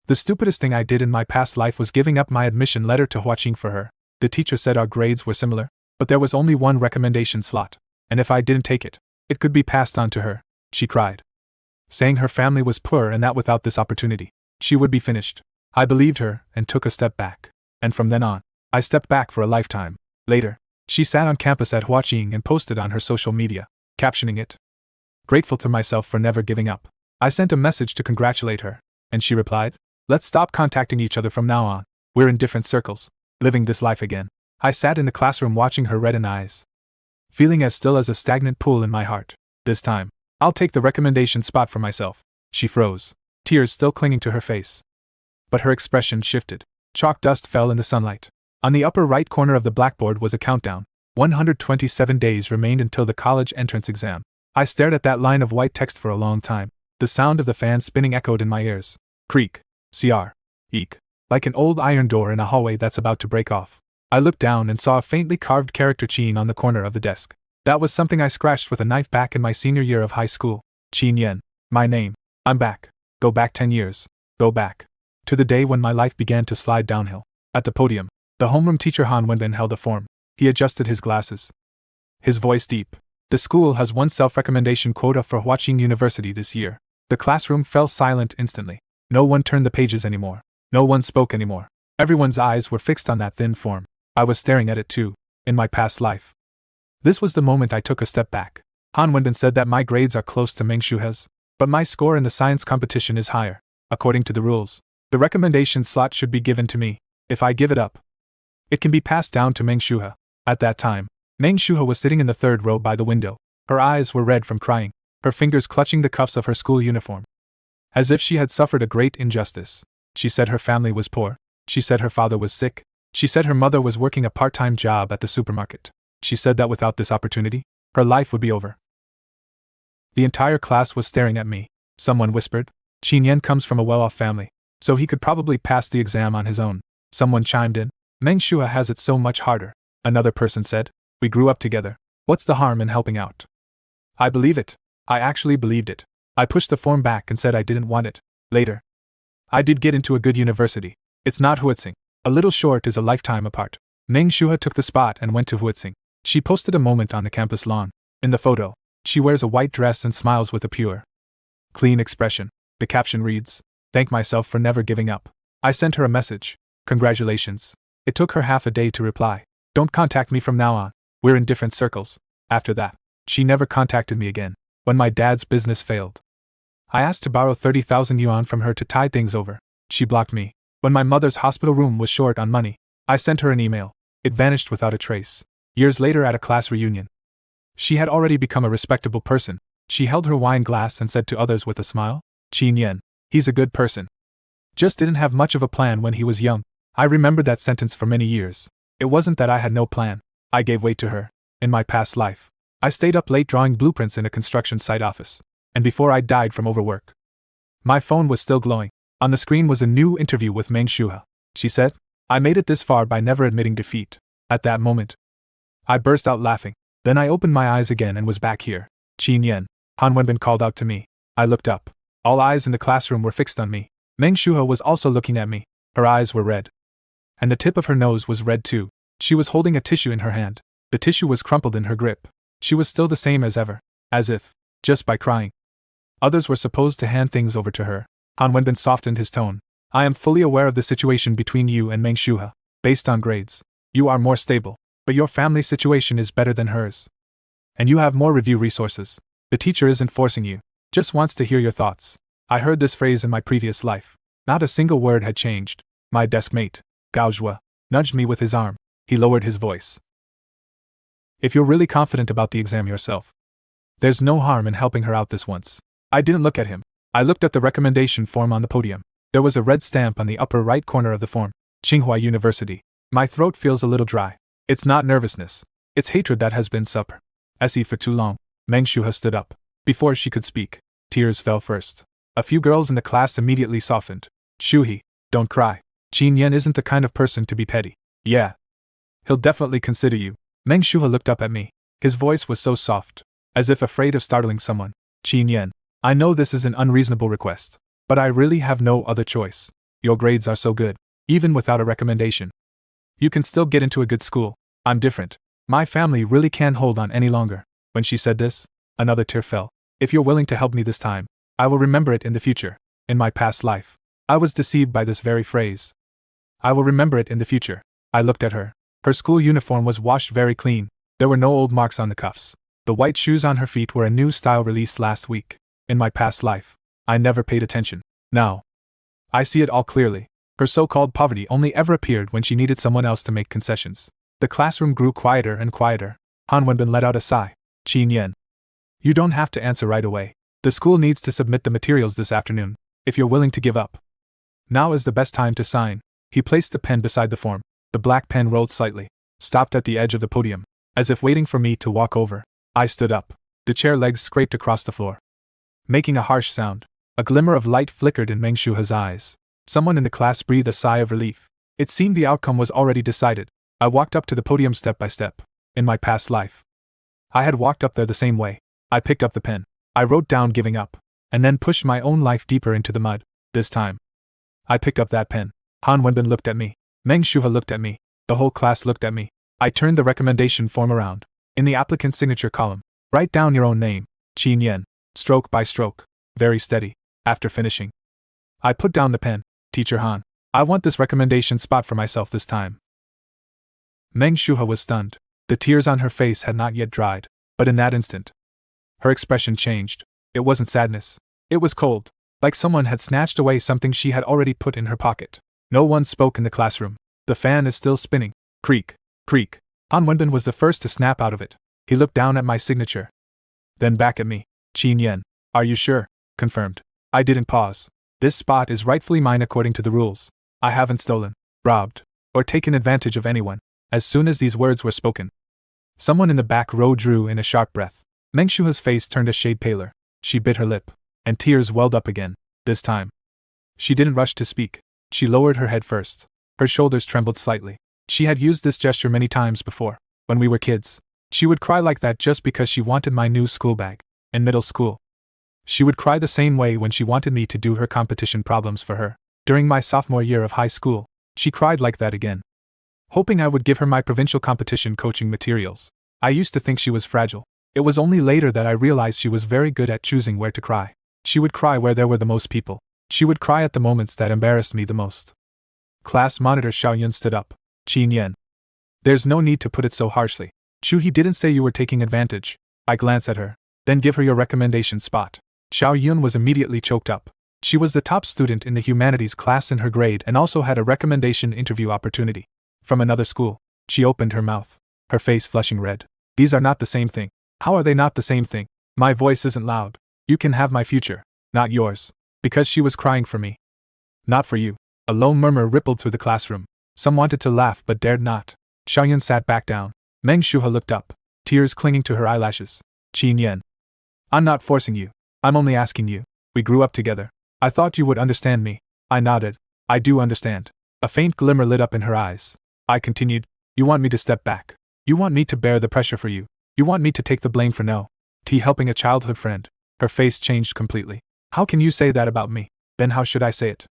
The stupidest thing I did in my past life was giving up my admission letter to Huaqing for her. The teacher said our grades were similar, but there was only one recommendation slot, and if I didn't take it, it could be passed on to her. She cried, saying her family was poor and that without this opportunity, she would be finished. I believed her and took a step back. And from then on, I stepped back for a lifetime. Later, she sat on campus at Huaqing and posted on her social media, captioning it, "Grateful to myself for never giving up." I sent a message to congratulate her, and she replied, "Let's stop contacting each other from now on. We're in different circles, living this life again." I sat in the classroom watching her redden eyes, feeling as still as a stagnant pool in my heart. This time, I'll take the recommendation spot for myself. She froze, tears still clinging to her face. But her expression shifted. Chalk dust fell in the sunlight. On the upper right corner of the blackboard was a countdown. 127 days remained until the college entrance exam. I stared at that line of white text for a long time. The sound of the fan spinning echoed in my ears. Creak. Cr. Eek. Like an old iron door in a hallway that's about to break off. I looked down and saw a faintly carved character Qin on the corner of the desk. That was something I scratched with a knife back in my senior year of high school. Qin Yen. My name. I'm back. Go back 10 years. Go back to the day when my life began to slide downhill. At the podium, the homeroom teacher Han Wenbin held a form. He adjusted his glasses, his voice deep. The school has one self-recommendation quota for Huaqing University this year. The classroom fell silent instantly. No one turned the pages anymore. No one spoke anymore. Everyone's eyes were fixed on that thin form. I was staring at it too, in my past life. This was the moment I took a step back. Han Wenbin said that my grades are close to Meng Shuhe's, but my score in the science competition is higher. According to the rules, the recommendation slot should be given to me. If I give it up, it can be passed down to Meng Shuhe. At that time, Meng Shuhe was sitting in the third row by the window. Her eyes were red from crying, her fingers clutching the cuffs of her school uniform, as if she had suffered a great injustice. She said her family was poor. She said her father was sick. She said her mother was working a part-time job at the supermarket. She said that without this opportunity, her life would be over. The entire class was staring at me. Someone whispered, "Qin Yen comes from a well-off family, so he could probably pass the exam on his own." Someone chimed in, "Meng Shuhe has it so much harder." Another person said, "We grew up together. What's the harm in helping out?" I believe it. I actually believed it. I pushed the form back and said I didn't want it. Later, I did get into a good university. It's not Huaqing. A little short is a lifetime apart. Meng Shuhe took the spot and went to Huaqing. She posted a moment on the campus lawn. In the photo, she wears a white dress and smiles with a pure, clean expression. The caption reads, "Thank myself for never giving up." I sent her a message. "Congratulations." It took her half a day to reply. "Don't contact me from now on. We're in different circles." After that, she never contacted me again. When my dad's business failed, I asked to borrow 30,000 yuan from her to tide things over. She blocked me. When my mother's hospital room was short on money, I sent her an email. It vanished without a trace. Years later at a class reunion, she had already become a respectable person. She held her wine glass and said to others with a smile, "Qin Yen, he's a good person. Just didn't have much of a plan when he was young." I remembered that sentence for many years. It wasn't that I had no plan. I gave way to her. In my past life, I stayed up late drawing blueprints in a construction site office. And before I died from overwork, my phone was still glowing. On the screen was a new interview with Meng Shuhe. She said, "I made it this far by never admitting defeat." At that moment, I burst out laughing. Then I opened my eyes again and was back here. "Qin Yen," Han Wenbin called out to me. I looked up. All eyes in the classroom were fixed on me. Meng Shuhe was also looking at me. Her eyes were red, and the tip of her nose was red too. She was holding a tissue in her hand. The tissue was crumpled in her grip. She was still the same as ever, as if, just by crying, others were supposed to hand things over to her. Han Wenbin softened his tone. "I am fully aware of the situation between you and Meng Shuhe. Based on grades, you are more stable, but your family situation is better than hers. And you have more review resources. The teacher isn't forcing you, just wants to hear your thoughts." I heard this phrase in my previous life. Not a single word had changed. My desk mate, Gao Zhua, nudged me with his arm. He lowered his voice. "If you're really confident about the exam yourself, there's no harm in helping her out this once." I didn't look at him. I looked at the recommendation form on the podium. There was a red stamp on the upper right corner of the form. Tsinghua University. My throat feels a little dry. It's not nervousness. It's hatred that has been suppressed for too long. Meng Shuhe stood up. Before she could speak, tears fell first. A few girls in the class immediately softened. "Shuhe, don't cry. Qin Yen isn't the kind of person to be petty. Yeah, he'll definitely consider you." Meng Shuhe looked up at me. His voice was so soft, as if afraid of startling someone. "Qin Yen, I know this is an unreasonable request, but I really have no other choice. Your grades are so good. Even without a recommendation, you can still get into a good school. I'm different. My family really can't hold on any longer. When she said this, another tear fell. If you're willing to help me this time, I will remember it in the future. In my past life, I was deceived by this very phrase. I will remember it in the future. I looked at her. Her school uniform was washed very clean. There were no old marks on the cuffs. The white shoes on her feet were a new style released last week. In my past life, I never paid attention. Now, I see it all clearly. Her so-called poverty only ever appeared when she needed someone else to make concessions. The classroom grew quieter and quieter. Han Wenbin let out a sigh. Qin Yen. You don't have to answer right away. The school needs to submit the materials this afternoon, if you're willing to give up. Now is the best time to sign. He placed the pen beside the form. The black pen rolled slightly, stopped at the edge of the podium, as if waiting for me to walk over. I stood up. The chair legs scraped across the floor, making a harsh sound. A glimmer of light flickered in Meng Shuha's eyes. Someone in the class breathed a sigh of relief. It seemed the outcome was already decided. I walked up to the podium step by step. In my past life, I had walked up there the same way. I picked up the pen. I wrote down giving up, and then pushed my own life deeper into the mud. This time, I picked up that pen. Han Wenbin looked at me. Meng Shuha looked at me. The whole class looked at me. I turned the recommendation form around. In the applicant's signature column, write down your own name, Qin Yen, stroke by stroke, very steady. After finishing, I put down the pen. Teacher Han, I want this recommendation spot for myself this time. Meng Shuha was stunned. The tears on her face had not yet dried, but in that instant, her expression changed. It wasn't sadness. It was cold, like someone had snatched away something she had already put in her pocket. No one spoke in the classroom. The fan is still spinning. Creak, creak. Han Wenbin was the first to snap out of it. He looked down at my signature, then back at me. Qin Yen, are you sure? Confirmed. I didn't pause. This spot is rightfully mine according to the rules. I haven't stolen, robbed, or taken advantage of anyone. As soon as these words were spoken, someone in the back row drew in a sharp breath. Meng Shuha's face turned a shade paler. She bit her lip, and tears welled up again. This time, she didn't rush to speak. She lowered her head first. Her shoulders trembled slightly. She had used this gesture many times before. When we were kids, she would cry like that just because she wanted my new school bag. In middle school, she would cry the same way when she wanted me to do her competition problems for her. During my sophomore year of high school, she cried like that again, hoping I would give her my provincial competition coaching materials. I used to think she was fragile. It was only later that I realized she was very good at choosing where to cry. She would cry where there were the most people. She would cry at the moments that embarrassed me the most. Class monitor Xiao Yun stood up. Qin Yen, there's no need to put it so harshly. He didn't say you were taking advantage. I glanced at her. Then give her your recommendation spot. Xiao Yun was immediately choked up. She was the top student in the humanities class in her grade and also had a recommendation interview opportunity from another school. She opened her mouth, her face flushing red. These are not the same thing. How are they not the same thing? My voice isn't loud. You can have my future, not yours. Because she was crying for me. Not for you. A low murmur rippled through the classroom. Some wanted to laugh but dared not. Xiaoyun sat back down. Meng Shuha looked up, tears clinging to her eyelashes. Qin Yen, I'm not forcing you. I'm only asking you. We grew up together. I thought you would understand me. I nodded. I do understand. A faint glimmer lit up in her eyes. I continued. You want me to step back. You want me to bear the pressure for you. You want me to take the blame for helping a childhood friend. Her face changed completely. How can you say that about me? Then how should I say it?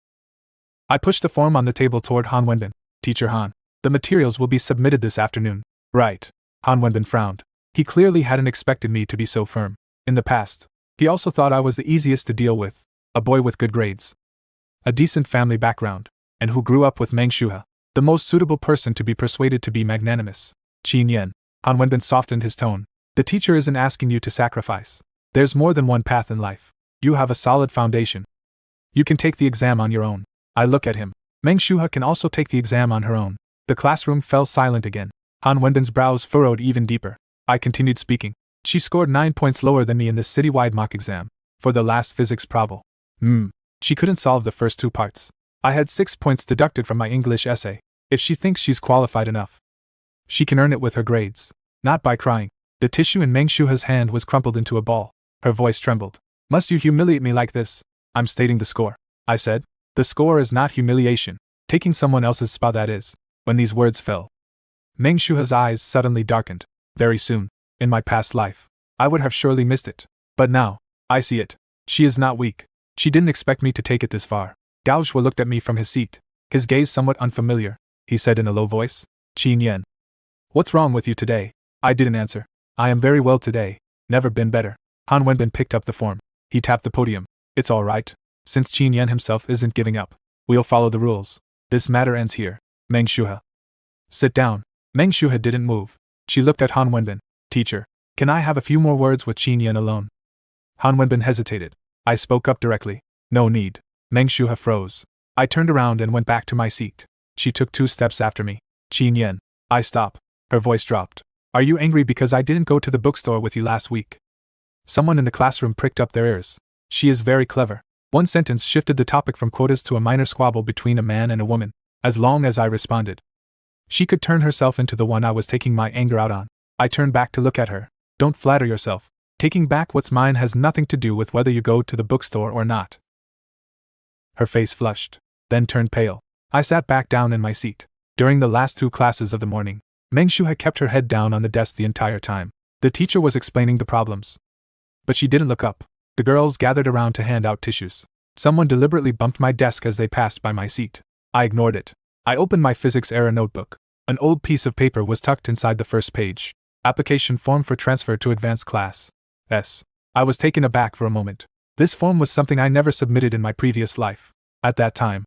I pushed the form on the table toward Han Wenbin. Teacher Han, the materials will be submitted this afternoon. Right. Han Wenbin frowned. He clearly hadn't expected me to be so firm. In the past, he also thought I was the easiest to deal with. A boy with good grades, a decent family background, and who grew up with Meng Shuha. The most suitable person to be persuaded to be magnanimous. Qin Yen. Han Wenbin softened his tone. The teacher isn't asking you to sacrifice. There's more than one path in life. You have a solid foundation. You can take the exam on your own. I look at him. Meng Shuha can also take the exam on her own. The classroom fell silent again. Han Wenbin's brows furrowed even deeper. I continued speaking. She scored 9 points lower than me in this citywide mock exam. For the last physics proble. She couldn't solve the first 2 parts. I had 6 points deducted from my English essay. If she thinks she's qualified enough, she can earn it with her grades. Not by crying. The tissue in Meng Shuha's hand was crumpled into a ball. Her voice trembled. Must you humiliate me like this? I'm stating the score. I said. The score is not humiliation. Taking someone else's spot, that is. When these words fell, Meng Shuha's eyes suddenly darkened. Very soon, in my past life, I would have surely missed it. But now, I see it. She is not weak. She didn't expect me to take it this far. Gao Zhuo looked at me from his seat, his gaze somewhat unfamiliar. He said in a low voice, "Qin Yan. What's wrong with you today?" I didn't answer. "I am very well today. Never been better." Han Wenbin picked up the form. He tapped the podium. "It's all right. Since Qin Yan himself isn't giving up, we'll follow the rules. This matter ends here. Meng Shuhe." "Sit down." Meng Shuhe didn't move. She looked at Han Wenbin. "Teacher, can I have a few more words with Qin Yan alone?" Han Wenbin hesitated. I spoke up directly. "No need." Meng Shuhe froze. I turned around and went back to my seat. She took 2 steps after me. "Qin Yan." I stopped. Her voice dropped. "Are you angry because I didn't go to the bookstore with you last week?" Someone in the classroom pricked up their ears. She is very clever. One sentence shifted the topic from quotas to a minor squabble between a man and a woman. As long as I responded, she could turn herself into the one I was taking my anger out on. I turned back to look at her. "Don't flatter yourself. Taking back what's mine has nothing to do with whether you go to the bookstore or not." Her face flushed, then turned pale. I sat back down in my seat. During the last 2 classes of the morning, Meng Shu had kept her head down on the desk the entire time. The teacher was explaining the problems, but she didn't look up. The girls gathered around to hand out tissues. Someone deliberately bumped my desk as they passed by my seat. I ignored it. I opened my physics era notebook. An old piece of paper was tucked inside the first page. Application form for transfer to advanced class. I was taken aback for a moment. This form was something I never submitted in my previous life. At that time,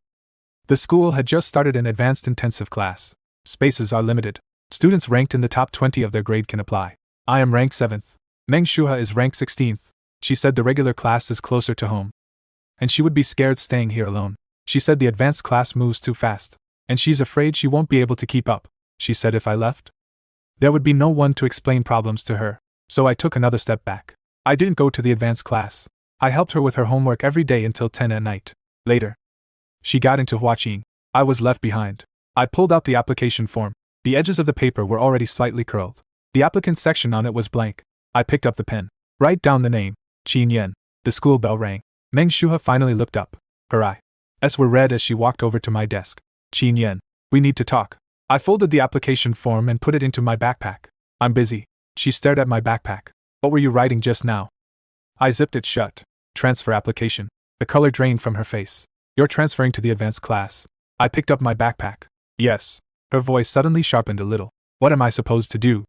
the school had just started an advanced intensive class. Spaces are limited. Students ranked in the top 20 of their grade can apply. I am ranked 7th. Meng Shuhe is ranked 16th. She said the regular class is closer to home, and she would be scared staying here alone. She said the advanced class moves too fast, and she's afraid she won't be able to keep up. She said if I left, there would be no one to explain problems to her. So I took another step back. I didn't go to the advanced class. I helped her with her homework every day until 10 at night. Later, she got into Huaqing. I was left behind. I pulled out the application form. The edges of the paper were already slightly curled. The applicant section on it was blank. I picked up the pen. Write down the name, Qin Yan. The school bell rang. Meng Shuhe finally looked up. Her eyes were red as she walked over to my desk. "Qin Yan, we need to talk." I folded the application form and put it into my backpack. "I'm busy." She stared at my backpack. "What were you writing just now?" I zipped it shut. "Transfer application." The color drained from her face. "You're transferring to the advanced class." I picked up my backpack. "Yes." Her voice suddenly sharpened a little. "What am I supposed to do?"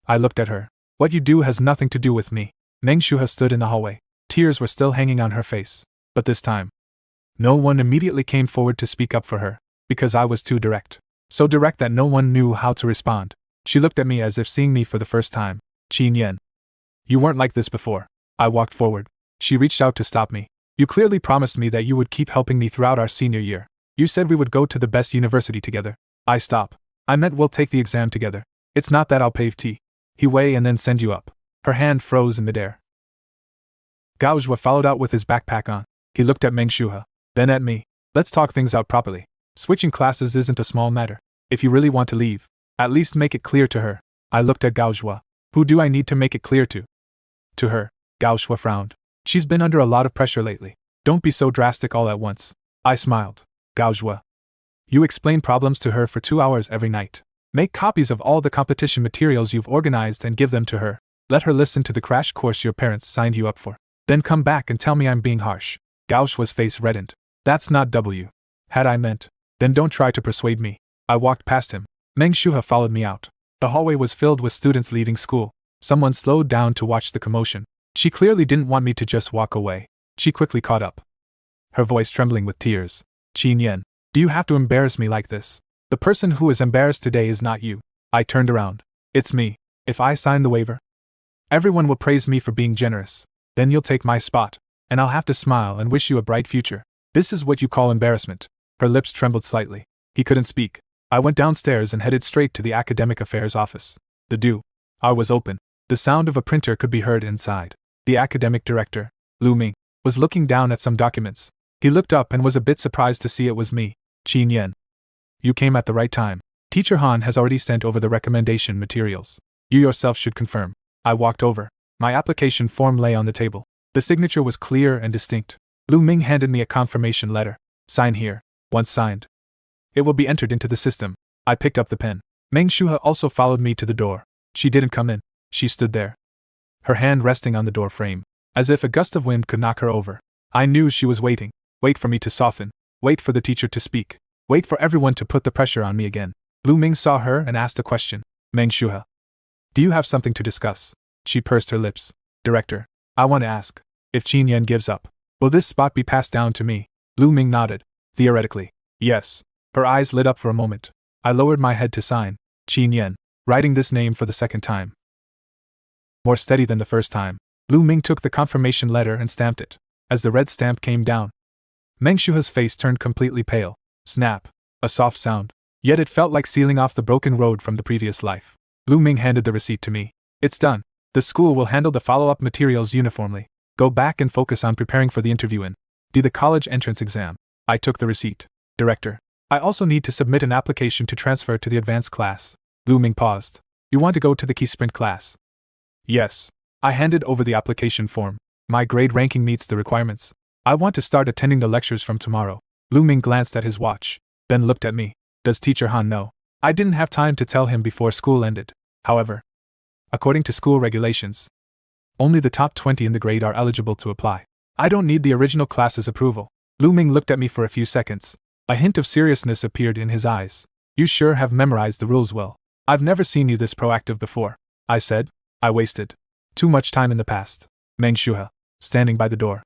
I looked at her. "What you do has nothing to do with me." Meng Shuhe stood in the hallway. Tears were still hanging on her face. But this time, no one immediately came forward to speak up for her, because I was too direct. So direct that no one knew how to respond. She looked at me as if seeing me for the first time. "Qin Yan, you weren't like this before." I walked forward. She reached out to stop me. "You clearly promised me that you would keep helping me throughout our senior year. You said we would go to the best university together." I stopped. "I meant we'll take the exam together. It's not that I'll pay he way and then send you up." Her hand froze in midair. Gao Zhuo followed out with his backpack on. He looked at Meng Shuhe, then at me. "Let's talk things out properly. Switching classes isn't a small matter. If you really want to leave, at least make it clear to her." I looked at Gao Zhuo. "Who do I need to make it clear to?" "To her." Gao Zhuo frowned. "She's been under a lot of pressure lately. Don't be so drastic all at once." I smiled. "Gao Zhuo, you explain problems to her for 2 hours every night. Make copies of all the competition materials you've organized and give them to her. Let her listen to the crash course your parents signed you up for. Then come back and tell me I'm being harsh." Gao Zhuo's face reddened. "That's not W. Had I meant, then don't try to persuade me." I walked past him. Meng Shuhe followed me out. The hallway was filled with students leaving school. Someone slowed down to watch the commotion. She clearly didn't want me to just walk away. She quickly caught up, her voice trembling with tears. "Qin Yan, do you have to embarrass me like this? The person who is embarrassed today is not you." I turned around. "It's me. If I sign the waiver, everyone will praise me for being generous. Then you'll take my spot, and I'll have to smile and wish you a bright future. This is what you call embarrassment." Her lips trembled slightly. He couldn't speak. I went downstairs and headed straight to the academic affairs office. The door was open. The sound of a printer could be heard inside. The academic director, Lu Ming, was looking down at some documents. He looked up and was a bit surprised to see it was me. "Qin Yan, you came at the right time. Teacher Han has already sent over the recommendation materials. You yourself should confirm." I walked over. My application form lay on the table. The signature was clear and distinct. Lu Ming handed me a confirmation letter. "Sign here. Once signed, it will be entered into the system." I picked up the pen. Meng Shuhe also followed me to the door. She didn't come in. She stood there, her hand resting on the door frame, as if a gust of wind could knock her over. I knew she was waiting. Wait for me to soften. Wait for the teacher to speak. Wait for everyone to put the pressure on me again. Lu Ming saw her and asked a question. Meng Shuha. Do you have something to discuss? She pursed her lips. Director, I want to ask, if Qin Yan gives up, will this spot be passed down to me? Lu Ming nodded. Theoretically, yes. Her eyes lit up for a moment. I lowered my head to sign. Qin Yan, writing this name for the second time. More steady than the first time, Lu Ming took the confirmation letter and stamped it. As the red stamp came down, Meng Shuha's face turned completely pale. Snap. A soft sound. Yet it felt like sealing off the broken road from the previous life. Lu Ming handed the receipt to me. It's done. The school will handle the follow-up materials uniformly. Go back and focus on preparing for the interview and the college entrance exam. I took the receipt. Director, I also need to submit an application to transfer to the advanced class. Lu Ming paused. You want to go to the key sprint class? Yes. I handed over the application form. My grade ranking meets the requirements. I want to start attending the lectures from tomorrow. Lu Ming glanced at his watch, then looked at me. Does Teacher Han know? I didn't have time to tell him before school ended. However, according to school regulations, only the top 20 in the grade are eligible to apply. I don't need the original class's approval. Lu Ming looked at me for a few seconds. A hint of seriousness appeared in his eyes. You sure have memorized the rules well. I've never seen you this proactive before, I said. I wasted too much time in the past. Meng Shuha, standing by the door,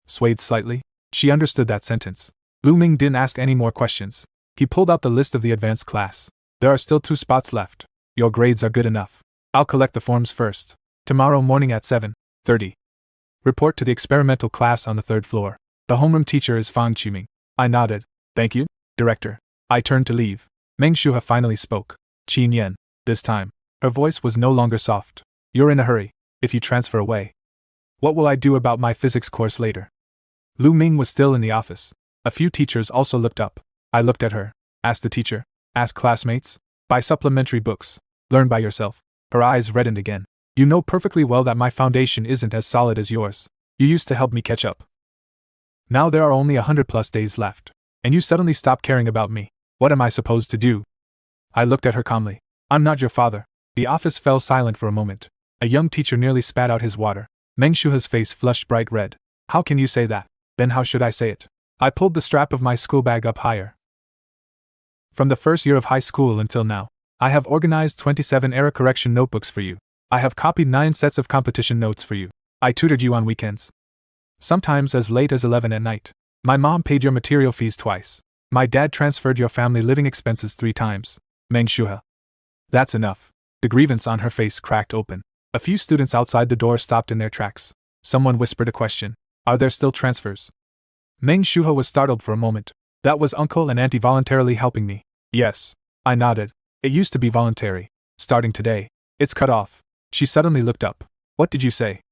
swayed slightly. She understood that sentence. Lu Ming didn't ask any more questions. He pulled out the list of the advanced class. There are still 2 spots left. Your grades are good enough. I'll collect the forms first. Tomorrow morning at 7:30. Report to the experimental class on the 3rd floor. The homeroom teacher is Fan Qiming. I nodded. Thank you, Director. I turned to leave. Meng Shuha finally spoke. Qin Yan, this time. Her voice was no longer soft. You're in a hurry. If you transfer away, what will I do about my physics course later? Lu Ming was still in the office. A few teachers also looked up. I looked at her. Ask the teacher. Ask classmates. Buy supplementary books. Learn by yourself. Her eyes reddened again. You know perfectly well that my foundation isn't as solid as yours. You used to help me catch up. Now there are only 100+ days left, and you suddenly stop caring about me. What am I supposed to do? I looked at her calmly. I'm not your father. The office fell silent for a moment. A young teacher nearly spat out his water. Meng Shuha's face flushed bright red. How can you say that? Then how should I say it? I pulled the strap of my school bag up higher. From the first year of high school until now, I have organized 27 error correction notebooks for you. I have copied 9 sets of competition notes for you. I tutored you on weekends, sometimes as late as 11 at night. My mom paid your material fees twice. My dad transferred your family living expenses 3 times. Meng Shuha. That's enough. The grievance on her face cracked open. A few students outside the door stopped in their tracks. Someone whispered a question. Are there still transfers? Meng Shuha was startled for a moment. That was Uncle and Auntie voluntarily helping me. Yes. I nodded. It used to be voluntary. Starting today, it's cut off. She suddenly looked up. What did you say?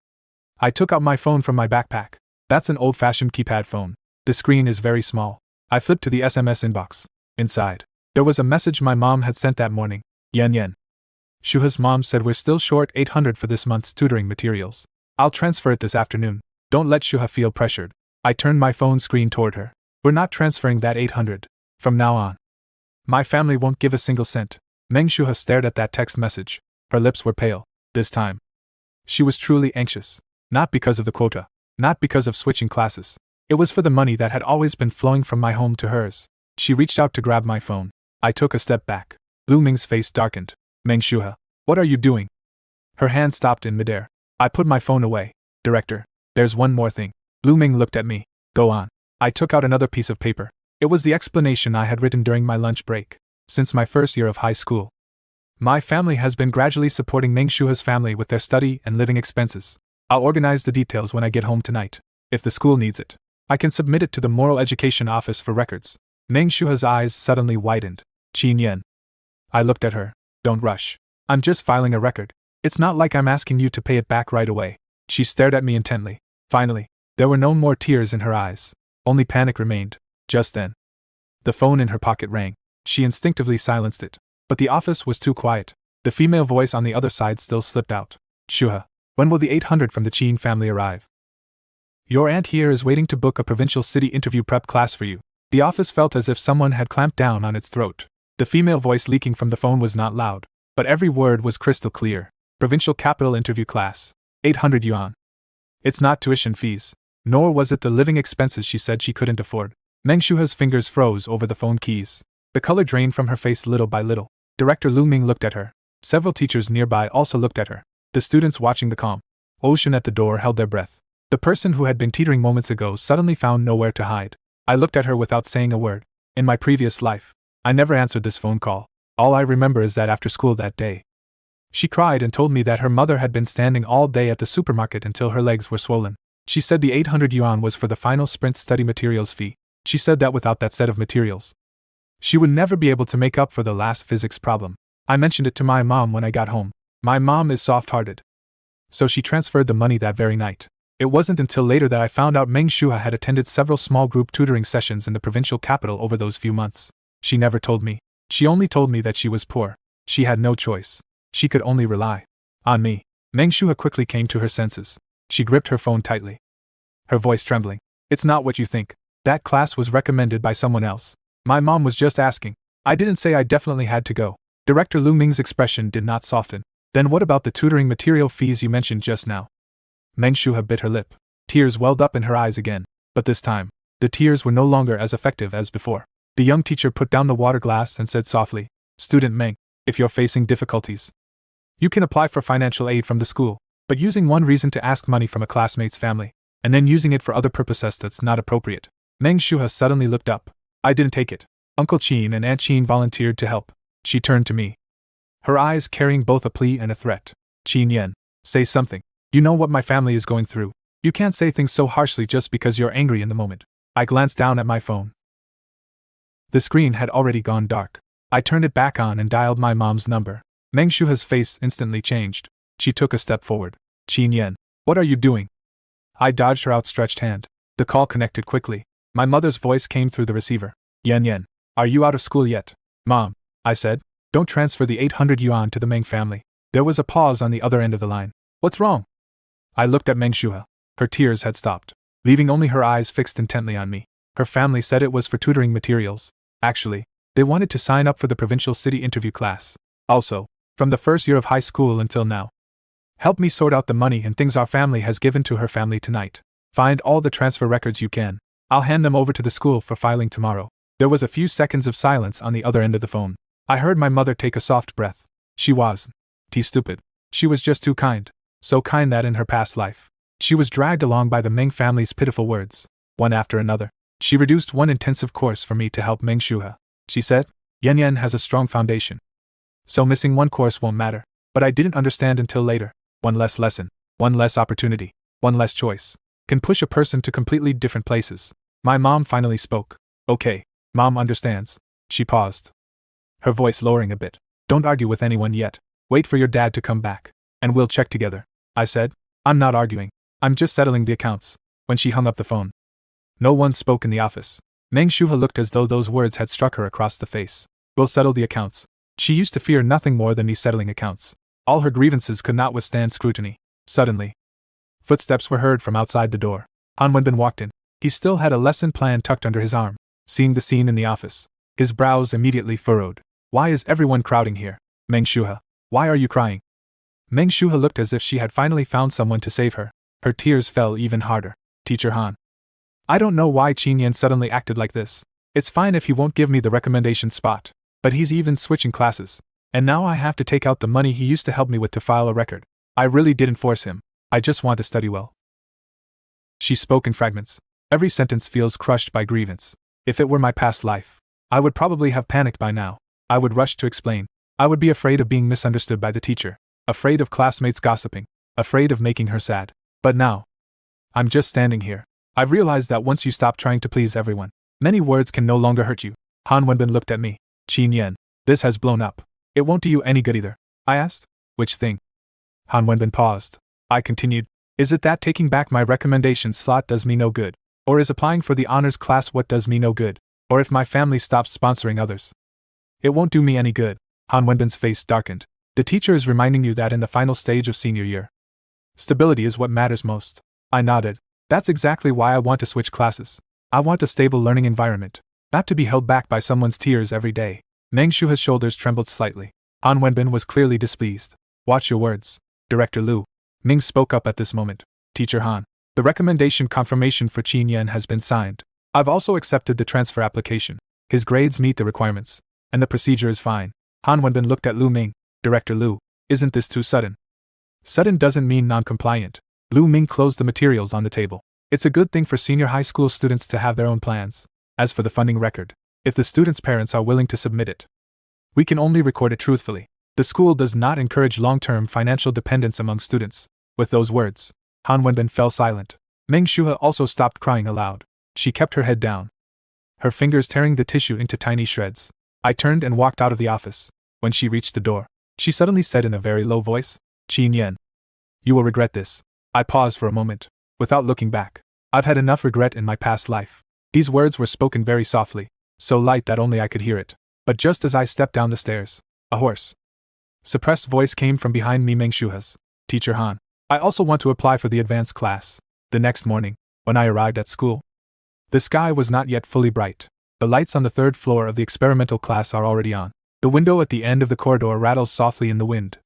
I took out my phone from my backpack. That's an old-fashioned keypad phone. The screen is very small. I flipped to the SMS inbox. Inside, there was a message my mom had sent that morning. Yan. Shuha's mom said we're still short 800 for this month's tutoring materials. I'll transfer it this afternoon. Don't let Shuha feel pressured. I turned my phone screen toward her. We're not transferring that 800. From now on, my family won't give a single cent. Meng Shuha stared at that text message. Her lips were pale. This time, she was truly anxious. Not because of the quota. Not because of switching classes. It was for the money that had always been flowing from my home to hers. She reached out to grab my phone. I took a step back. Lu Ming's face darkened. Meng Shuha, what are you doing? Her hand stopped in midair. I put my phone away. Director, there's one more thing. Lu Ming looked at me. Go on. I took out another piece of paper. It was the explanation I had written during my lunch break. Since my first year of high school, my family has been gradually supporting Meng Shuha's family with their study and living expenses. I'll organize the details when I get home tonight. If the school needs it, I can submit it to the Moral Education Office for records. Meng Shuha's eyes suddenly widened. Qin Yan. I looked at her. Don't rush. I'm just filing a record. It's not like I'm asking you to pay it back right away. She stared at me intently. Finally, there were no more tears in her eyes. Only panic remained. Just then, the phone in her pocket rang. She instinctively silenced it. But the office was too quiet. The female voice on the other side still slipped out. Shuha, when will the 800 from the Qin family arrive? Your aunt here is waiting to book a provincial city interview prep class for you. The office felt as if someone had clamped down on its throat. The female voice leaking from the phone was not loud, but every word was crystal clear. Provincial capital interview class. 800 yuan. It's not tuition fees, nor was it the living expenses she said she couldn't afford. Meng Shuha's fingers froze over the phone keys. The color drained from her face little by little. Director Lu Ming looked at her. Several teachers nearby also looked at her. The students watching the calm ocean at the door held their breath. The person who had been teetering moments ago suddenly found nowhere to hide. I looked at her without saying a word. In my previous life, I never answered this phone call. All I remember is that after school that day, she cried and told me that her mother had been standing all day at the supermarket until her legs were swollen. She said the 800 yuan was for the final sprint study materials fee. She said that without that set of materials, she would never be able to make up for the last physics problem. I mentioned it to my mom when I got home. My mom is soft-hearted, so she transferred the money that very night. It wasn't until later that I found out Meng Shuha had attended several small group tutoring sessions in the provincial capital over those few months. She never told me. She only told me that she was poor. She had no choice. She could only rely on me. Meng Shuha quickly came to her senses. She gripped her phone tightly, her voice trembling. It's not what you think. That class was recommended by someone else. My mom was just asking. I didn't say I definitely had to go. Director Lu Ming's expression did not soften. Then what about the tutoring material fees you mentioned just now? Meng Shuha bit her lip. Tears welled up in her eyes again. But this time, the tears were no longer as effective as before. The young teacher put down the water glass and said softly, Student Meng, if you're facing difficulties, you can apply for financial aid from the school, but using one reason to ask money from a classmate's family, and then using it for other purposes that's not appropriate. Meng Shuha suddenly looked up. I didn't take it. Uncle Qin and Aunt Qin volunteered to help. She turned to me, her eyes carrying both a plea and a threat. Qin Yan, say something. You know what my family is going through. You can't say things so harshly just because you're angry in the moment. I glanced down at my phone. The screen had already gone dark. I turned it back on and dialed my mom's number. Meng Shuha's face instantly changed. She took a step forward. Qin Yan, what are you doing? I dodged her outstretched hand. The call connected quickly. My mother's voice came through the receiver. Yan, are you out of school yet? Mom, I said, don't transfer the 800 yuan to the Meng family. There was a pause on the other end of the line. What's wrong? I looked at Meng Shuha. Her tears had stopped, leaving only her eyes fixed intently on me. Her family said it was for tutoring materials. Actually, they wanted to sign up for the provincial city interview class. Also, from the first year of high school until now. Help me sort out the money and things our family has given to her family tonight. Find all the transfer records you can. I'll hand them over to the school for filing tomorrow. There was a few seconds of silence on the other end of the phone. I heard my mother take a soft breath. She wasn't stupid. She was just too kind. So kind that in her past life, she was dragged along by the Meng family's pitiful words, one after another. She reduced one intensive course for me to help Meng Shuha. She said, Yan has a strong foundation, so missing one course won't matter. But I didn't understand until later. One less lesson, one less opportunity, one less choice, can push a person to completely different places. My mom finally spoke. Okay, Mom understands. She paused, her voice lowering a bit. Don't argue with anyone yet. Wait for your dad to come back, and we'll check together. I said, I'm not arguing. I'm just settling the accounts. When she hung up the phone, no one spoke in the office. Meng Shuha looked as though those words had struck her across the face. We'll settle the accounts. She used to fear nothing more than me settling accounts. All her grievances could not withstand scrutiny. Suddenly, footsteps were heard from outside the door. Han Wenbin walked in. He still had a lesson plan tucked under his arm. Seeing the scene in the office, his brows immediately furrowed. Why is everyone crowding here? Meng Shuha, why are you crying? Meng Shuha looked as if she had finally found someone to save her. Her tears fell even harder. Teacher Han, I don't know why Qin Yan suddenly acted like this. It's fine if he won't give me the recommendation spot, but he's even switching classes. And now I have to take out the money he used to help me with to file a record. I really didn't force him. I just want to study well. She spoke in fragments. Every sentence feels crushed by grievance. If it were my past life, I would probably have panicked by now. I would rush to explain. I would be afraid of being misunderstood by the teacher, afraid of classmates gossiping, afraid of making her sad. But now, I'm just standing here. I've realized that once you stop trying to please everyone, many words can no longer hurt you. Han Wenbin looked at me. Qin Yan, this has blown up. It won't do you any good either. I asked. Which thing? Han Wenbin paused. I continued. Is it that taking back my recommendation slot does me no good? Or is applying for the honors class what does me no good? Or if my family stops sponsoring others? It won't do me any good. Han Wenbin's face darkened. The teacher is reminding you that in the final stage of senior year, stability is what matters most. I nodded. That's exactly why I want to switch classes. I want a stable learning environment, not to be held back by someone's tears every day. Meng Shuha's shoulders trembled slightly. Han Wenbin was clearly displeased. Watch your words. Director Lu Ming spoke up at this moment. Teacher Han, the recommendation confirmation for Qin Yan has been signed. I've also accepted the transfer application. His grades meet the requirements, and the procedure is fine. Han Wenbin looked at Lu Ming. Director Lu, isn't this too sudden? Sudden doesn't mean non-compliant. Lu Ming closed the materials on the table. It's a good thing for senior high school students to have their own plans. As for the funding record, if the students' parents are willing to submit it, we can only record it truthfully. The school does not encourage long-term financial dependence among students. With those words, Han Wenbin fell silent. Meng Shuhe also stopped crying aloud. She kept her head down, her fingers tearing the tissue into tiny shreds. I turned and walked out of the office. When she reached the door, she suddenly said in a very low voice, "Qin Yan, you will regret this." I paused for a moment, without looking back. I've had enough regret in my past life. These words were spoken very softly, so light that only I could hear it. But just as I stepped down the stairs, a hoarse, suppressed voice came from behind me. Meng Shuhe's, "Teacher Han, I also want to apply for the advanced class." The next morning, when I arrived at school, the sky was not yet fully bright. The lights on the third floor of the experimental class are already on. The window at the end of the corridor rattles softly in the wind.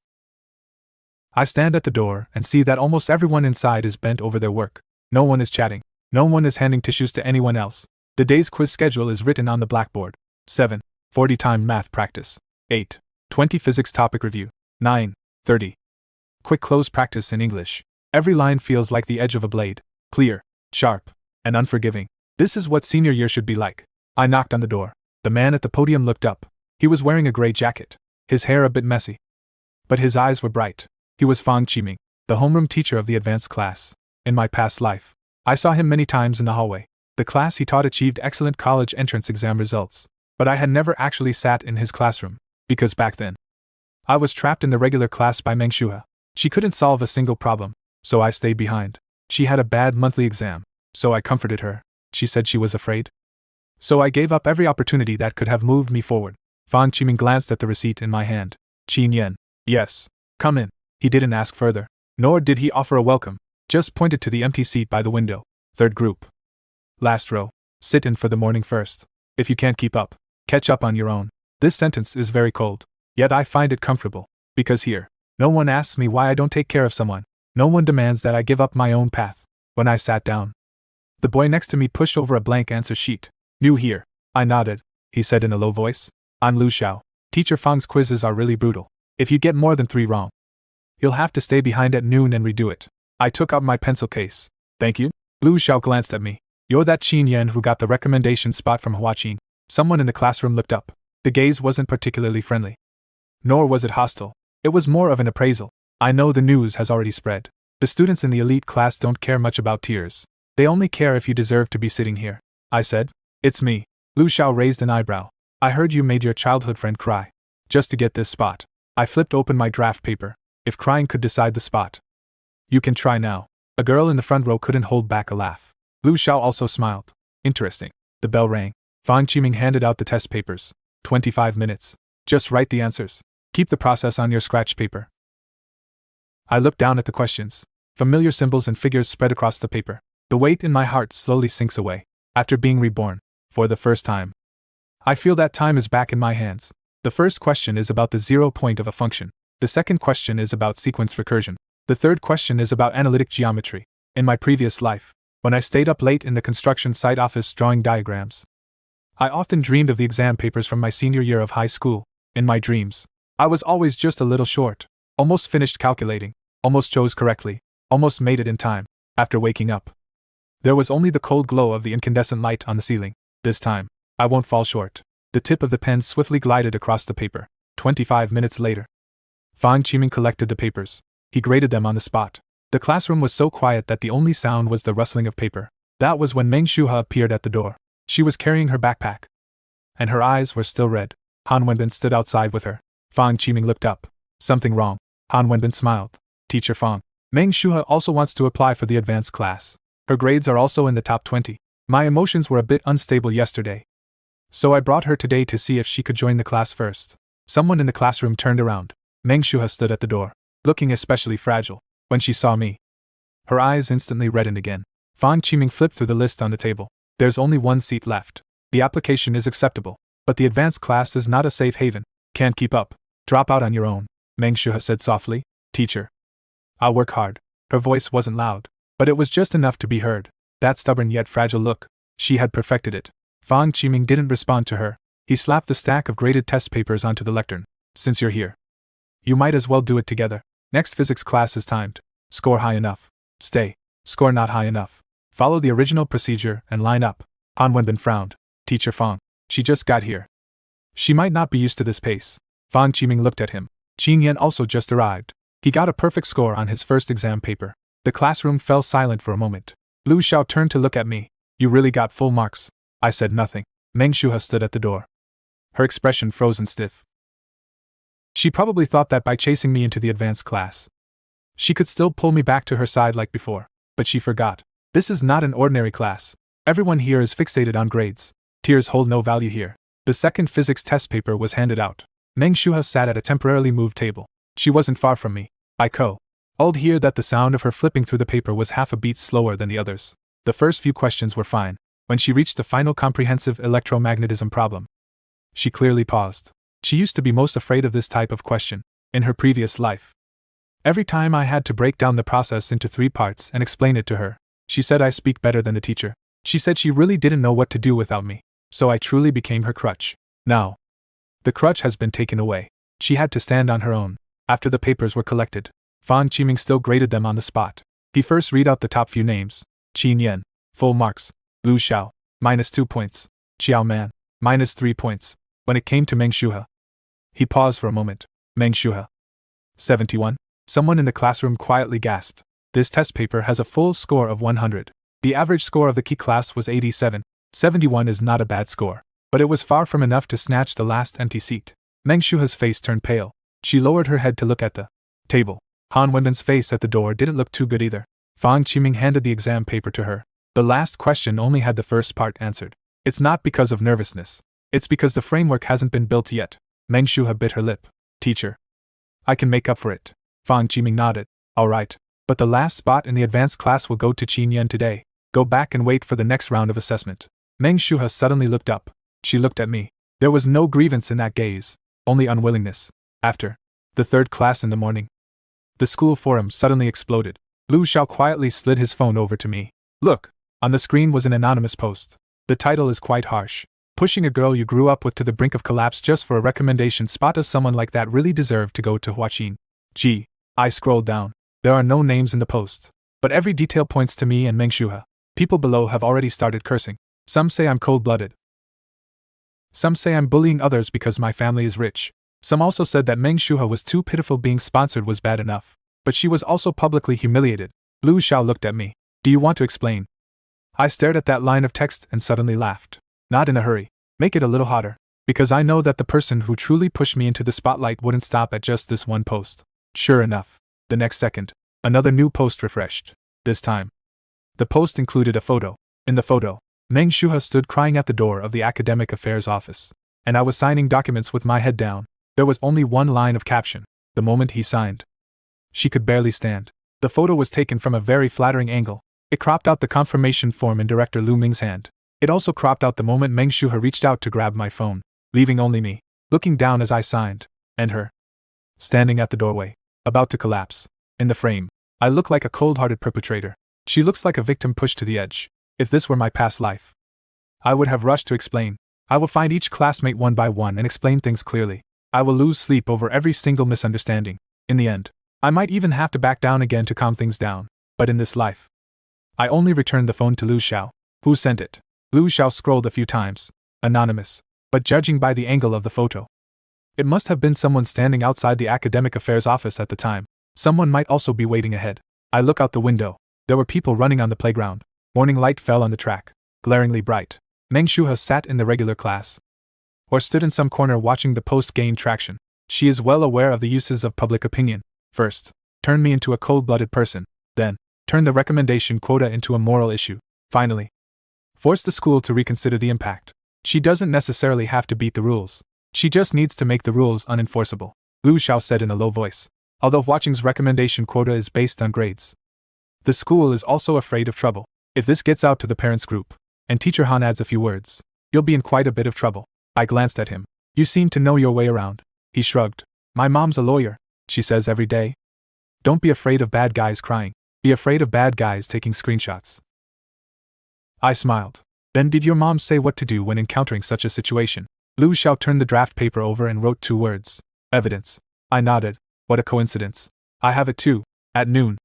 I stand at the door and see that almost everyone inside is bent over their work. No one is chatting. No one is handing tissues to anyone else. The day's quiz schedule is written on the blackboard. 7:40 time math practice. 8:20 physics topic review. 9:30 quick close practice in English. Every line feels like the edge of a blade. Clear, sharp, and unforgiving. This is what senior year should be like. I knocked on the door. The man at the podium looked up. He was wearing a gray jacket, his hair a bit messy, but his eyes were bright. He was Fang Qiming, the homeroom teacher of the advanced class. In my past life, I saw him many times in the hallway. The class he taught achieved excellent college entrance exam results, but I had never actually sat in his classroom, because back then, I was trapped in the regular class by Meng Shuhe. She couldn't solve a single problem, so I stayed behind. She had a bad monthly exam, so I comforted her. She said she was afraid, so I gave up every opportunity that could have moved me forward. Fang Qiming glanced at the receipt in my hand. "Qin Yan, yes, come in." He didn't ask further, nor did he offer a welcome, just pointed to the empty seat by the window. Third group. Last row. Sit in for the morning first. If you can't keep up, catch up on your own. This sentence is very cold, yet I find it comfortable, because here, no one asks me why I don't take care of someone. No one demands that I give up my own path. When I sat down, the boy next to me pushed over a blank answer sheet. "New here." I nodded. He said in a low voice, "I'm Lu Xiao. Teacher Fang's quizzes are really brutal. If you get more than 3 wrong, you'll have to stay behind at noon and redo it." I took up my pencil case. "Thank you." Lu Xiao glanced at me. "You're that Qin Yan who got the recommendation spot from Huaqing." Someone in the classroom looked up. The gaze wasn't particularly friendly, nor was it hostile. It was more of an appraisal. "I know the news has already spread. The students in the elite class don't care much about tiers. They only care if you deserve to be sitting here." I said. "It's me." Lu Xiao raised an eyebrow. "I heard you made your childhood friend cry, just to get this spot." I flipped open my draft paper. If crying could decide the spot, you can try now. A girl in the front row couldn't hold back a laugh. Lu Xiao also smiled. "Interesting." The bell rang. Fang Qiming handed out the test papers. 25 minutes. Just write the answers. Keep the process on your scratch paper. I looked down at the questions. Familiar symbols and figures spread across the paper. The weight in my heart slowly sinks away. After being reborn, for the first time, I feel that time is back in my hands. The first question is about the 0 point of a function. The second question is about sequence recursion. The third question is about analytic geometry. In my previous life, when I stayed up late in the construction site office drawing diagrams, I often dreamed of the exam papers from my senior year of high school. In my dreams, I was always just a little short, almost finished calculating, almost chose correctly, almost made it in time. After waking up, there was only the cold glow of the incandescent light on the ceiling. This time, I won't fall short. The tip of the pen swiftly glided across the paper. 25 minutes later, Fang Qiming collected the papers. He graded them on the spot. The classroom was so quiet that the only sound was the rustling of paper. That was when Meng Shuhe appeared at the door. She was carrying her backpack, and her eyes were still red. Han Wenbin stood outside with her. Fang Qiming looked up. "Something wrong?" Han Wenbin smiled. "Teacher Fang, Meng Shuhe also wants to apply for the advanced class. Her grades are also in the top 20. My emotions were a bit unstable yesterday, so I brought her today to see if she could join the class first." Someone in the classroom turned around. Meng Shuhe stood at the door, looking especially fragile. When she saw me, her eyes instantly reddened again. Fang Qiming flipped through the list on the table. "There's only 1 seat left. The application is acceptable, but the advanced class is not a safe haven. Can't keep up. Drop out on your own," Meng Shuhe said softly. "Teacher, I'll work hard." Her voice wasn't loud, but it was just enough to be heard. That stubborn yet fragile look. She had perfected it. Fang Qiming didn't respond to her. He slapped the stack of graded test papers onto the lectern. Since you're here, you might as well do it together. Next physics class is timed. Score high enough. Stay. Score not high enough. Follow the original procedure and line up. Han Wenbin frowned. Teacher Fang. She just got here. She might not be used to this pace. Fang Qiming looked at him. Qin Yan also just arrived. He got a perfect score on his first exam paper. The classroom fell silent for a moment. Lu Xiao turned to look at me. You really got full marks. I said nothing. Meng Shuha stood at the door. Her expression frozen stiff. She probably thought that by chasing me into the advanced class, she could still pull me back to her side like before. But she forgot. This is not an ordinary class. Everyone here is fixated on grades. Tears hold no value here. The second physics test paper was handed out. Meng Shuha sat at a temporarily moved table. She wasn't far from me. I could hear that the sound of her flipping through the paper was half a beat slower than the others. The first few questions were fine. When she reached the final comprehensive electromagnetism problem, she clearly paused. She used to be most afraid of this type of question in her previous life. Every time I had to break down the process into 3 parts and explain it to her, she said I speak better than the teacher. She said she really didn't know what to do without me, so I truly became her crutch. Now, the crutch has been taken away. She had to stand on her own. After the papers were collected, Fang Qiming still graded them on the spot. He first read out the top few names. Qin Yan, full marks. Lu Xiao, -2 points. Qiao Man, -3 points. When it came to Meng Shuha, he paused for a moment. Meng Shuha. 71? Someone in the classroom quietly gasped. This test paper has a full score of 100. The average score of the key class was 87. 71 is not a bad score, but it was far from enough to snatch the last empty seat. Meng Shuha's face turned pale. She lowered her head to look at the table. Han Wenbin's face at the door didn't look too good either. Fang Qiming handed the exam paper to her. The last question only had the first part answered. It's not because of nervousness. It's because the framework hasn't been built yet. Meng Shuha bit her lip. Teacher, I can make up for it. Fang Qiming nodded. All right. But the last spot in the advanced class will go to Qin Yan today. Go back and wait for the next round of assessment. Meng Shuha suddenly looked up. She looked at me. There was no grievance in that gaze, only unwillingness. After the third class in the morning, the school forum suddenly exploded. Lu Xiao quietly slid his phone over to me. Look, on the screen was an anonymous post. The title is quite harsh. Pushing a girl you grew up with to the brink of collapse just for a recommendation spot. Does someone like that really deserve to go to Huaqin? Gee. I scrolled down. There are no names in the post, but every detail points to me and Meng Shuha. People below have already started cursing. Some say I'm cold-blooded. Some say I'm bullying others because my family is rich. Some also said that Meng Shuha was too pitiful. Being sponsored was bad enough, but she was also publicly humiliated. Lu Xiao looked at me. Do you want to explain? I stared at that line of text and suddenly laughed. Not in a hurry. Make it a little hotter. Because I know that the person who truly pushed me into the spotlight wouldn't stop at just this one post. Sure enough, the next second, another new post refreshed. This time, the post included a photo. In the photo, Meng Shuha stood crying at the door of the Academic Affairs office, and I was signing documents with my head down. There was only one line of caption. The moment he signed, she could barely stand. The photo was taken from a very flattering angle. It cropped out the confirmation form in Director Lu Ming's hand. It also cropped out the moment Meng Shuha reached out to grab my phone, leaving only me, looking down as I signed, and her, standing at the doorway, about to collapse. In the frame, I look like a cold-hearted perpetrator. She looks like a victim pushed to the edge. If this were my past life, I would have rushed to explain. I will find each classmate one by one and explain things clearly. I will lose sleep over every single misunderstanding. In the end, I might even have to back down again to calm things down. But in this life, I only returned the phone to Lu Xiao. Who sent it? Lu Xiao scrolled a few times. Anonymous. But judging by the angle of the photo, it must have been someone standing outside the Academic Affairs office at the time. Someone might also be waiting ahead. I look out the window. There were people running on the playground. Morning light fell on the track, glaringly bright. Meng Shuha sat in the regular class, or stood in some corner watching the post gain traction. She is well aware of the uses of public opinion. First, turn me into a cold-blooded person. Then, turn the recommendation quota into a moral issue. Finally, force the school to reconsider the impact. She doesn't necessarily have to beat the rules. She just needs to make the rules unenforceable. Lu Xiao said in a low voice. Although Huaqing's recommendation quota is based on grades, the school is also afraid of trouble. If this gets out to the parents' group, and Teacher Han adds a few words, you'll be in quite a bit of trouble. I glanced at him. You seem to know your way around. He shrugged. My mom's a lawyer, she says every day. Don't be afraid of bad guys crying. Be afraid of bad guys taking screenshots. I smiled. Then did your mom say what to do when encountering such a situation? Lu Xiao turned the draft paper over and wrote 2 words. Evidence. I nodded. What a coincidence. I have it too. At noon.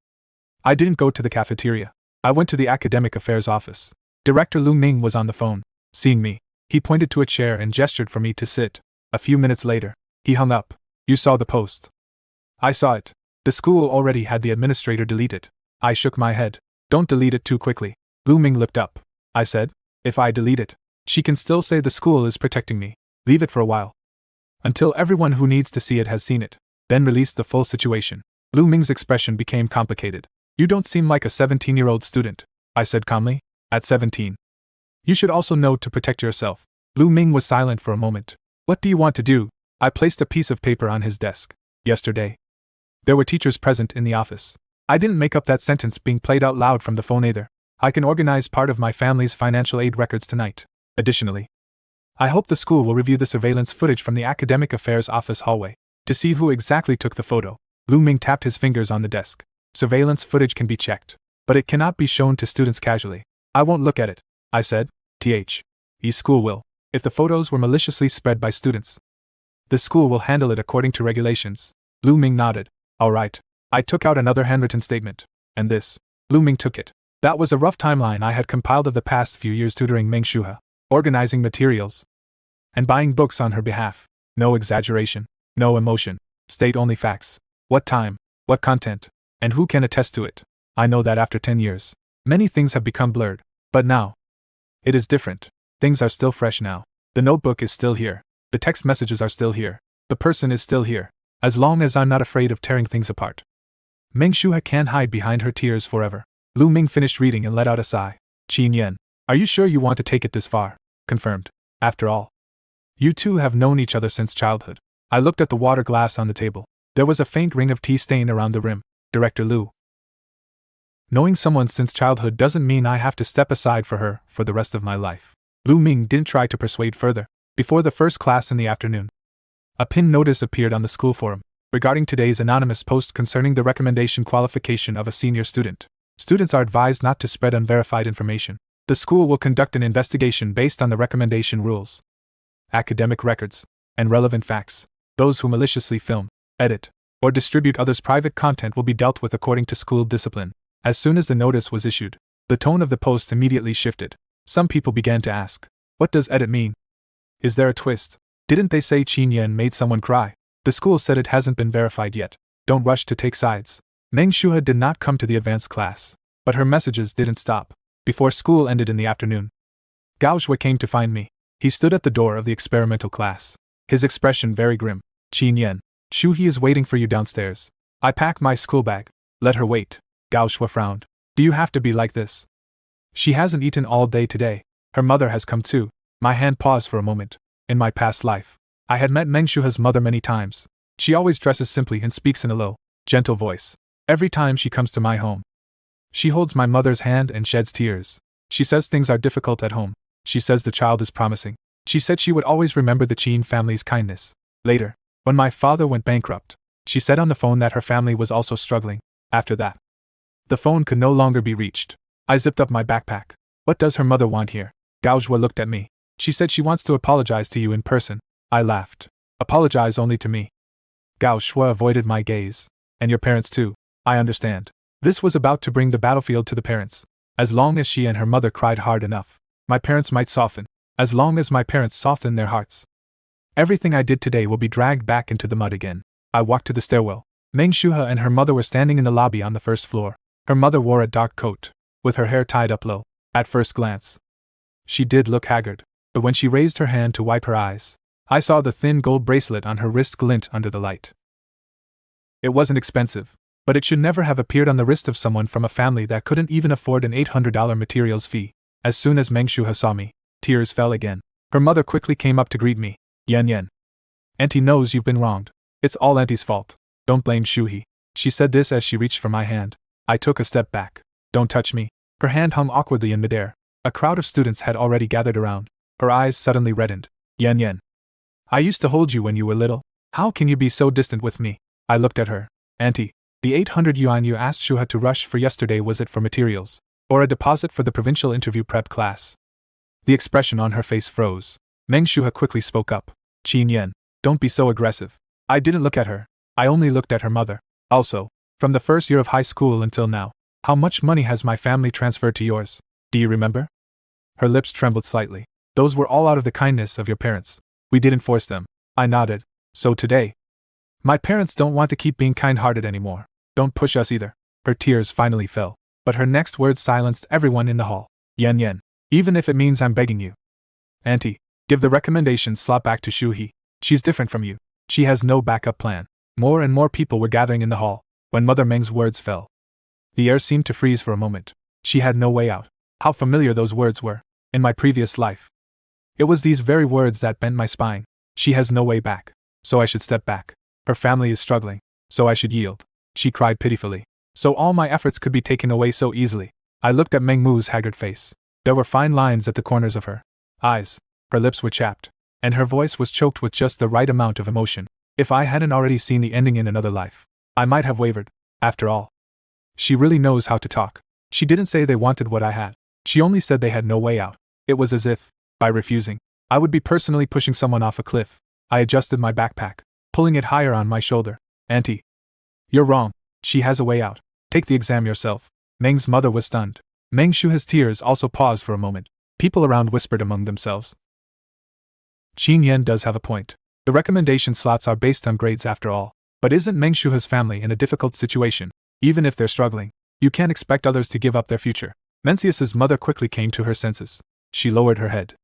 I didn't go to the cafeteria. I went to the academic affairs office. Director Lu Ming was on the phone. Seeing me, he pointed to a chair and gestured for me to sit. A few minutes later, he hung up. You saw the post. I saw it. The school already had the administrator delete it. I shook my head. Don't delete it too quickly. Lu Ming looked up. I said, if I delete it, she can still say the school is protecting me. Leave it for a while. Until everyone who needs to see it has seen it. Then release the full situation. Lu Ming's expression became complicated. You don't seem like a 17-year-old student, I said calmly. At 17. You should also know to protect yourself. Lu Ming was silent for a moment. What do you want to do? I placed a piece of paper on his desk. Yesterday. There were teachers present in the office. I didn't make up that sentence being played out loud from the phone either. I can organize part of my family's financial aid records tonight. Additionally, I hope the school will review the surveillance footage from the academic affairs office hallway to see who exactly took the photo. Lu Ming tapped his fingers on the desk. Surveillance footage can be checked, but it cannot be shown to students casually. I won't look at it, I said. School will. If the photos were maliciously spread by students, the school will handle it according to regulations. Lu Ming nodded. All right. I took out another handwritten statement. And this. Lu Ming took it. That was a rough timeline I had compiled of the past few years tutoring Meng Shuhe, organizing materials, and buying books on her behalf. No exaggeration, no emotion, state only facts. What time, what content, and who can attest to it? I know that after 10 years, many things have become blurred, but now, it is different. Things are still fresh now. The notebook is still here. The text messages are still here. The person is still here. As long as I'm not afraid of tearing things apart. Meng Shuhe can't hide behind her tears forever. Lu Ming finished reading and let out a sigh. Qin Yan, are you sure you want to take it this far? Confirmed. After all, you two have known each other since childhood. I looked at the water glass on the table. There was a faint ring of tea stain around the rim. Director Lu. Knowing someone since childhood doesn't mean I have to step aside for her for the rest of my life. Lu Ming didn't try to persuade further. Before the first class in the afternoon, a pinned notice appeared on the school forum regarding today's anonymous post concerning the recommendation qualification of a senior student. Students are advised not to spread unverified information. The school will conduct an investigation based on the recommendation rules, academic records, and relevant facts. Those who maliciously film, edit, or distribute others' private content will be dealt with according to school discipline. As soon as the notice was issued, the tone of the post immediately shifted. Some people began to ask, what does edit mean? Is there a twist? Didn't they say Qin Yan made someone cry? The school said it hasn't been verified yet. Don't rush to take sides. Meng Shuhe did not come to the advanced class, but her messages didn't stop. Before school ended in the afternoon, Gao Shui came to find me. He stood at the door of the experimental class, his expression very grim. Qin Yan, Shu He is waiting for you downstairs. I packed my school bag. Let her wait. Gao Shui frowned. Do you have to be like this? She hasn't eaten all day today. Her mother has come too. My hand paused for a moment. In my past life, I had met Meng Shuhe's mother many times. She always dresses simply and speaks in a low, gentle voice. Every time she comes to my home, she holds my mother's hand and sheds tears. She says things are difficult at home. She says the child is promising. She said she would always remember the Qin family's kindness. Later, when my father went bankrupt, she said on the phone that her family was also struggling. After that, the phone could no longer be reached. I zipped up my backpack. What does her mother want here? Gao Shui looked at me. She said she wants to apologize to you in person. I laughed. Apologize only to me? Gao Shui avoided my gaze. And your parents too. I understand. This was about to bring the battlefield to the parents. As long as she and her mother cried hard enough, my parents might soften. As long as my parents soften their hearts, everything I did today will be dragged back into the mud again. I walked to the stairwell. Meng Shuhe and her mother were standing in the lobby on the first floor. Her mother wore a dark coat, with her hair tied up low. At first glance, she did look haggard, but when she raised her hand to wipe her eyes, I saw the thin gold bracelet on her wrist glint under the light. It wasn't expensive, but it should never have appeared on the wrist of someone from a family that couldn't even afford an $800 materials fee. As soon as Meng Shuhe saw me, tears fell again. Her mother quickly came up to greet me. Yan Yan. Auntie knows you've been wronged. It's all Auntie's fault. Don't blame Shuhe. She said this as she reached for my hand. I took a step back. Don't touch me. Her hand hung awkwardly in midair. A crowd of students had already gathered around. Her eyes suddenly reddened. Yan Yan. I used to hold you when you were little. How can you be so distant with me? I looked at her. Auntie, the 800 yuan you asked Shuhe to rush for yesterday, was it for materials, or a deposit for the provincial interview prep class? The expression on her face froze. Meng Shuha quickly spoke up. Qin Yan, don't be so aggressive. I didn't look at her. I only looked at her mother. Also, from the first year of high school until now, how much money has my family transferred to yours? Do you remember? Her lips trembled slightly. Those were all out of the kindness of your parents. We didn't force them. I nodded. So today, my parents don't want to keep being kind-hearted anymore. Don't push us either. Her tears finally fell, but her next words silenced everyone in the hall. Yan, even if it means I'm begging you. Auntie, give the recommendation slot back to Shuhi. She's different from you. She has no backup plan. More and more people were gathering in the hall when Mother Meng's words fell. The air seemed to freeze for a moment. She had no way out. How familiar those words were. In my previous life. It was these very words that bent my spine. She has no way back. So I should step back. Her family is struggling. So I should yield. She cried pitifully. So all my efforts could be taken away so easily. I looked at Meng Mu's haggard face. There were fine lines at the corners of her eyes. Her lips were chapped. And her voice was choked with just the right amount of emotion. If I hadn't already seen the ending in another life, I might have wavered. After all, she really knows how to talk. She didn't say they wanted what I had. She only said they had no way out. It was as if, by refusing, I would be personally pushing someone off a cliff. I adjusted my backpack, pulling it higher on my shoulder. Auntie, you're wrong. She has a way out. Take the exam yourself. Meng's mother was stunned. Meng Shuha's tears also paused for a moment. People around whispered among themselves. Qin Yan does have a point. The recommendation slots are based on grades after all. But isn't Meng Shuha's family in a difficult situation? Even if they're struggling, you can't expect others to give up their future. Mencius's mother quickly came to her senses. She lowered her head.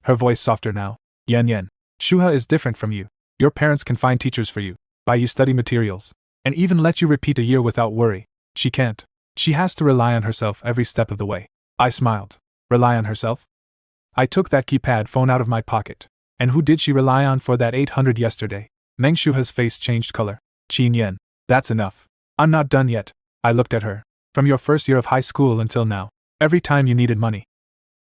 Her voice softer now. Yan, Shuha is different from you. Your parents can find teachers for you, buy you study materials, and even let you repeat a year without worry. She can't. She has to rely on herself every step of the way. I smiled. Rely on herself? I took that keypad phone out of my pocket. And who did she rely on for that 800 yesterday? Meng Shuha's face changed color. Qin Yan, that's enough. I'm not done yet. I looked at her. From your first year of high school until now, every time you needed money.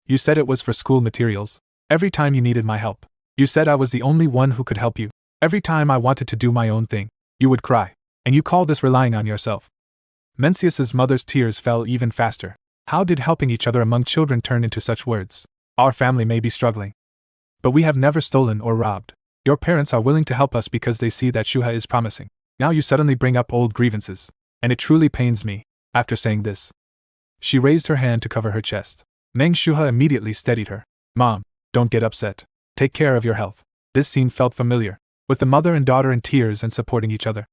You said it was for school materials. Every time you needed my help. You said I was the only one who could help you. Every time I wanted to do my own thing, you would cry. And you call this relying on yourself. Mencius's mother's tears fell even faster. How did helping each other among children turn into such words? Our family may be struggling, but we have never stolen or robbed. Your parents are willing to help us because they see that Shuha is promising. Now you suddenly bring up old grievances. And it truly pains me. After saying this, she raised her hand to cover her chest. Meng Shuha immediately steadied her. Mom, don't get upset. Take care of your health. This scene felt familiar, with the mother and daughter in tears and supporting each other.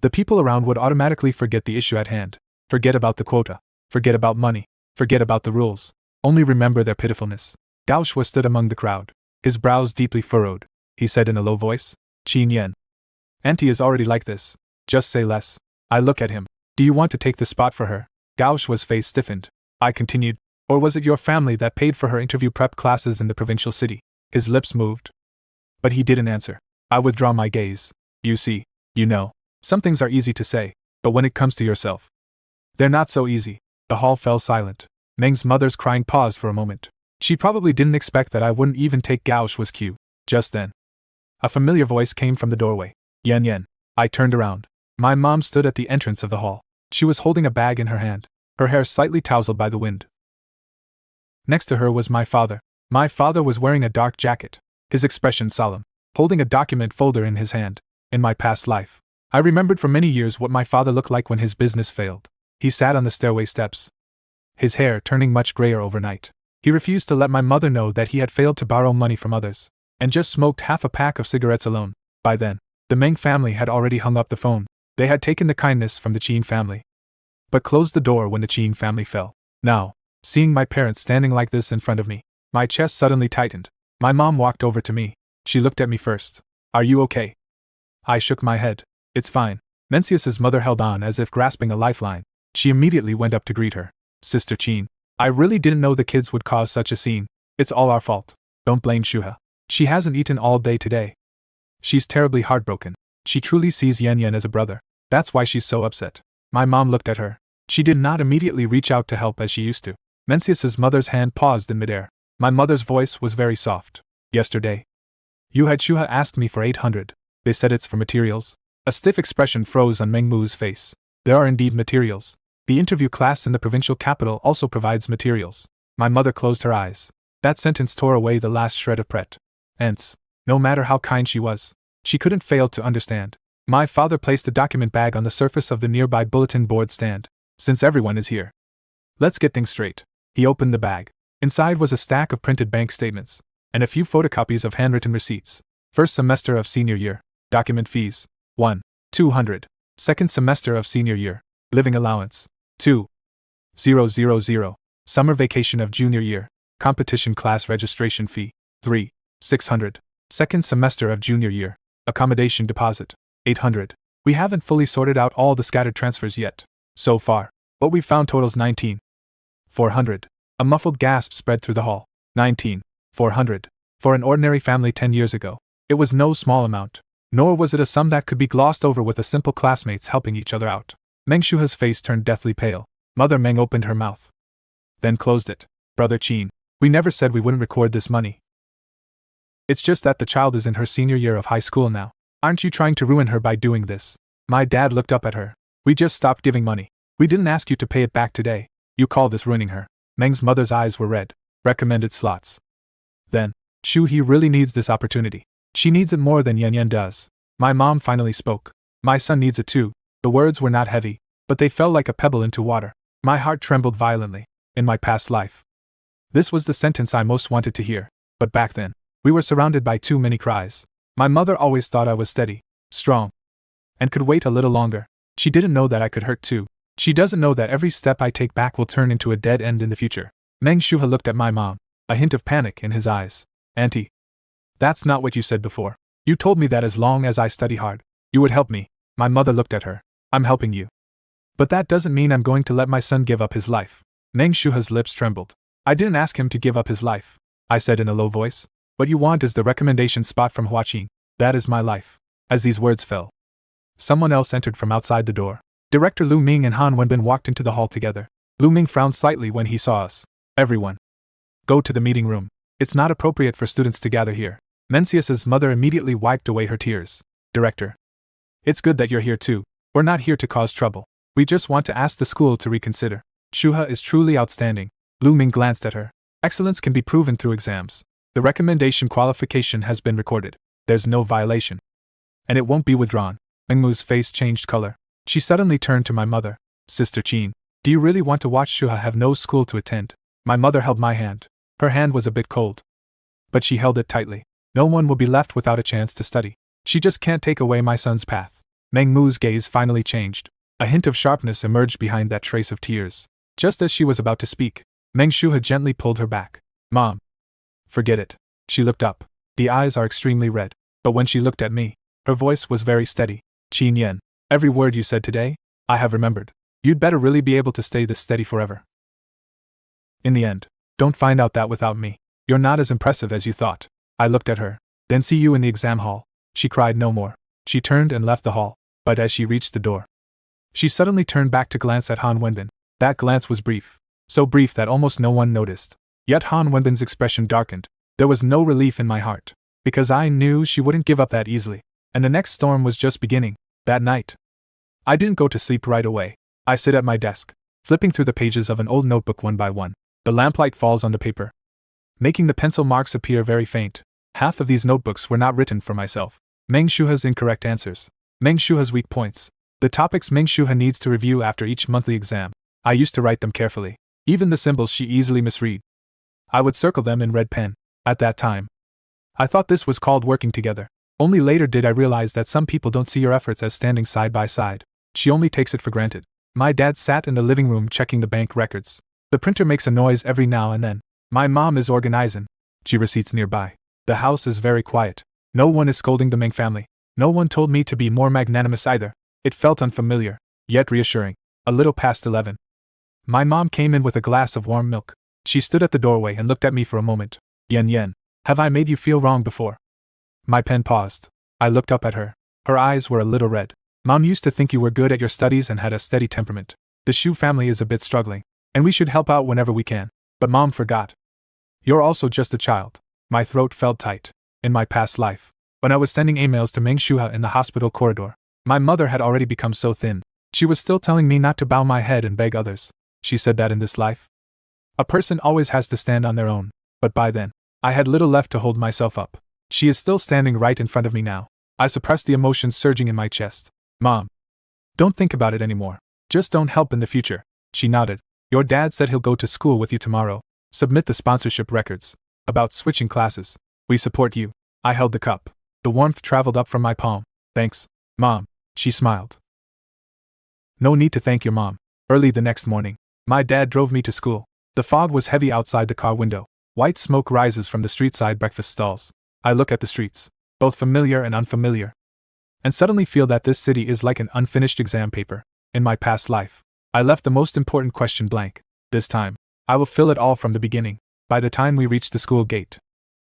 The people around would automatically forget the issue at hand. Forget about the quota. Forget about money. Forget about the rules. Only remember their pitifulness. Gao Shuai stood among the crowd, his brows deeply furrowed. He said in a low voice, Qin Yan, Auntie is already like this. Just say less. I look at him. Do you want to take the spot for her? Gao Shuai's face stiffened. I continued. Or was it your family that paid for her interview prep classes in the provincial city? His lips moved. But he didn't answer. I withdraw my gaze. You see, you know, some things are easy to say, but when it comes to yourself, they're not so easy. The hall fell silent. Meng's mother's crying paused for a moment. She probably didn't expect that I wouldn't even take Gao Shuai's cue. Just then, a familiar voice came from the doorway. Yan. I turned around. My mom stood at the entrance of the hall. She was holding a bag in her hand, her hair slightly tousled by the wind. Next to her was my father. My father was wearing a dark jacket, his expression solemn, holding a document folder in his hand. In my past life, I remembered for many years what my father looked like when his business failed. He sat on the stairway steps, his hair turning much grayer overnight. He refused to let my mother know that he had failed to borrow money from others, and just smoked half a pack of cigarettes alone. By then, the Meng family had already hung up the phone. They had taken the kindness from the Qin family, but closed the door when the Qin family fell. Now, seeing my parents standing like this in front of me, my chest suddenly tightened. My mom walked over to me. She looked at me first. Are you okay? I shook my head. It's fine. Mencius's mother held on as if grasping a lifeline. She immediately went up to greet her. Sister Qin, I really didn't know the kids would cause such a scene. It's all our fault. Don't blame Shuha. She hasn't eaten all day today. She's terribly heartbroken. She truly sees Yan as a brother. That's why she's so upset. My mom looked at her. She did not immediately reach out to help as she used to. Mencius's mother's hand paused in midair. My mother's voice was very soft. Yesterday, you had Shuha ask me for 800. They said it's for materials. A stiff expression froze on Meng Mu's face. There are indeed materials. The interview class in the provincial capital also provides materials. My mother closed her eyes. That sentence tore away the last shred of pretense. No matter how kind she was, she couldn't fail to understand. My father placed the document bag on the surface of the nearby bulletin board stand. Since everyone is here, let's get things straight. He opened the bag. Inside was a stack of printed bank statements and a few photocopies of handwritten receipts. First semester of senior year. Document fees. 1. 200. Second semester of senior year. Living allowance. 2. 000. Summer vacation of junior year. Competition class registration fee. 3. 600. Second semester of junior year. Accommodation deposit. 800. We haven't fully sorted out all the scattered transfers yet. So far, what we've found totals 19. 400. A muffled gasp spread through the hall. 19. 400. For an ordinary family 10 years ago, it was no small amount. Nor was it a sum that could be glossed over with a simple classmates helping each other out. Meng Shuha's face turned deathly pale. Mother Meng opened her mouth, then closed it. Brother Qin, we never said we wouldn't record this money. It's just that the child is in her senior year of high school now. Aren't you trying to ruin her by doing this? My dad looked up at her. We just stopped giving money. We didn't ask you to pay it back today. You call this ruining her? Meng's mother's eyes were red. Recommended slots. Then, Shu He really needs this opportunity. She needs it more than Yan Yan does. My mom finally spoke. My son needs it too. The words were not heavy, but they fell like a pebble into water. My heart trembled violently. In my past life, this was the sentence I most wanted to hear. But back then, we were surrounded by too many cries. My mother always thought I was steady, strong, and could wait a little longer. She didn't know that I could hurt too. She doesn't know that every step I take back will turn into a dead end in the future. Meng Shuha looked at my mom, a hint of panic in his eyes. Auntie, that's not what you said before. You told me that as long as I study hard, you would help me. My mother looked at her. I'm helping you. But that doesn't mean I'm going to let my son give up his life. Meng Shuha's lips trembled. I didn't ask him to give up his life, I said in a low voice. What you want is the recommendation spot from Huaqing. That is my life. As these words fell, someone else entered from outside the door. Director Lu Ming and Han Wenbin walked into the hall together. Lu Ming frowned slightly when he saw us. Everyone, go to the meeting room. It's not appropriate for students to gather here. Mencius's mother immediately wiped away her tears. Director, it's good that you're here too. We're not here to cause trouble. We just want to ask the school to reconsider. Shuha is truly outstanding. Lu Ming glanced at her. Excellence can be proven through exams. The recommendation qualification has been recorded. There's no violation. And it won't be withdrawn. Meng Mu's face changed color. She suddenly turned to my mother. Sister Qin, do you really want to watch Shuha have no school to attend? My mother held my hand. Her hand was a bit cold, but she held it tightly. No one will be left without a chance to study. She just can't take away my son's path. Meng Mu's gaze finally changed. A hint of sharpness emerged behind that trace of tears. Just as she was about to speak, Meng Shuha gently pulled her back. Mom, forget it. She looked up. The eyes are extremely red, but when she looked at me, her voice was very steady. Qin Yan, every word you said today, I have remembered. You'd better really be able to stay this steady forever. In the end, don't find out that without me. You're not as impressive as you thought. I looked at her. Then see you in the exam hall. She cried no more. She turned and left the hall, but as she reached the door, she suddenly turned back to glance at Han Wenbin. That glance was brief. So brief that almost no one noticed. Yet Han Wenbin's expression darkened. There was no relief in my heart, because I knew she wouldn't give up that easily. And the next storm was just beginning. That night, I didn't go to sleep right away. I sit at my desk, flipping through the pages of an old notebook one by one. The lamplight falls on the paper, making the pencil marks appear very faint. Half of these notebooks were not written for myself. Meng Shuha's incorrect answers. Meng Shuha's weak points. The topics Meng Shuha needs to review after each monthly exam. I used to write them carefully. Even the symbols she easily misread, I would circle them in red pen. At that time, I thought this was called working together. Only later did I realize that some people don't see your efforts as standing side by side. She only takes it for granted. My dad sat in the living room checking the bank records. The printer makes a noise every now and then. My mom is organizing receipts nearby. The house is very quiet. No one is scolding the Meng family. No one told me to be more magnanimous either. It felt unfamiliar, yet reassuring. A little past 11. My mom came in with a glass of warm milk. She stood at the doorway and looked at me for a moment. Yan Yan, have I made you feel wrong before? My pen paused. I looked up at her. Her eyes were a little red. Mom used to think you were good at your studies and had a steady temperament. The Shu family is a bit struggling, and we should help out whenever we can. But Mom forgot. You're also just a child. My throat felt tight. In my past life, when I was sending emails to Meng Shuha in the hospital corridor, my mother had already become so thin. She was still telling me not to bow my head and beg others. She said that in this life, a person always has to stand on their own. But by then, I had little left to hold myself up. She is still standing right in front of me now. I suppressed the emotions surging in my chest. Mom. Don't think about it anymore. Just don't help in the future. She nodded. Your dad said he'll go to school with you tomorrow. Submit the sponsorship records. About switching classes. We support you. I held the cup. The warmth traveled up from my palm. Thanks, Mom. She smiled. No need to thank your mom. Early the next morning, my dad drove me to school. The fog was heavy outside the car window. White smoke rises from the street-side breakfast stalls. I look at the streets, both familiar and unfamiliar, and suddenly feel that this city is like an unfinished exam paper. In my past life, I left the most important question blank. This time, I will fill it all from the beginning. By the time we reached the school gate,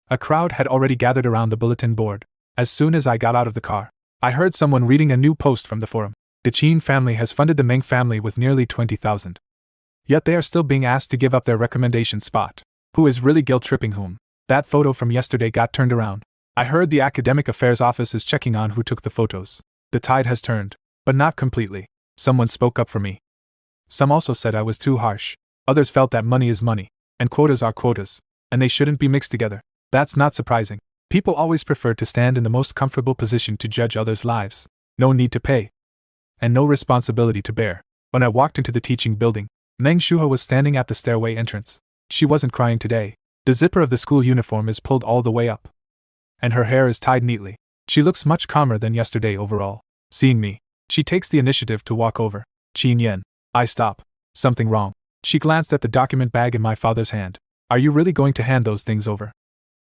a crowd had already gathered around the bulletin board. As soon as I got out of the car, I heard someone reading a new post from the forum. The Chin family has funded the Meng family with nearly 20,000. Yet they are still being asked to give up their recommendation spot. Who is really guilt-tripping whom? That photo from yesterday got turned around. I heard the academic affairs office is checking on who took the photos. The tide has turned, but not completely. Someone spoke up for me. Some also said I was too harsh. Others felt that money is money, and quotas are quotas, and they shouldn't be mixed together. That's not surprising. People always prefer to stand in the most comfortable position to judge others' lives. No need to pay, and no responsibility to bear. When I walked into the teaching building, Meng Shuha was standing at the stairway entrance. She wasn't crying today. The zipper of the school uniform is pulled all the way up, and her hair is tied neatly. She looks much calmer than yesterday overall. Seeing me, she takes the initiative to walk over. Qin Yan. I stop. Something wrong. She glanced at the document bag in my father's hand. Are you really going to hand those things over?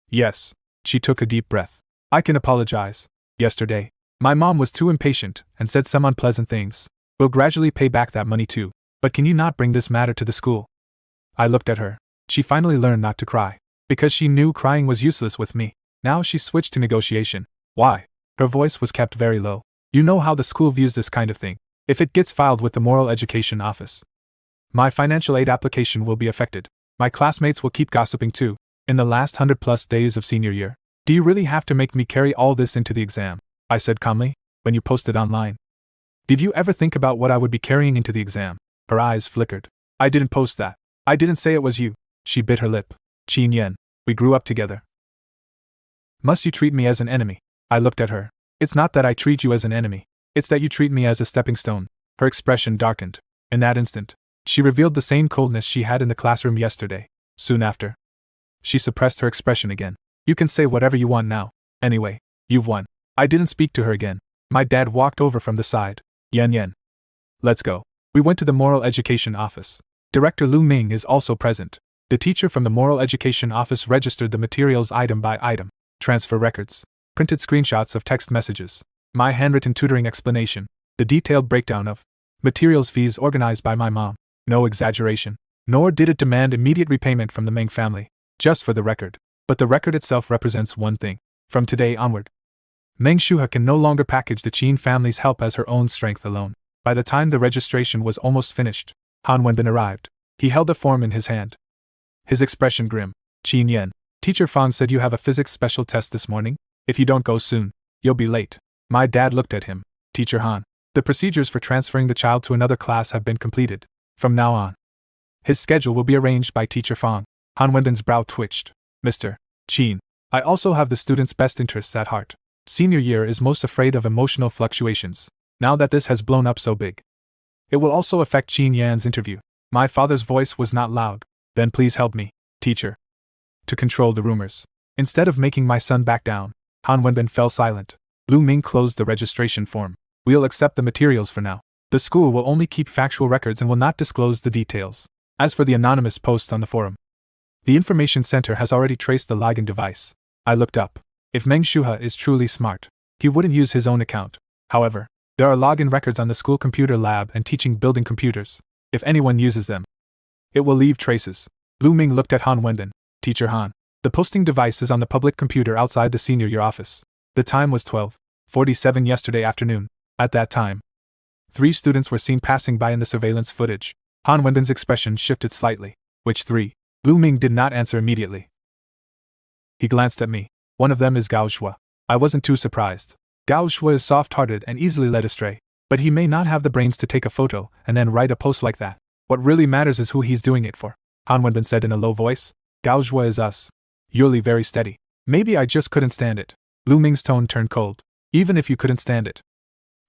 Yes. She took a deep breath. I can apologize. Yesterday, my mom was too impatient and said some unpleasant things. We'll gradually pay back that money too. But can you not bring this matter to the school? I looked at her. She finally learned not to cry, because she knew crying was useless with me. Now she switched to negotiation. Why? Her voice was kept very low. You know how the school views this kind of thing. If it gets filed with the Moral Education Office, my financial aid application will be affected. My classmates will keep gossiping too. In the last 100+ days of senior year, do you really have to make me carry all this into the exam? I said calmly. When you posted online, did you ever think about what I would be carrying into the exam? Her eyes flickered. I didn't post that. I didn't say it was you. She bit her lip. Qin Yan, we grew up together. Must you treat me as an enemy? I looked at her. It's not that I treat you as an enemy. It's that you treat me as a stepping stone. Her expression darkened. In that instant, she revealed the same coldness she had in the classroom yesterday. Soon after, she suppressed her expression again. You can say whatever you want now. Anyway, you've won. I didn't speak to her again. My dad walked over from the side. Yan. Let's go. We went to the Moral Education Office. Director Lu Ming is also present. The teacher from the Moral Education Office registered the materials item by item. Transfer records. Printed screenshots of text messages. My handwritten tutoring explanation. The detailed breakdown of materials fees organized by my mom. No exaggeration. Nor did it demand immediate repayment from the Meng family. Just for the record. But the record itself represents one thing. From today onward, Meng Shuha can no longer package the Qin family's help as her own strength alone. By the time the registration was almost finished, Han Wenbin arrived. He held a form in his hand. His expression grim. Qin Yan, Teacher Fang said you have a physics special test this morning. If you don't go soon, you'll be late. My dad looked at him. Teacher Han, the procedures for transferring the child to another class have been completed. From now on, his schedule will be arranged by Teacher Fang. Han Wenbin's brow twitched. Mr. Qin, I also have the student's best interests at heart. Senior year is most afraid of emotional fluctuations. Now that this has blown up so big, it will also affect Qin Yan's interview. My father's voice was not loud. Then please help me, teacher, to control the rumors. Instead of making my son back down, Han Wenbin fell silent. Lu Ming closed the registration form. We'll accept the materials for now. The school will only keep factual records and will not disclose the details. As for the anonymous posts on the forum, the information center has already traced the login device. I looked up. If Meng Shuha is truly smart, he wouldn't use his own account. However, there are login records on the school computer lab and teaching building computers. If anyone uses them, it will leave traces. Lu Ming looked at Han Wenbin. Teacher Han, the posting device is on the public computer outside the senior year office. The time was 12:47 yesterday afternoon. At that time, 3 students were seen passing by in the surveillance footage. Han Wenbin's expression shifted slightly. Which 3? Lu Ming did not answer immediately. He glanced at me. One of them is Gao Shua. I wasn't too surprised. Gao Shua is soft-hearted and easily led astray, but he may not have the brains to take a photo and then write a post like that. What really matters is who he's doing it for, Han Wenbin said in a low voice. Gao Zhua is us. Yuli very steady. Maybe I just couldn't stand it. Lu Ming's tone turned cold. Even if you couldn't stand it,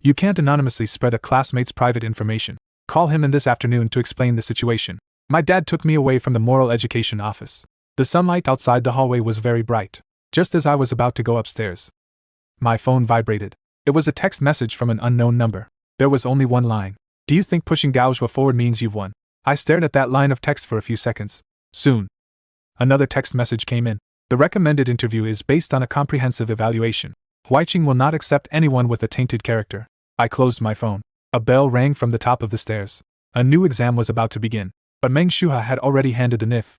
you can't anonymously spread a classmate's private information. Call him in this afternoon to explain the situation. My dad took me away from the moral education office. The sunlight outside the hallway was very bright. Just as I was about to go upstairs, my phone vibrated. It was a text message from an unknown number. There was only one line. Do you think pushing Gao Zhua forward means you've won? I stared at that line of text for a few seconds. Soon, another text message came in. The recommended interview is based on a comprehensive evaluation. Huaiqing will not accept anyone with a tainted character. I closed my phone. A bell rang from the top of the stairs. A new exam was about to begin, but Meng Shuha had already handed the NIF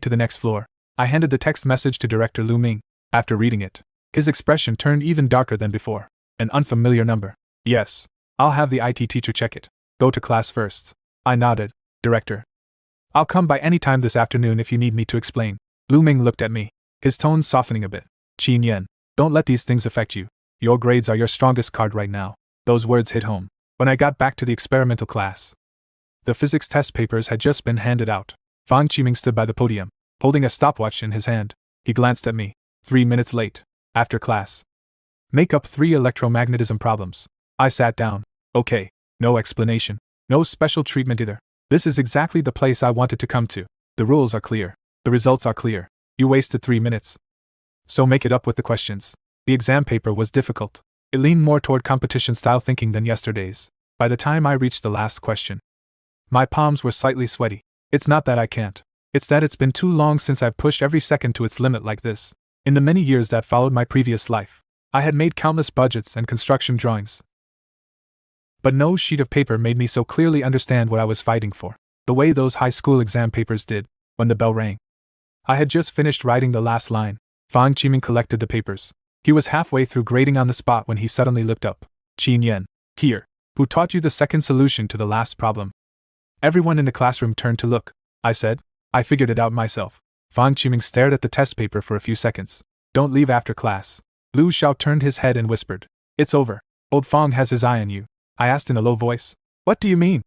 to the next floor. I handed the text message to Director Lu Ming. After reading it, his expression turned even darker than before. An unfamiliar number. Yes, I'll have the IT teacher check it. Go to class first. I nodded. Director, I'll come by any time this afternoon if you need me to explain. Lu Ming looked at me, his tone softening a bit. Qin Yan, don't let these things affect you. Your grades are your strongest card right now. Those words hit home. When I got back to the experimental class, the physics test papers had just been handed out. Fang Qiming stood by the podium, holding a stopwatch in his hand. He glanced at me. 3 minutes late. After class. Make up 3 electromagnetism problems. I sat down. Okay. No explanation. No special treatment either. This is exactly the place I wanted to come to. The rules are clear. The results are clear. You wasted 3 minutes. So make it up with the questions. The exam paper was difficult. It leaned more toward competition-style thinking than yesterday's. By the time I reached the last question, my palms were slightly sweaty. It's not that I can't. It's that it's been too long since I've pushed every second to its limit like this. In the many years that followed my previous life, I had made countless budgets and construction drawings. But no sheet of paper made me so clearly understand what I was fighting for, the way those high school exam papers did. When the bell rang, I had just finished writing the last line. Fang Qiming collected the papers. He was halfway through grading on the spot when he suddenly looked up. Qin Yan, here. Who taught you the second solution to the last problem? Everyone in the classroom turned to look. I said, I figured it out myself. Fang Qiming stared at the test paper for a few seconds. Don't leave after class. Lu Xiao turned his head and whispered. It's over. Old Fang has his eye on you. I asked in a low voice. What do you mean?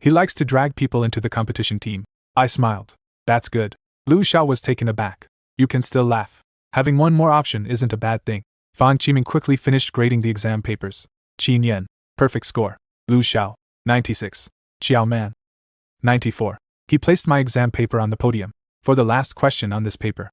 He likes to drag people into the competition team. I smiled. That's good. Lu Xiao was taken aback. You can still laugh. Having one more option isn't a bad thing. Fang Qiming quickly finished grading the exam papers. Qin Yan, perfect score. Lu Xiao, 96. Xiao Man, 94. He placed my exam paper on the podium. For the last question on this paper,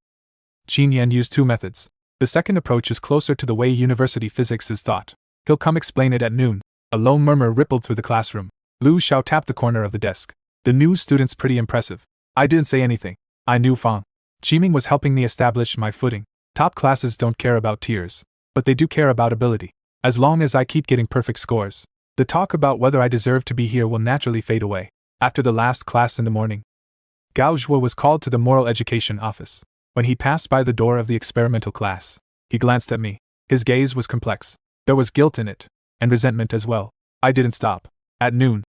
Qin Yan used 2 methods. The second approach is closer to the way university physics is taught. He'll come explain it at noon. A low murmur rippled through the classroom. Lu Xiao tapped the corner of the desk. The new student's pretty impressive. I didn't say anything. I knew Fang Qiming was helping me establish my footing. Top classes don't care about tiers, but they do care about ability. As long as I keep getting perfect scores, the talk about whether I deserve to be here will naturally fade away. After the last class in the morning, Gao Zhua was called to the moral education office. When he passed by the door of the experimental class, he glanced at me. His gaze was complex. There was guilt in it, and resentment as well. I didn't stop. At noon,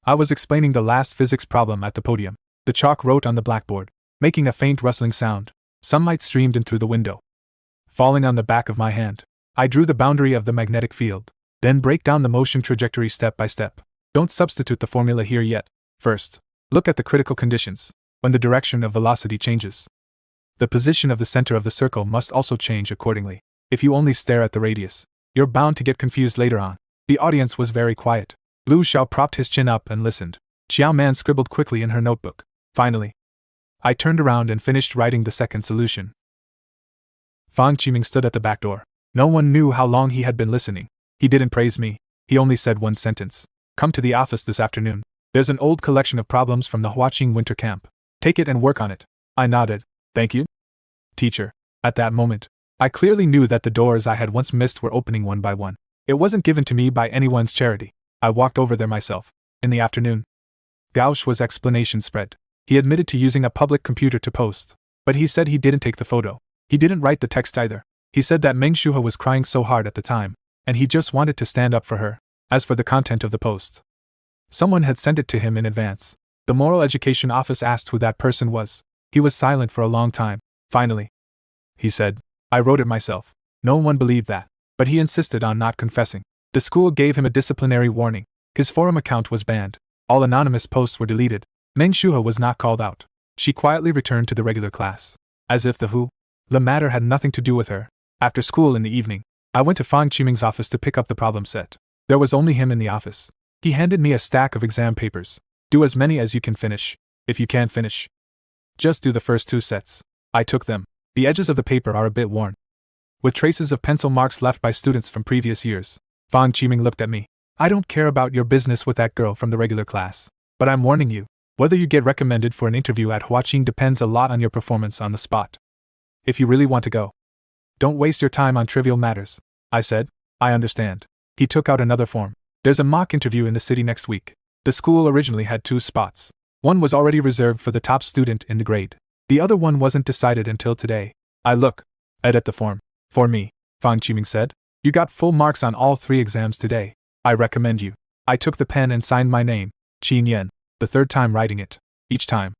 I was explaining the last physics problem at the podium. The chalk wrote on the blackboard, making a faint rustling sound. Sunlight streamed in through the window, falling on the back of my hand. I drew the boundary of the magnetic field, then break down the motion trajectory step by step. Don't substitute the formula here yet. First, look at the critical conditions. When the direction of velocity changes, the position of the center of the circle must also change accordingly. If you only stare at the radius, you're bound to get confused later on. The audience was very quiet. Lu Xiao propped his chin up and listened. Xiao Man scribbled quickly in her notebook. Finally, I turned around and finished writing the second solution. Fang Qiming stood at the back door. No one knew how long he had been listening. He didn't praise me. He only said one sentence. Come to the office this afternoon. There's an old collection of problems from the Huaqing winter camp. Take it and work on it. I nodded. Thank you, teacher. At that moment, I clearly knew that the doors I had once missed were opening one by one. It wasn't given to me by anyone's charity. I walked over there myself. In the afternoon, Gao Zhua's explanation spread. He admitted to using a public computer to post, but he said he didn't take the photo. He didn't write the text either. He said that Meng Shuha was crying so hard at the time, and he just wanted to stand up for her. As for the content of the post, someone had sent it to him in advance. The moral education office asked who that person was. He was silent for a long time. Finally, he said, I wrote it myself. No one believed that, but he insisted on not confessing. The school gave him a disciplinary warning. His forum account was banned. All anonymous posts were deleted. Meng Shuha was not called out. She quietly returned to the regular class, as if the matter had nothing to do with her. After school in the evening, I went to Fang Qiming's office to pick up the problem set. There was only him in the office. He handed me a stack of exam papers. Do as many as you can finish. If you can't finish, just do the first 2 sets. I took them. The edges of the paper are a bit worn, with traces of pencil marks left by students from previous years. Fang Qiming looked at me. I don't care about your business with that girl from the regular class, but I'm warning you, whether you get recommended for an interview at Huaqing depends a lot on your performance on the spot. If you really want to go, don't waste your time on trivial matters. I said, I understand. He took out another form. There's a mock interview in the city next week. The school originally had 2 spots. One was already reserved for the top student in the grade. The other one wasn't decided until today. I look at the form. For me, Fang Qiming said. You got full marks on all 3 exams today. I recommend you. I took the pen and signed my name, Qin Yan, the 3rd time writing it. Each time,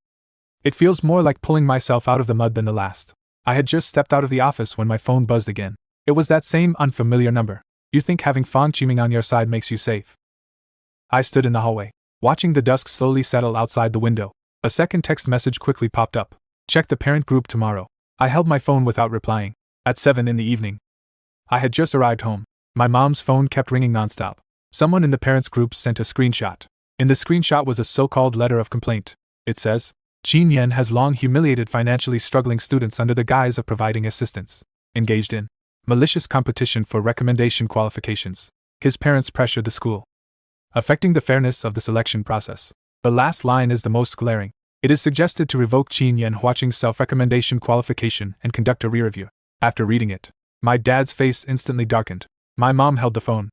it feels more like pulling myself out of the mud than the last. I had just stepped out of the office when my phone buzzed again. It was that same unfamiliar number. You think having Fang Qiming on your side makes you safe? I stood in the hallway, watching the dusk slowly settle outside the window. A second text message quickly popped up. Check the parent group tomorrow. I held my phone without replying. At 7 in the evening, I had just arrived home. My mom's phone kept ringing nonstop. Someone in the parents group sent a screenshot. In the screenshot was a so-called letter of complaint. It says, Qin Yan has long humiliated financially struggling students under the guise of providing assistance. Engaged in malicious competition for recommendation qualifications. His parents pressured the school, affecting the fairness of the selection process. The last line is the most glaring. It is suggested to revoke Qin Yan Huaqing's self-recommendation qualification and conduct a re-review. After reading it, my dad's face instantly darkened. My mom held the phone,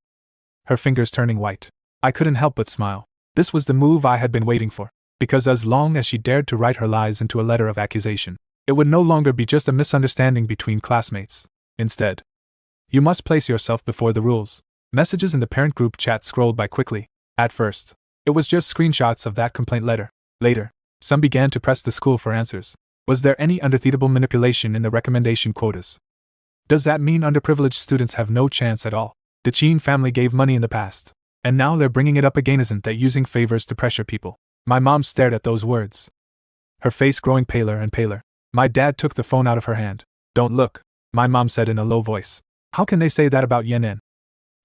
her fingers turning white. I couldn't help but smile. This was the move I had been waiting for, because as long as she dared to write her lies into a letter of accusation, it would no longer be just a misunderstanding between classmates. Instead, you must place yourself before the rules. Messages in the parent group chat scrolled by quickly. At first, it was just screenshots of that complaint letter. Later, some began to press the school for answers. Was there any undefeatable manipulation in the recommendation quotas? Does that mean underprivileged students have no chance at all? The Qin family gave money in the past, and now they're bringing it up again. Isn't that using favors to pressure people? My mom stared at those words, her face growing paler and paler. My dad took the phone out of her hand. Don't look, my mom said in a low voice. How can they say that about Yan?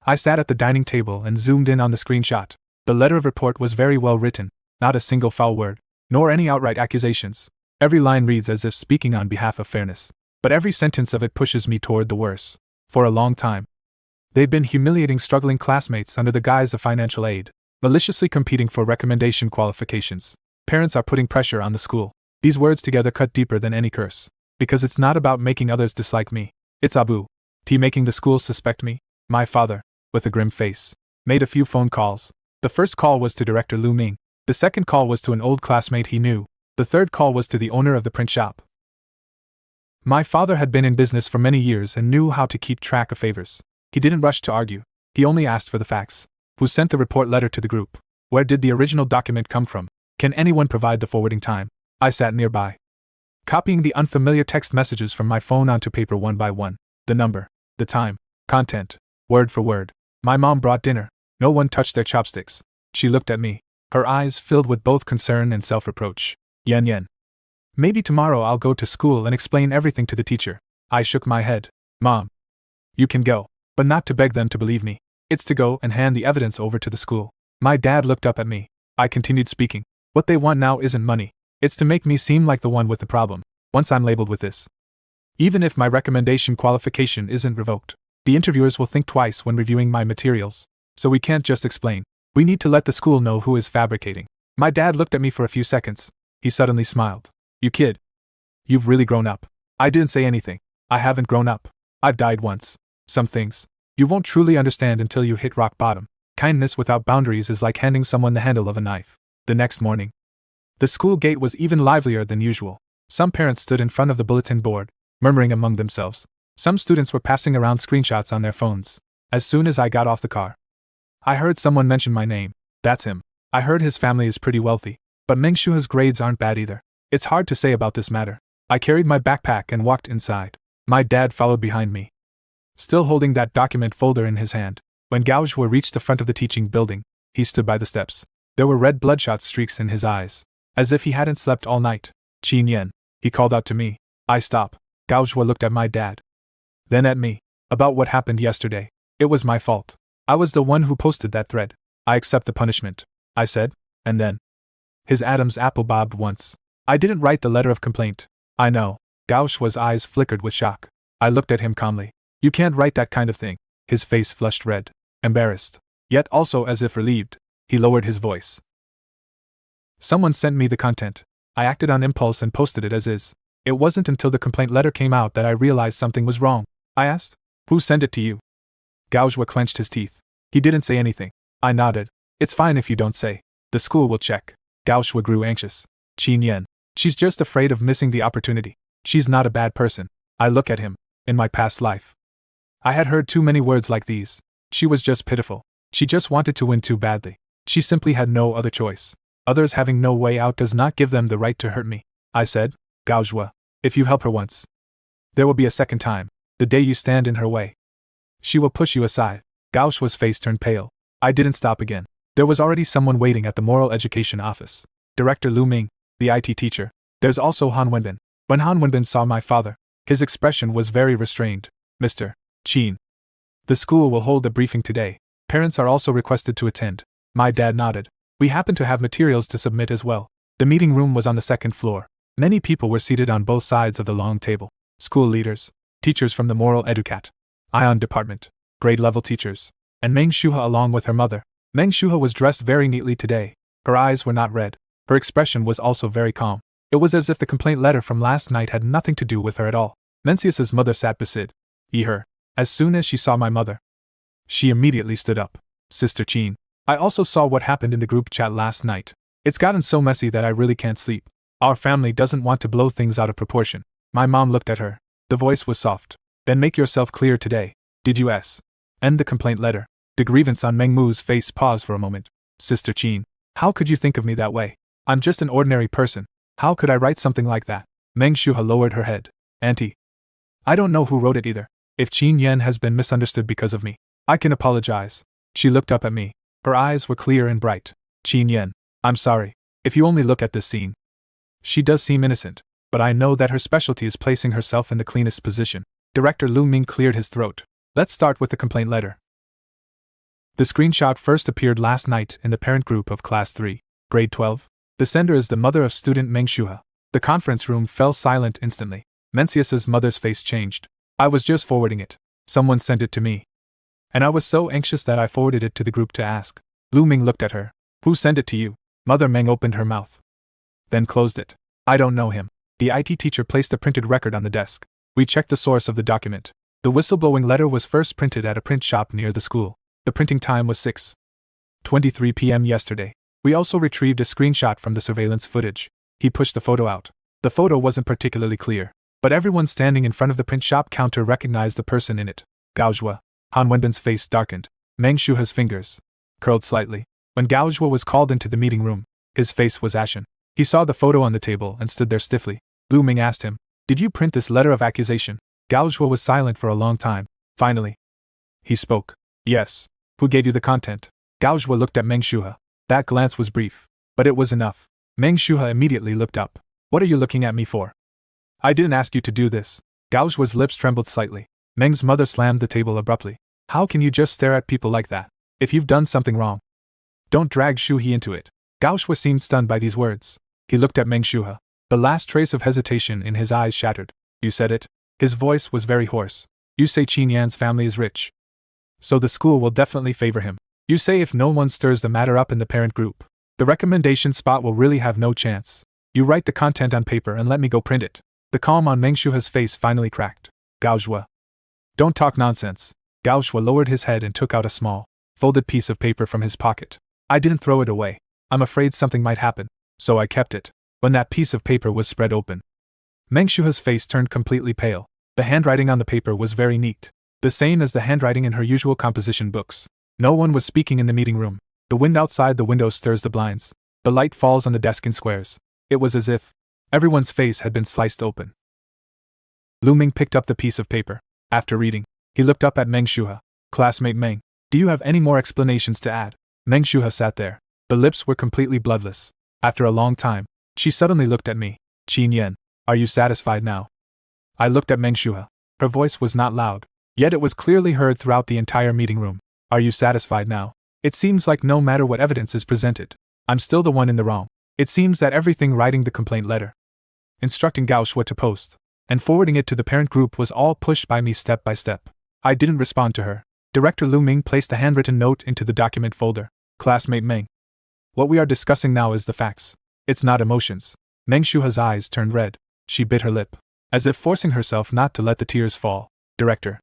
I sat at the dining table and zoomed in on the screenshot. The letter of report was very well written, not a single foul word, nor any outright accusations. Every line reads as if speaking on behalf of fairness, but every sentence of it pushes me toward the worse. For a long time, they've been humiliating struggling classmates under the guise of financial aid, maliciously competing for recommendation qualifications. Parents are putting pressure on the school. These words together cut deeper than any curse, because it's not about making others dislike me. It's Abu T making the school suspect me. My father, with a grim face, made a few phone calls. The first call was to Director Lu Ming. The second call was to an old classmate he knew. The third call was to the owner of the print shop. My father had been in business for many years and knew how to keep track of favors. He didn't rush to argue. He only asked for the facts. Who sent the report letter to the group? Where did the original document come from? Can anyone provide the forwarding time? I sat nearby, copying the unfamiliar text messages from my phone onto paper one by one. The number, the time, content, word for word. My mom brought dinner. No one touched their chopsticks. She looked at me, her eyes filled with both concern and self-reproach. Yan. Maybe tomorrow I'll go to school and explain everything to the teacher. I shook my head. Mom, you can go, but not to beg them to believe me. It's to go and hand the evidence over to the school. My dad looked up at me. I continued speaking. What they want now isn't money. It's to make me seem like the one with the problem, once I'm labeled with this. Even if my recommendation qualification isn't revoked, the interviewers will think twice when reviewing my materials. So we can't just explain. We need to let the school know who is fabricating. My dad looked at me for a few seconds. He suddenly smiled. You kid. You've really grown up. I didn't say anything. I haven't grown up. I've died once. Some things you won't truly understand until you hit rock bottom. Kindness without boundaries is like handing someone the handle of a knife. The next morning, the school gate was even livelier than usual. Some parents stood in front of the bulletin board, murmuring among themselves. Some students were passing around screenshots on their phones. As soon as I got off the car, I heard someone mention my name. That's him. I heard his family is pretty wealthy, but Meng Shua's grades aren't bad either. It's hard to say about this matter. I carried my backpack and walked inside. My dad followed behind me, still holding that document folder in his hand. When Gao Zhuo reached the front of the teaching building, he stood by the steps. There were red bloodshot streaks in his eyes, as if he hadn't slept all night. Qin Yan, he called out to me. I stop. Gao Zhua looked at my dad. Then at me. About what happened yesterday. It was my fault. I was the one who posted that thread. I accept the punishment, I said, and then. His Adam's apple bobbed once. I didn't write the letter of complaint. I know. Gao Zhua's eyes flickered with shock. I looked at him calmly. You can't write that kind of thing. His face flushed red. Embarrassed. Yet also as if relieved. He lowered his voice. Someone sent me the content. I acted on impulse and posted it as is. It wasn't until the complaint letter came out that I realized something was wrong. I asked. Who sent it to you? Gao Zhua clenched his teeth. He didn't say anything. I nodded. It's fine if you don't say. The school will check. Gao Zhua grew anxious. Qin Yan. She's just afraid of missing the opportunity. She's not a bad person. I look at him. In my past life, I had heard too many words like these. She was just pitiful. She just wanted to win too badly. She simply had no other choice. Others having no way out does not give them the right to hurt me. I said, Gao Zhua, if you help her once, there will be a second time. The day you stand in her way, she will push you aside. Gao Zhua's face turned pale. I didn't stop again. There was already someone waiting at the moral education office. Director Lu Ming, the IT teacher. There's also Han Wenbin. When Han Wenbin saw my father, his expression was very restrained. Mr. Qin. The school will hold a briefing today. Parents are also requested to attend. My dad nodded. We happen to have materials to submit as well. The meeting room was on the second floor. Many people were seated on both sides of the long table. School leaders, teachers from the moral educat, Ion department, grade-level teachers, and Meng Shuha along with her mother. Meng Shuha was dressed very neatly today. Her eyes were not red. Her expression was also very calm. It was as if the complaint letter from last night had nothing to do with her at all. Mencius's mother sat beside her. As soon as she saw my mother, she immediately stood up. Sister Qin, I also saw what happened in the group chat last night. It's gotten so messy that I really can't sleep. Our family doesn't want to blow things out of proportion. My mom looked at her. The voice was soft. Then make yourself clear today. Did you end the complaint letter? The grievance on Meng Mu's face paused for a moment. Sister Qin, how could you think of me that way? I'm just an ordinary person. How could I write something like that? Meng Shuha lowered her head. Auntie, I don't know who wrote it either. If Qin Yan has been misunderstood because of me, I can apologize. She looked up at me. Her eyes were clear and bright. Qin Yan, I'm sorry. If you only look at this scene, she does seem innocent, but I know that her specialty is placing herself in the cleanest position. Director Lu Ming cleared his throat. Let's start with the complaint letter. The screenshot first appeared last night in the parent group of Class 3, Grade 12. The sender is the mother of student Meng Shuha. The conference room fell silent instantly. Mencius's mother's face changed. I was just forwarding it. Someone sent it to me. And I was so anxious that I forwarded it to the group to ask. Lu Ming looked at her. Who sent it to you? Mother Meng opened her mouth, then closed it. I don't know him. The IT teacher placed a printed record on the desk. We checked the source of the document. The whistleblowing letter was first printed at a print shop near the school. The printing time was 6:23 p.m. yesterday. We also retrieved a screenshot from the surveillance footage. He pushed the photo out. The photo wasn't particularly clear, but everyone standing in front of the print shop counter recognized the person in it. Gao Zhua. Han Wenbin's face darkened. Meng Shuha's fingers curled slightly. When Gao Zhua was called into the meeting room, his face was ashen. He saw the photo on the table and stood there stiffly. Lu Ming asked him, Did you print this letter of accusation? Gao Zhua was silent for a long time. Finally, he spoke. Yes. Who gave you the content? Gao Zhua looked at Meng Shuha. That glance was brief, but it was enough. Meng Shuha immediately looked up. What are you looking at me for? I didn't ask you to do this. Gao Zhua's lips trembled slightly. Meng's mother slammed the table abruptly. How can you just stare at people like that? If you've done something wrong, don't drag Shuhi into it. Gao Zhua seemed stunned by these words. He looked at Meng Shuha. The last trace of hesitation in his eyes shattered. You said it? His voice was very hoarse. You say Qin Yan's family is rich, so the school will definitely favor him. You say if no one stirs the matter up in the parent group, the recommendation spot will really have no chance. You write the content on paper and let me go print it. The calm on Meng Shuha's face finally cracked. Gao Zhua, don't talk nonsense. Gao Zhua lowered his head and took out a small, folded piece of paper from his pocket. I didn't throw it away. I'm afraid something might happen, so I kept it. When that piece of paper was spread open, Meng Shuha's face turned completely pale. The handwriting on the paper was very neat, the same as the handwriting in her usual composition books. No one was speaking in the meeting room. The wind outside the window stirs the blinds. The light falls on the desk in squares. It was as if everyone's face had been sliced open. Lu Ming picked up the piece of paper. After reading, he looked up at Meng Shuha. Classmate Meng, do you have any more explanations to add? Meng Shuha sat there. The lips were completely bloodless. After a long time, she suddenly looked at me. Qin Yan, are you satisfied now? I looked at Meng Shuha. Her voice was not loud, yet it was clearly heard throughout the entire meeting room. Are you satisfied now? It seems like no matter what evidence is presented, I'm still the one in the wrong. It seems that everything writing the complaint letter, instructing Gao Shuo to post, and forwarding it to the parent group was all pushed by me step by step. I didn't respond to her. Director Lu Ming placed a handwritten note into the document folder. Classmate Meng. What we are discussing now is the facts. It's not emotions. Meng Shuha's eyes turned red. She bit her lip, as if forcing herself not to let the tears fall. Director.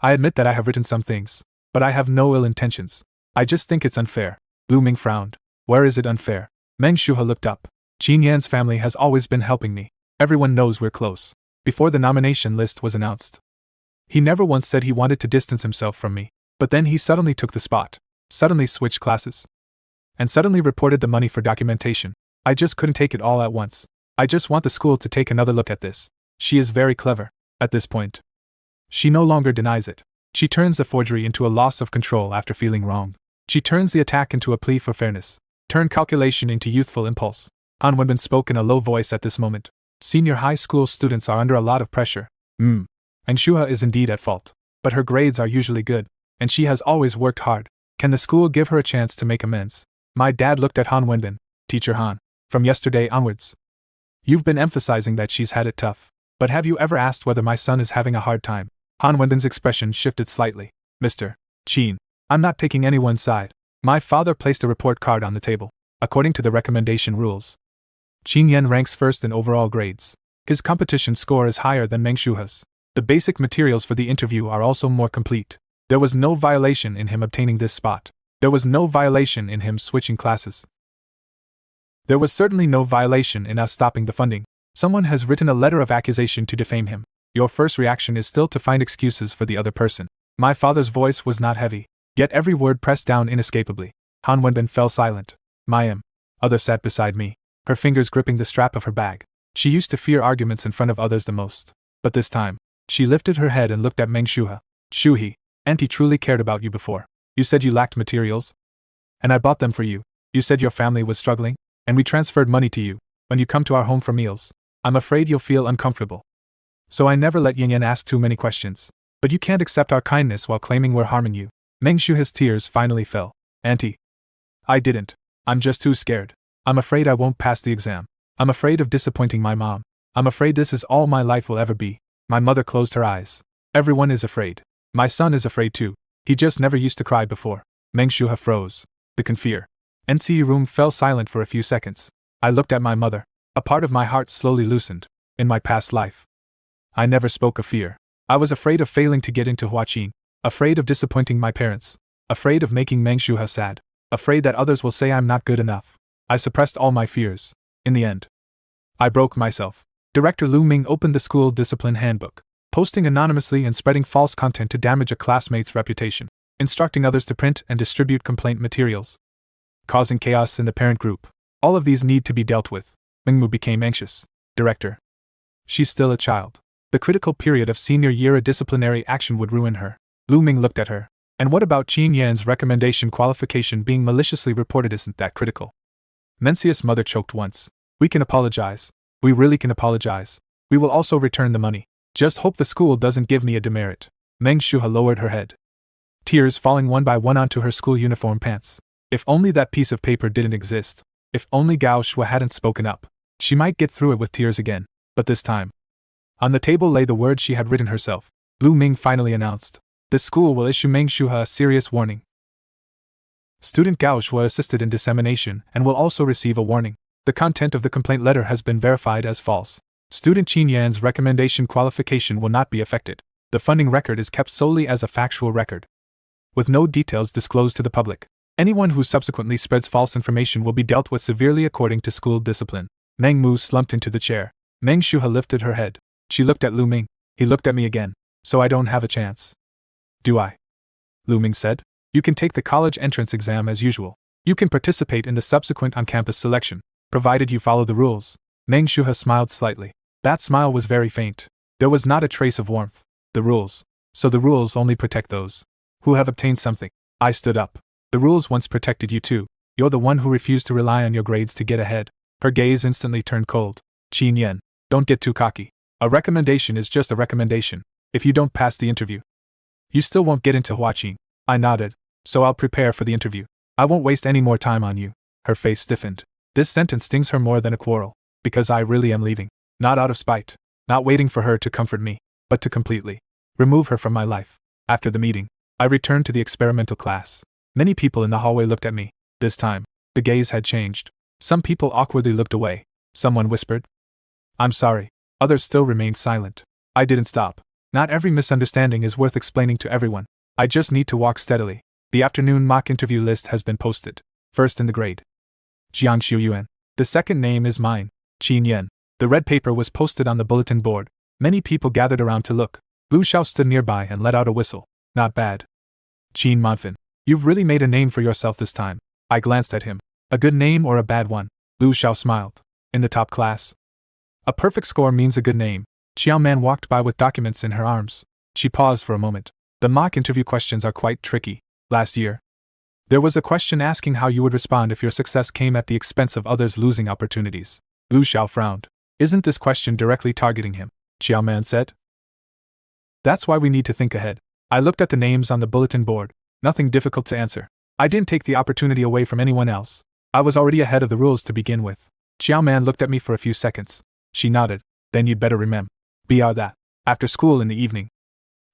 I admit that I have written some things, but I have no ill intentions. I just think it's unfair. Lu Ming frowned. Where is it unfair? Meng Shuha looked up. Qin Yan's family has always been helping me. Everyone knows we're close. Before the nomination list was announced, he never once said he wanted to distance himself from me, but then he suddenly took the spot, suddenly switched classes, and suddenly reported the money for documentation. I just couldn't take it all at once. I just want the school to take another look at this. She is very clever. At this point, she no longer denies it. She turns the forgery into a loss of control after feeling wronged. She turns the attack into a plea for fairness. Turn calculation into youthful impulse. Han Wenbin spoke in a low voice at this moment. Senior high school students are under a lot of pressure. And Shuha is indeed at fault. But her grades are usually good, and she has always worked hard. Can the school give her a chance to make amends? My dad looked at Han Wenbin. Teacher Han. From yesterday onwards, you've been emphasizing that she's had it tough. But have you ever asked whether my son is having a hard time? Han Wenbin's expression shifted slightly. Mr. Qin, I'm not taking anyone's side. My father placed a report card on the table. According to the recommendation rules, Qin Yan ranks first in overall grades. His competition score is higher than Meng Shuha's. The basic materials for the interview are also more complete. There was no violation in him obtaining this spot. There was no violation in him switching classes. There was certainly no violation in us stopping the funding. Someone has written a letter of accusation to defame him. Your first reaction is still to find excuses for the other person. My father's voice was not heavy, yet every word pressed down inescapably. Han Wenbin fell silent. Mayim. Other sat beside me, her fingers gripping the strap of her bag. She used to fear arguments in front of others the most. But this time, she lifted her head and looked at Meng Shuha. Shuhi, Auntie truly cared about you before. You said you lacked materials, and I bought them for you. You said your family was struggling, and we transferred money to you. When you come to our home for meals, I'm afraid you'll feel uncomfortable. So I never let Yin Yan ask too many questions. But you can't accept our kindness while claiming we're harming you. Meng Shuha's tears finally fell. Auntie. I didn't. I'm just too scared. I'm afraid I won't pass the exam. I'm afraid of disappointing my mom. I'm afraid this is all my life will ever be. My mother closed her eyes. Everyone is afraid. My son is afraid too. He just never used to cry before. Meng Shuha froze. The confeer. NCE room fell silent for a few seconds. I looked at my mother. A part of my heart slowly loosened. In my past life, I never spoke of fear. I was afraid of failing to get into Huaqin, afraid of disappointing my parents, afraid of making Meng Shuha sad, afraid that others will say I'm not good enough. I suppressed all my fears. In the end, I broke myself. Director Lu Ming opened the school discipline handbook, posting anonymously and spreading false content to damage a classmate's reputation, instructing others to print and distribute complaint materials, causing chaos in the parent group. All of these need to be dealt with. Mingmu became anxious. Director. She's still a child. The critical period of senior year, a disciplinary action would ruin her. Lu Ming looked at her. And what about Qin Yan's recommendation qualification being maliciously reported? Isn't that critical? Mencius' mother choked once. We can apologize. We really can apologize. We will also return the money. Just hope the school doesn't give me a demerit. Meng Shuha lowered her head, tears falling one by one onto her school uniform pants. If only that piece of paper didn't exist. If only Gao Shuo hadn't spoken up. She might get through it with tears again. But this time, on the table lay the words she had written herself. Lu Ming finally announced. The school will issue Meng Shuha a serious warning. Student Gao Shuo assisted in dissemination and will also receive a warning. The content of the complaint letter has been verified as false. Student Qin Yan's recommendation qualification will not be affected. The funding record is kept solely as a factual record, with no details disclosed to the public. Anyone who subsequently spreads false information will be dealt with severely according to school discipline. Meng Mu slumped into the chair. Meng Shuha lifted her head. She looked at Lu Ming. He looked at me again. So I don't have a chance. Do I? Lu Ming said. You can take the college entrance exam as usual. You can participate in the subsequent on-campus selection, provided you follow the rules. Meng Shuha smiled slightly. That smile was very faint. There was not a trace of warmth. The rules. So the rules only protect those who have obtained something. I stood up. The rules once protected you too. You're the one who refused to rely on your grades to get ahead. Her gaze instantly turned cold. Qin Yen, don't get too cocky. A recommendation is just a recommendation. If you don't pass the interview, you still won't get into Huaqing. I nodded. So I'll prepare for the interview. I won't waste any more time on you. Her face stiffened. This sentence stings her more than a quarrel. Because I really am leaving. Not out of spite. Not waiting for her to comfort me. But to completely remove her from my life. After the meeting, I returned to the experimental class. Many people in the hallway looked at me. This time, the gaze had changed. Some people awkwardly looked away. Someone whispered, "I'm sorry." Others still remained silent. I didn't stop. Not every misunderstanding is worth explaining to everyone. I just need to walk steadily. The afternoon mock interview list has been posted. First in the grade, Jiangxiu Yuan. The second name is mine, Qin Yen. The red paper was posted on the bulletin board. Many people gathered around to look. Lu Xiao stood nearby and let out a whistle. Not bad. Qin Monfin. You've really made a name for yourself this time. I glanced at him. A good name or a bad one? Lu Xiao smiled. In the top class. A perfect score means a good name. Xiao Man walked by with documents in her arms. She paused for a moment. The mock interview questions are quite tricky. Last year, there was a question asking how you would respond if your success came at the expense of others losing opportunities. Lu Xiao frowned. Isn't this question directly targeting him? Xiao Man said. That's why we need to think ahead. I looked at the names on the bulletin board. Nothing difficult to answer. I didn't take the opportunity away from anyone else. I was already ahead of the rules to begin with. Xiao Man looked at me for a few seconds. She nodded. Then you'd better remember. That. After school in the evening,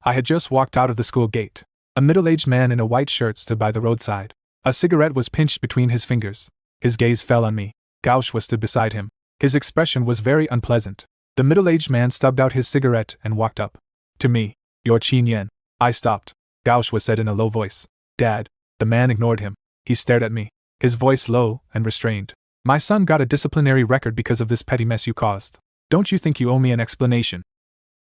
I had just walked out of the school gate. A middle-aged man in a white shirt stood by the roadside. A cigarette was pinched between his fingers. His gaze fell on me. Gao Shui stood beside him. His expression was very unpleasant. The middle-aged man stubbed out his cigarette and walked up to me. You're Qin Yen. I stopped. Gao Shui said in a low voice. Dad. The man ignored him. He stared at me. His voice low and restrained. My son got a disciplinary record because of this petty mess you caused. Don't you think you owe me an explanation?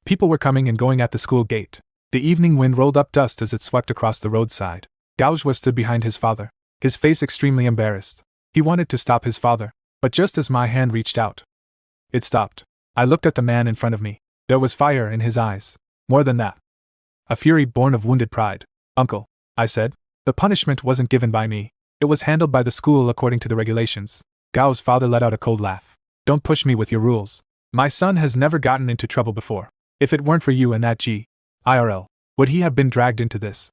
People were coming and going at the school gate. The evening wind rolled up dust as it swept across the roadside. Gao Shui stood behind his father, his face extremely embarrassed. He wanted to stop his father, but just as my hand reached out, it stopped. I looked at the man in front of me. There was fire in his eyes. More than that, a fury born of wounded pride. Uncle, I said, the punishment wasn't given by me. It was handled by the school according to the regulations. Gao's father let out a cold laugh. Don't push me with your rules. My son has never gotten into trouble before. If it weren't for you and that IRL, would he have been dragged into this?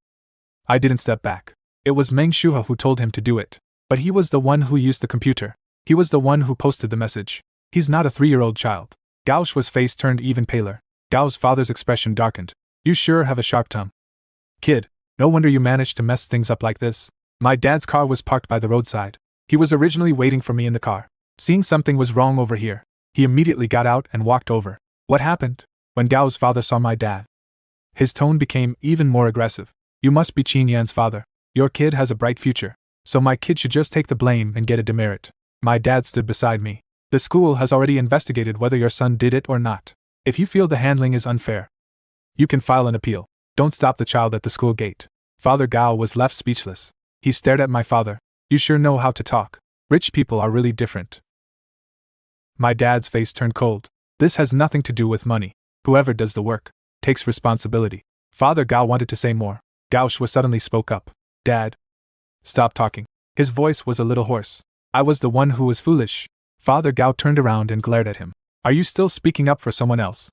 I didn't step back. It was Meng Shuhe who told him to do it. But he was the one who used the computer. He was the one who posted the message. He's not a 3-year-old child. Gao Shui's face turned even paler. Gao's father's expression darkened. You sure have a sharp tongue. Kid, no wonder you managed to mess things up like this. My dad's car was parked by the roadside. He was originally waiting for me in the car. Seeing something was wrong over here, he immediately got out and walked over. What happened? When Gao's father saw my dad, his tone became even more aggressive. You must be Qin Yan's father. Your kid has a bright future. So my kid should just take the blame and get a demerit. My dad stood beside me. The school has already investigated whether your son did it or not. If you feel the handling is unfair, you can file an appeal. Don't stop the child at the school gate. Father Gao was left speechless. He stared at my father. You sure know how to talk. Rich people are really different. My dad's face turned cold. This has nothing to do with money. Whoever does the work takes responsibility. Father Gao wanted to say more. Gao Shui suddenly spoke up. Dad. Stop talking. His voice was a little hoarse. I was the one who was foolish. Father Gao turned around and glared at him. Are you still speaking up for someone else?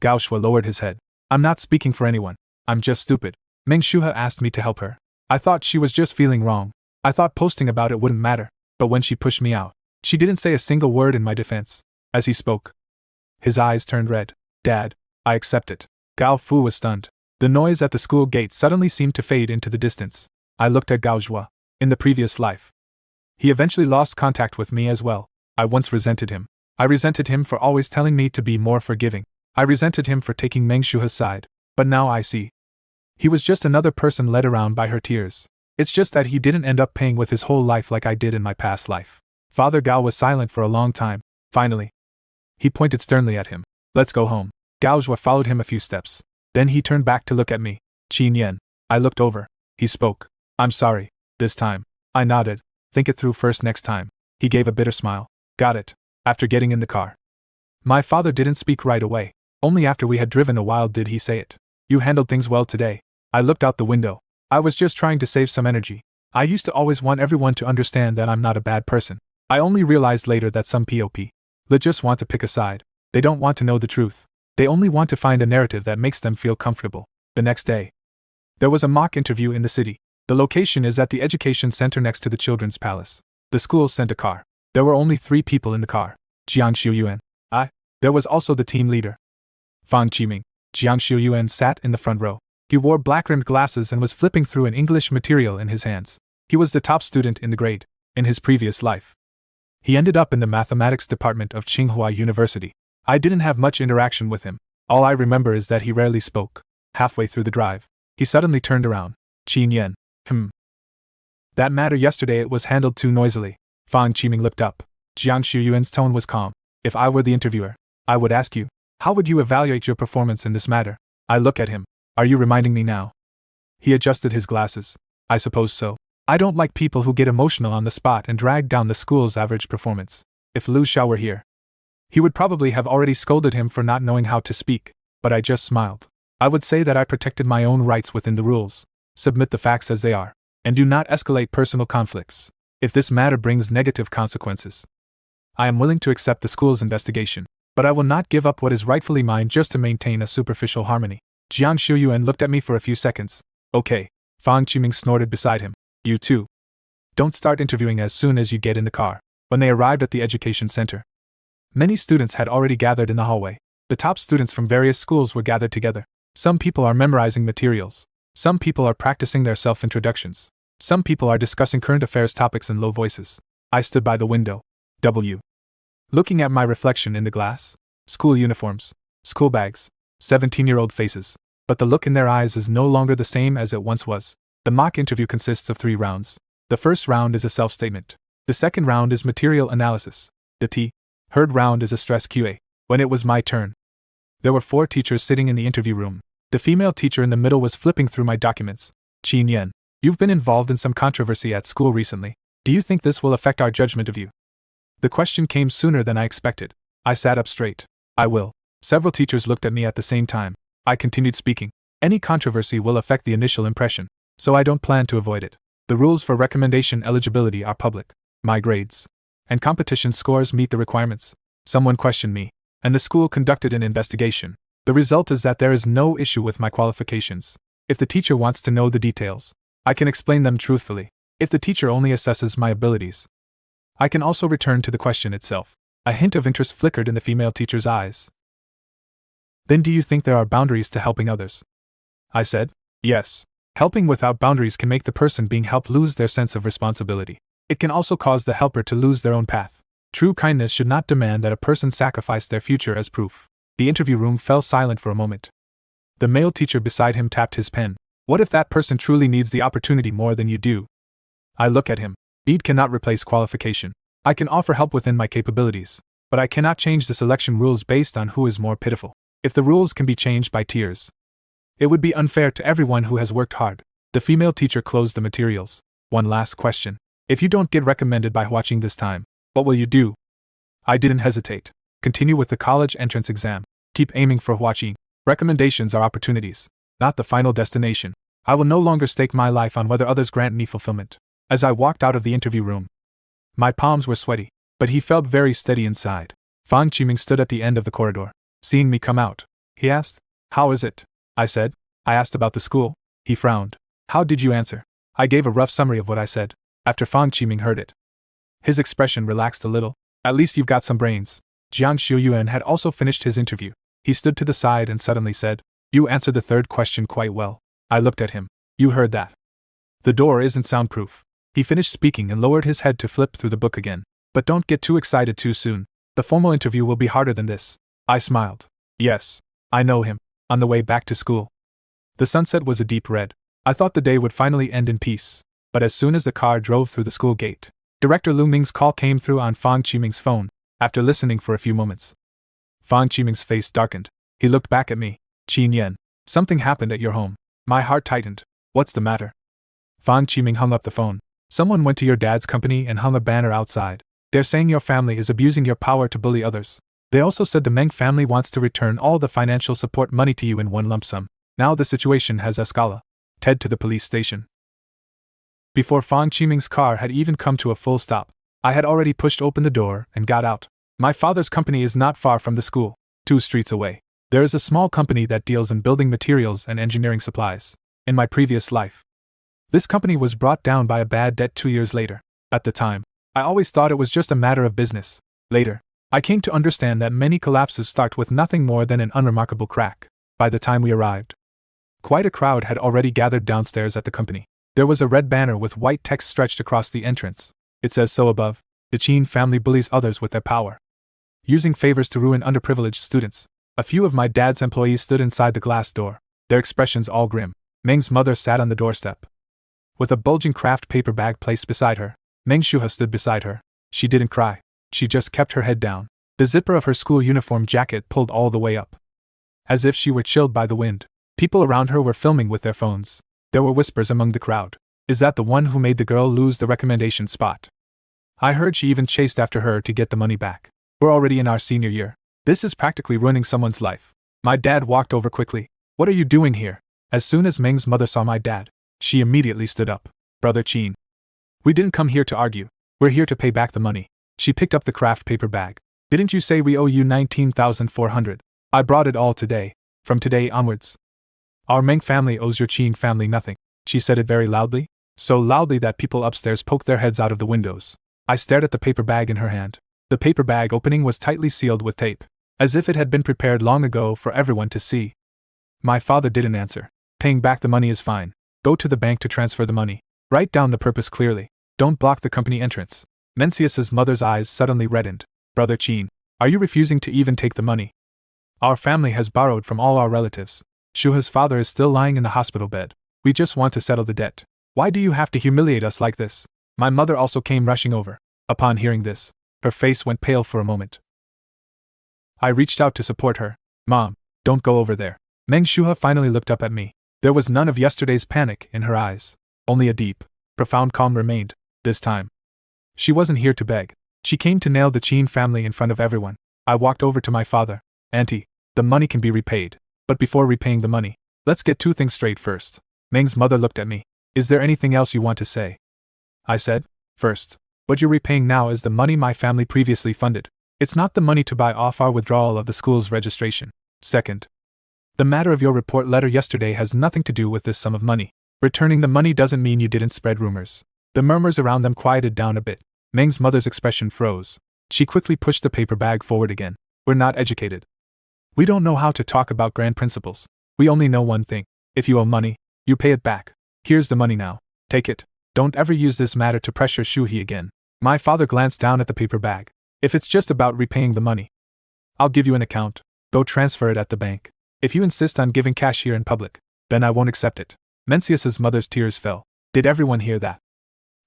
Gao Shui lowered his head. I'm not speaking for anyone. I'm just stupid. Meng Shuhe asked me to help her. I thought she was just feeling wrong. I thought posting about it wouldn't matter. But when she pushed me out, she didn't say a single word in my defense. As he spoke, his eyes turned red. Dad, I accept it. Gao Fu was stunned. The noise at the school gate suddenly seemed to fade into the distance. I looked at Gao Zhua. In the previous life, he eventually lost contact with me as well. I once resented him. I resented him for always telling me to be more forgiving. I resented him for taking Meng Shuhe's side. But now I see. He was just another person led around by her tears. It's just that he didn't end up paying with his whole life like I did in my past life. Father Gao was silent for a long time. Finally, he pointed sternly at him. Let's go home. Gao Zhua followed him a few steps. Then he turned back to look at me. Qin Yen. I looked over. He spoke. I'm sorry. This time. I nodded. Think it through first next time. He gave a bitter smile. Got it. After getting in the car. My father didn't speak right away. Only after we had driven a while did he say it. You handled things well today. I looked out the window. I was just trying to save some energy. I used to always want everyone to understand that I'm not a bad person. I only realized later that some POP They just want to pick a side. They don't want to know the truth. They only want to find a narrative that makes them feel comfortable. The next day, there was a mock interview in the city. The location is at the education center next to the Children's Palace. The school sent a car. There were only 3 people in the car. Jiang Xiuyuan, I. There was also the team leader, Fang Qiming. Jiang Xiuyuan sat in the front row. He wore black-rimmed glasses and was flipping through an English material in his hands. He was the top student in the grade. In his previous life, he ended up in the mathematics department of Tsinghua University. I didn't have much interaction with him. All I remember is that he rarely spoke. Halfway through the drive, he suddenly turned around. Qin Yan. That matter yesterday it was handled too noisily. Fang Qiming looked up. Jiang Xiuyuan's tone was calm. If I were the interviewer, I would ask you, how would you evaluate your performance in this matter? I look at him. Are you reminding me now? He adjusted his glasses. I suppose so. I don't like people who get emotional on the spot and drag down the school's average performance. If Lu Xiao were here, he would probably have already scolded him for not knowing how to speak, but I just smiled. I would say that I protected my own rights within the rules. Submit the facts as they are, and do not escalate personal conflicts. If this matter brings negative consequences, I am willing to accept the school's investigation, but I will not give up what is rightfully mine just to maintain a superficial harmony. Jiang Xiuyuan looked at me for a few seconds. Okay. Fang Qiming snorted beside him. You too. Don't start interviewing as soon as you get in the car. When they arrived at the education center, many students had already gathered in the hallway. The top students from various schools were gathered together. Some people are memorizing materials. Some people are practicing their self-introductions. Some people are discussing current affairs topics in low voices. I stood by the window. Looking at my reflection in the glass. School uniforms. School bags. 17-year-old faces. But the look in their eyes is no longer the same as it once was. The mock interview consists of 3 rounds. The first round is a self-statement. The second round is material analysis. The third round is a stress QA. When it was my turn, there were 4 teachers sitting in the interview room. The female teacher in the middle was flipping through my documents. Qin Yan, you've been involved in some controversy at school recently. Do you think this will affect our judgment of you? The question came sooner than I expected. I sat up straight. I will. Several teachers looked at me at the same time. I continued speaking. Any controversy will affect the initial impression, so I don't plan to avoid it. The rules for recommendation eligibility are public. My grades and competition scores meet the requirements. Someone questioned me, and the school conducted an investigation. The result is that there is no issue with my qualifications. If the teacher wants to know the details, I can explain them truthfully. If the teacher only assesses my abilities, I can also return to the question itself. A hint of interest flickered in the female teacher's eyes. Then do you think there are boundaries to helping others? I said, yes. Helping without boundaries can make the person being helped lose their sense of responsibility. It can also cause the helper to lose their own path. True kindness should not demand that a person sacrifice their future as proof. The interview room fell silent for a moment. The male teacher beside him tapped his pen. What if that person truly needs the opportunity more than you do? I look at him. Need cannot replace qualification. I can offer help within my capabilities, but I cannot change the selection rules based on who is more pitiful. If the rules can be changed by tiers, it would be unfair to everyone who has worked hard. The female teacher closed the materials. One last question. If you don't get recommended by watching this time, what will you do? I didn't hesitate. Continue with the college entrance exam. Keep aiming for watching. Recommendations are opportunities, not the final destination. I will no longer stake my life on whether others grant me fulfillment. As I walked out of the interview room, my palms were sweaty, but he felt very steady inside. Fang Qiming stood at the end of the corridor. Seeing me come out, he asked, "How is it?" I said, "I asked about the school." He frowned. "How did you answer?" I gave a rough summary of what I said. After Fang Qiming heard it, his expression relaxed a little. "At least you've got some brains." Jiang Xiuyuan had also finished his interview. He stood to the side and suddenly said, "You answered the third question quite well." I looked at him. "You heard that. The door isn't soundproof." He finished speaking and lowered his head to flip through the book again. "But don't get too excited too soon. The formal interview will be harder than this." I smiled. "Yes, I know him." On the way back to school, the sunset was a deep red. I thought the day would finally end in peace. But as soon as the car drove through the school gate, Director Lu Ming's call came through on Fang Qiming's phone. After listening for a few moments, Fang Qiming's face darkened. He looked back at me. "Qin Yan, something happened at your home." My heart tightened. "What's the matter?" Fang Qiming hung up the phone. "Someone went to your dad's company and hung a banner outside. They're saying your family is abusing your power to bully others. They also said the Meng family wants to return all the financial support money to you in one lump sum. Now the situation has escalated." Head to the police station. Before Fang Qiming's car had even come to a full stop, I had already pushed open the door and got out. My father's company is not far from the school, 2 streets away. There is a small company that deals in building materials and engineering supplies. In my previous life, this company was brought down by a bad debt 2 years later. At the time, I always thought it was just a matter of business. Later, I came to understand that many collapses start with nothing more than an unremarkable crack. By the time we arrived, quite a crowd had already gathered downstairs at the company. There was a red banner with white text stretched across the entrance. It says so above: the Chin family bullies others with their power, using favors to ruin underprivileged students. A few of my dad's employees stood inside the glass door, their expressions all grim. Meng's mother sat on the doorstep, with a bulging craft paper bag placed beside her. Meng Shuha stood beside her. She didn't cry. She just kept her head down. The zipper of her school uniform jacket pulled all the way up, as if she were chilled by the wind. People around her were filming with their phones. There were whispers among the crowd. Is that the one who made the girl lose the recommendation spot? I heard she even chased after her to get the money back. We're already in our senior year. This is practically ruining someone's life. My dad walked over quickly. What are you doing here? As soon as Meng's mother saw my dad, she immediately stood up. Brother Chin, we didn't come here to argue. We're here to pay back the money. She picked up the craft paper bag. Didn't you say we owe you 19,400? I brought it all today. From today onwards, our Meng family owes your Chin family nothing. She said it very loudly, so loudly that people upstairs poked their heads out of the windows. I stared at the paper bag in her hand. The paper bag opening was tightly sealed with tape, as if it had been prepared long ago for everyone to see. My father didn't answer. Paying back the money is fine. Go to the bank to transfer the money. Write down the purpose clearly. Don't block the company entrance. Mencius's mother's eyes suddenly reddened. Brother Chin, are you refusing to even take the money? Our family has borrowed from all our relatives. Shuha's father is still lying in the hospital bed. We just want to settle the debt. Why do you have to humiliate us like this? My mother also came rushing over. Upon hearing this, her face went pale for a moment. I reached out to support her. Mom, don't go over there. Meng Shuha finally looked up at me. There was none of yesterday's panic in her eyes. Only a deep, profound calm remained. This time, she wasn't here to beg. She came to nail the Chin family in front of everyone. I walked over to my father. Auntie, the money can be repaid. But before repaying the money, let's get 2 things straight first. Meng's mother looked at me. Is there anything else you want to say? I said, first, what you're repaying now is the money my family previously funded. It's not the money to buy off our withdrawal of the school's registration. Second, the matter of your report letter yesterday has nothing to do with this sum of money. Returning the money doesn't mean you didn't spread rumors. The murmurs around them quieted down a bit. Meng's mother's expression froze. She quickly pushed the paper bag forward again. We're not educated. We don't know how to talk about grand principles. We only know one thing. If you owe money, you pay it back. Here's the money now. Take it. Don't ever use this matter to pressure Shuhi again. My father glanced down at the paper bag. If it's just about repaying the money, I'll give you an account. Go transfer it at the bank. If you insist on giving cash here in public, then I won't accept it. Mencius's mother's tears fell. Did everyone hear that?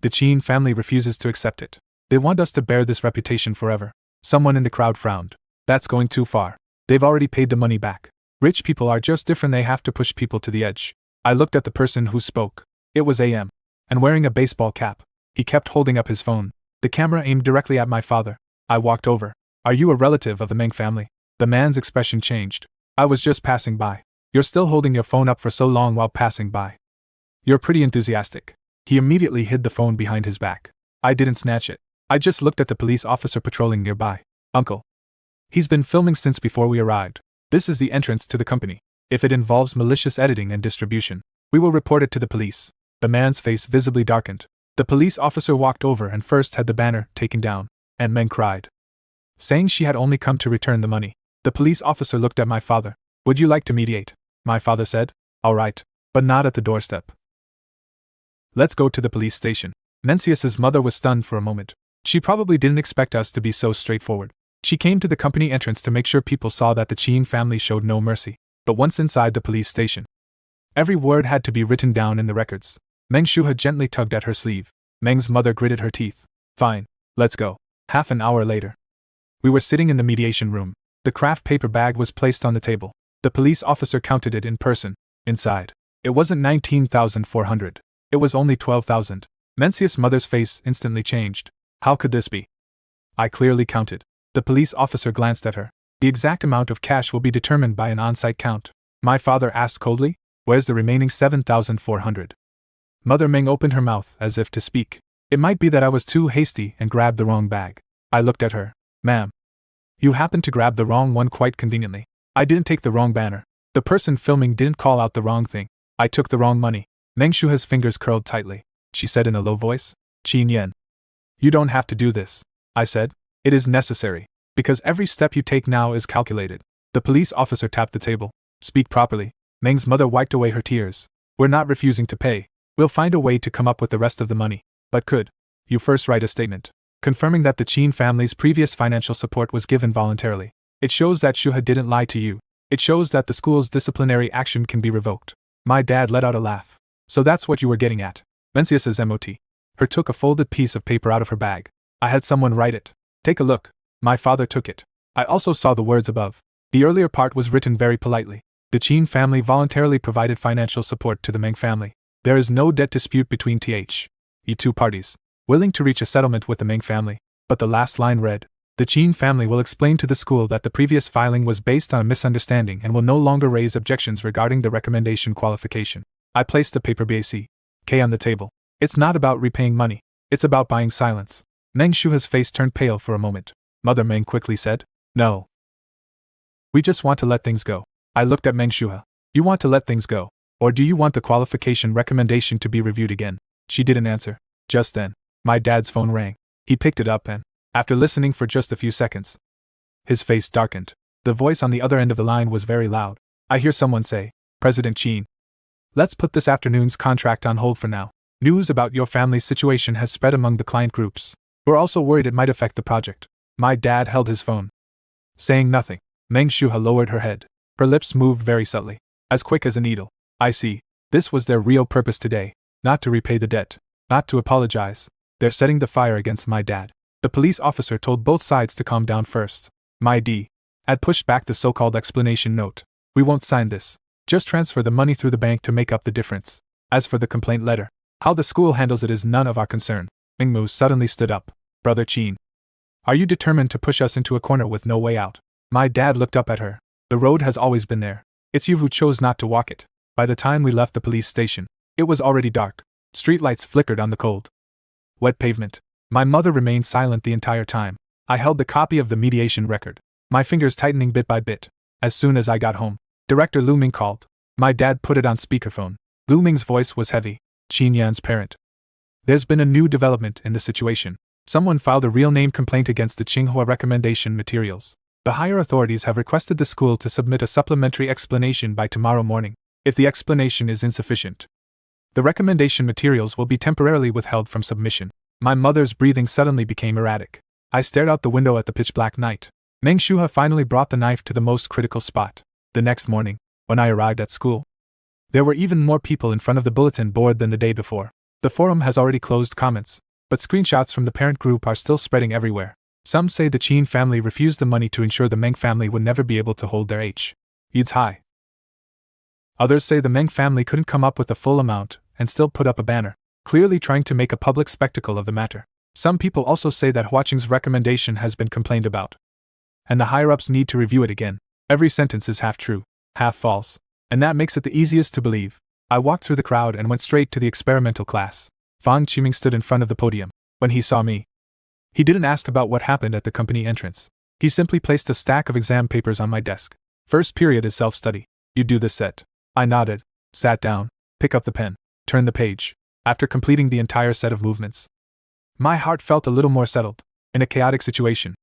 The Chin family refuses to accept it. They want us to bear this reputation forever. Someone in the crowd frowned. That's going too far. They've already paid the money back. Rich people are just different. They have to push people to the edge. I looked at the person who spoke. It was AM. And wearing a baseball cap. He kept holding up his phone. The camera aimed directly at my father. I walked over. Are you a relative of the Meng family? The man's expression changed. I was just passing by. You're still holding your phone up for so long while passing by. You're pretty enthusiastic. He immediately hid the phone behind his back. I didn't snatch it. I just looked at the police officer patrolling nearby. Uncle. He's been filming since before we arrived. This is the entrance to the company. If it involves malicious editing and distribution, we will report it to the police. The man's face visibly darkened. The police officer walked over and first had the banner taken down, and Meng cried, saying she had only come to return the money. The police officer looked at my father. Would you like to mediate? My father said, all right, but not at the doorstep. Let's go to the police station. Mencius's mother was stunned for a moment. She probably didn't expect us to be so straightforward. She came to the company entrance to make sure people saw that the Chin family showed no mercy. But once inside the police station, every word had to be written down in the records. Meng Shuha gently tugged at her sleeve. Meng's mother gritted her teeth. Fine, let's go. Half an hour later, we were sitting in the mediation room. The craft paper bag was placed on the table. The police officer counted it in person. Inside, it wasn't 19,400. It was only 12,000. Mencius' mother's face instantly changed. How could this be? I clearly counted. The police officer glanced at her. The exact amount of cash will be determined by an on-site count. My father asked coldly, where's the remaining 7,400? Mother Meng opened her mouth as if to speak. It might be that I was too hasty and grabbed the wrong bag. I looked at her. Ma'am, You happened to grab the wrong one quite conveniently. I didn't take the wrong banner. The person filming didn't call out the wrong thing. I took the wrong money. Meng Shuha's fingers curled tightly. She said in a low voice. Qin Yan. You don't have to do this, I said. It is necessary. Because every step you take now is calculated. The police officer tapped the table. Speak properly. Meng's mother wiped away her tears. We're not refusing to pay. We'll find a way to come up with the rest of the money. But could you first write a statement confirming that the Qin family's previous financial support was given voluntarily? It shows that Shuha didn't lie to you. It shows that the school's disciplinary action can be revoked. My dad let out a laugh. So that's what you were getting at. Mencius's MOT. Her took a folded piece of paper out of her bag. I had someone write it. Take a look. My father took it. I also saw the words above. The earlier part was written very politely. The Qin family voluntarily provided financial support to the Meng family. There is no debt dispute between the two parties, willing to reach a settlement with the Meng family. But the last line read, the Qin family will explain to the school that the previous filing was based on a misunderstanding and will no longer raise objections regarding the recommendation qualification. I placed the paper BAC K on the table. It's not about repaying money. It's about buying silence. Meng Shuha's face turned pale for a moment. Mother Meng quickly said, no. We just want to let things go. I looked at Meng Shuha. You want to let things go? Or do you want the qualification recommendation to be reviewed again? She didn't answer. Just then, my dad's phone rang. He picked it up and, after listening for just a few seconds, his face darkened. The voice on the other end of the line was very loud. I hear someone say, President Qin. Let's put this afternoon's contract on hold for now. News about your family's situation has spread among the client groups. We're also worried it might affect the project. My dad held his phone. Saying nothing, Meng Shuha lowered her head. Her lips moved very subtly, as quick as a needle. I see. This was their real purpose today. Not to repay the debt. Not to apologize. They're setting the fire against my dad. The police officer told both sides to calm down first. My D. had pushed back the so-called explanation note. We won't sign this. Just transfer the money through the bank to make up the difference. As for the complaint letter, how the school handles it is none of our concern. Mingmu suddenly stood up. Brother Qin. Are you determined to push us into a corner with no way out? My dad looked up at her. The road has always been there. It's you who chose not to walk it. By the time we left the police station, it was already dark. Streetlights flickered on the cold, wet pavement. My mother remained silent the entire time. I held the copy of the mediation record, my fingers tightening bit by bit. As soon as I got home, Director Lu Ming called. My dad put it on speakerphone. Lu Ming's voice was heavy. Qin Yan's parent. There's been a new development in the situation. Someone filed a real name complaint against the Tsinghua recommendation materials. The higher authorities have requested the school to submit a supplementary explanation by tomorrow morning. If the explanation is insufficient, the recommendation materials will be temporarily withheld from submission. My mother's breathing suddenly became erratic. I stared out the window at the pitch-black night. Meng Shuha finally brought the knife to the most critical spot. The next morning, when I arrived at school, there were even more people in front of the bulletin board than the day before. The forum has already closed comments, but screenshots from the parent group are still spreading everywhere. Some say the Qin family refused the money to ensure the Meng family would never be able to hold their Eid's high. Others say the Meng family couldn't come up with the full amount and still put up a banner, clearly trying to make a public spectacle of the matter. Some people also say that Huaqing's recommendation has been complained about, and the higher-ups need to review it again. Every sentence is half true, half false, and that makes it the easiest to believe. I walked through the crowd and went straight to the experimental class. Fang Qiming stood in front of the podium. When he saw me, he didn't ask about what happened at the company entrance. He simply placed a stack of exam papers on my desk. First period is self-study. You do this set. I nodded, sat down, pick up the pen, turn the page. After completing the entire set of movements, my heart felt a little more settled. In a chaotic situation,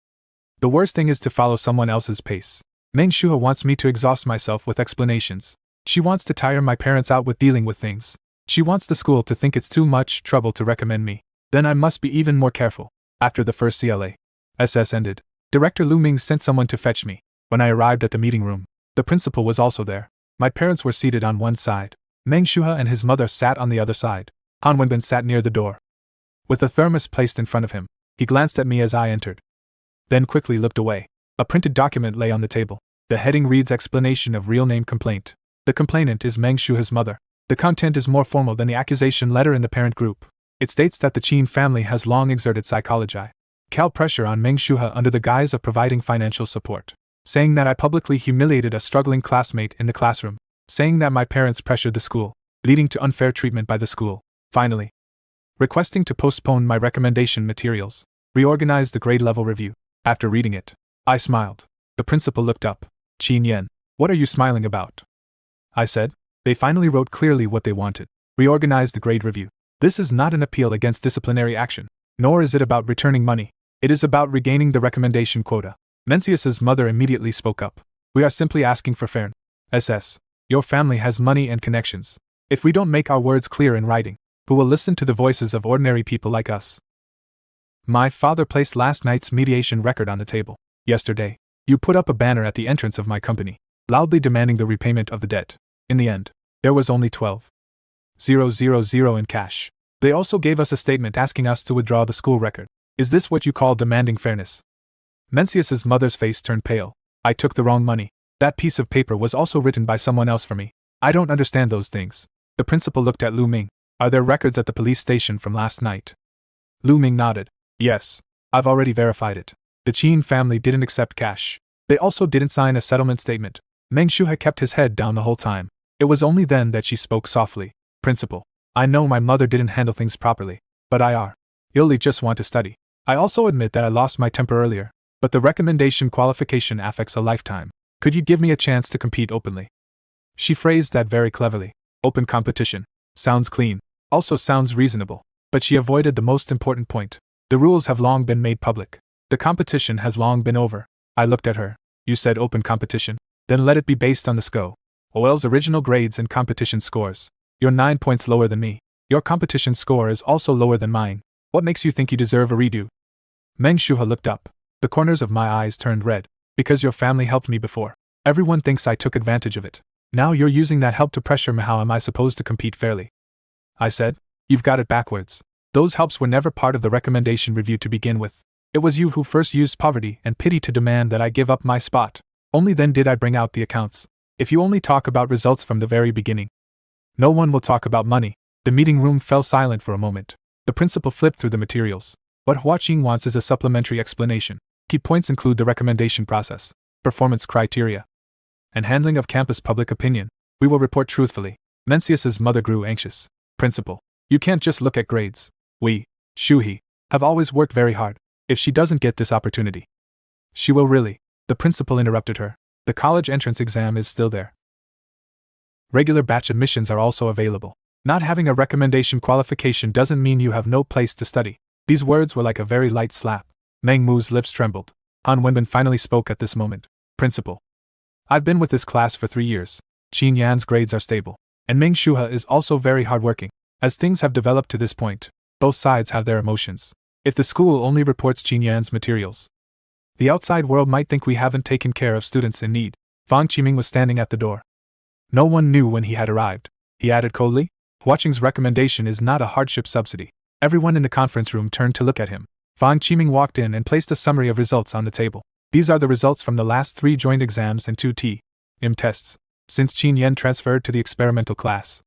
the worst thing is to follow someone else's pace. Meng Shuha wants me to exhaust myself with explanations. She wants to tire my parents out with dealing with things. She wants the school to think it's too much trouble to recommend me. Then I must be even more careful. After the first CLA/SS ended, Director Lu Ming sent someone to fetch me. When I arrived at the meeting room, the principal was also there. My parents were seated on one side. Meng Shuha and his mother sat on the other side. Han Wenbin sat near the door, with a thermos placed in front of him. He glanced at me as I entered, then quickly looked away. A printed document lay on the table. The heading reads Explanation of Real Name Complaint. The complainant is Meng Shuha's mother. The content is more formal than the accusation letter in the parent group. It states that the Qin family has long exerted psychological pressure on Meng Shuha under the guise of providing financial support, saying that I publicly humiliated a struggling classmate in the classroom, saying that my parents pressured the school, leading to unfair treatment by the school. Finally, requesting to postpone my recommendation materials, reorganize the grade level review. After reading it, I smiled. The principal looked up. Qin Yan, what are you smiling about? I said. They finally wrote clearly what they wanted. Reorganize the grade review. This is not an appeal against disciplinary action, nor is it about returning money. It is about regaining the recommendation quota. Mencius's mother immediately spoke up. We are simply asking for fairness. SS. Your family has money and connections. If we don't make our words clear in writing, who will listen to the voices of ordinary people like us? My father placed last night's mediation record on the table. Yesterday, you put up a banner at the entrance of my company, loudly demanding the repayment of the debt. In the end, there was only 12,000 in cash. They also gave us a statement asking us to withdraw the school record. Is this what you call demanding fairness? Mencius's mother's face turned pale. I took the wrong money. That piece of paper was also written by someone else for me. I don't understand those things. The principal looked at Lu Ming. Are there records at the police station from last night? Lu Ming nodded. Yes. I've already verified it. The Qin family didn't accept cash. They also didn't sign a settlement statement. Meng Shu had kept his head down the whole time. It was only then that she spoke softly. Principal, I know my mother didn't handle things properly, but I really just want to study. I also admit that I lost my temper earlier, but the recommendation qualification affects a lifetime. Could you give me a chance to compete openly? She phrased that very cleverly. Open competition. Sounds clean. Also sounds reasonable. But she avoided the most important point. The rules have long been made public. The competition has long been over. I looked at her. You said open competition? Then let it be based on the SCO's original grades and competition scores. You're 9 points lower than me. Your competition score is also lower than mine. What makes you think you deserve a redo? Meng Shuha looked up. The corners of my eyes turned red. Because your family helped me before. Everyone thinks I took advantage of it. Now you're using that help to pressure me. How am I supposed to compete fairly? I said. You've got it backwards. Those helps were never part of the recommendation review to begin with. It was you who first used poverty and pity to demand that I give up my spot. Only then did I bring out the accounts. If you only talk about results from the very beginning, no one will talk about money. The meeting room fell silent for a moment. The principal flipped through the materials. What Hua Qing wants is a supplementary explanation. Key points include the recommendation process, performance criteria, and handling of campus public opinion. We will report truthfully. Mencius's mother grew anxious. Principal, you can't just look at grades. We, Shuhi, have always worked very hard. If she doesn't get this opportunity, she will really. The principal interrupted her. The college entrance exam is still there. Regular batch admissions are also available. Not having a recommendation qualification doesn't mean you have no place to study. These words were like a very light slap. Meng Mu's lips trembled. Han Wenbin finally spoke at this moment. Principal, I've been with this class for 3 years. Qin Yan's grades are stable. And Meng Shuha is also very hardworking. As things have developed to this point, both sides have their emotions. If the school only reports Qin Yan's materials, the outside world might think we haven't taken care of students in need. Fang Qiming was standing at the door. No one knew when he had arrived. He added coldly, Hua Qing's recommendation is not a hardship subsidy. Everyone in the conference room turned to look at him. Fang Qiming walked in and placed a summary of results on the table. These are the results from the last 3 joint exams and 2 T.M. tests, since Qin Yan transferred to the experimental class.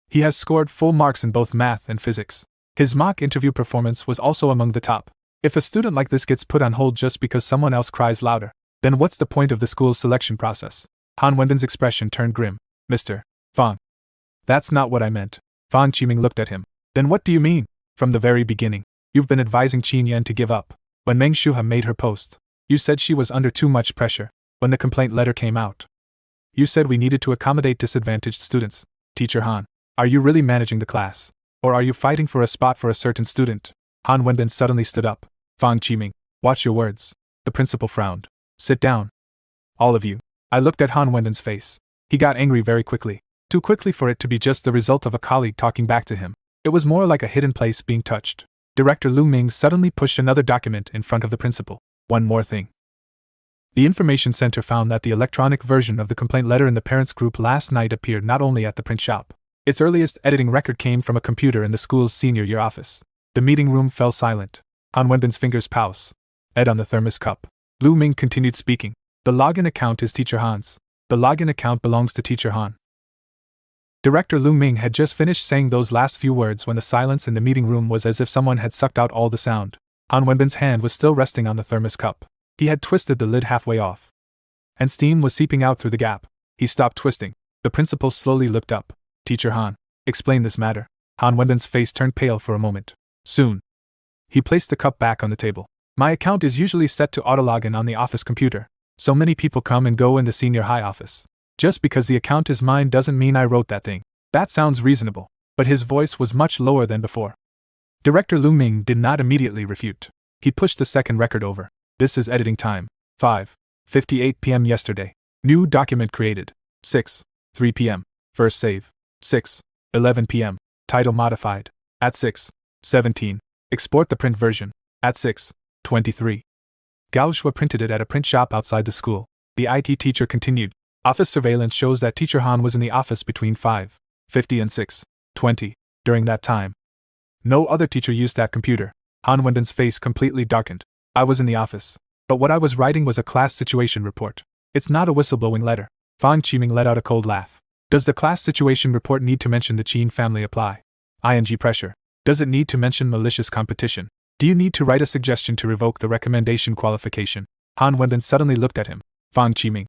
He has scored full marks in both math and physics. His mock interview performance was also among the top. If a student like this gets put on hold just because someone else cries louder, then what's the point of the school's selection process? Han Wenbin's expression turned grim. Mr. Fang. That's not what I meant. Fang Qiming looked at him. Then what do you mean? From the very beginning, you've been advising Qin Yan to give up. When Meng Shuha made her post, you said she was under too much pressure. When the complaint letter came out, you said we needed to accommodate disadvantaged students. Teacher Han, are you really managing the class? Or are you fighting for a spot for a certain student? Han Wenbin suddenly stood up. Fang Qiming, watch your words. The principal frowned. Sit down. All of you. I looked at Han Wenbin's face. He got angry very quickly. Too quickly for it to be just the result of a colleague talking back to him. It was more like a hidden place being touched. Director Lu Ming suddenly pushed another document in front of the principal. One more thing. The Information Center found that the electronic version of the complaint letter in the parents' group last night appeared not only at the print shop. Its earliest editing record came from a computer in the school's senior year office. The meeting room fell silent. Han Wenbin's fingers poused. Ed on the thermos cup. Lu Ming continued speaking. The login account is Teacher Han's. The login account belongs to Teacher Han. Director Lu Ming had just finished saying those last few words when the silence in the meeting room was as if someone had sucked out all the sound. Han Wenbin's hand was still resting on the thermos cup. He had twisted the lid halfway off, and steam was seeping out through the gap. He stopped twisting. The principal slowly looked up. Teacher Han, explain this matter. Han Wenbin's face turned pale for a moment. Soon. He placed the cup back on the table. My account is usually set to autologin on the office computer. So many people come and go in the senior high office. Just because the account is mine doesn't mean I wrote that thing. That sounds reasonable. But his voice was much lower than before. Director Lu Ming did not immediately refute. He pushed the second record over. This is editing time. 5:58 p.m. yesterday. New document created. 6:03 p.m. First save. 6:11 p.m. Title modified. At 6:17. Export the print version. At 6:23. Gao Shui printed it at a print shop outside the school. The IT teacher continued. Office surveillance shows that Teacher Han was in the office between 5:50 and 6:20 during that time. No other teacher used that computer. Han Wenden's face completely darkened. I was in the office. But what I was writing was a class situation report. It's not a whistleblowing letter. Fang Qiming let out a cold laugh. Does the class situation report need to mention the Qin family apply? ING pressure. Does it need to mention malicious competition? Do you need to write a suggestion to revoke the recommendation qualification? Han Wenden suddenly looked at him. Fang Qiming.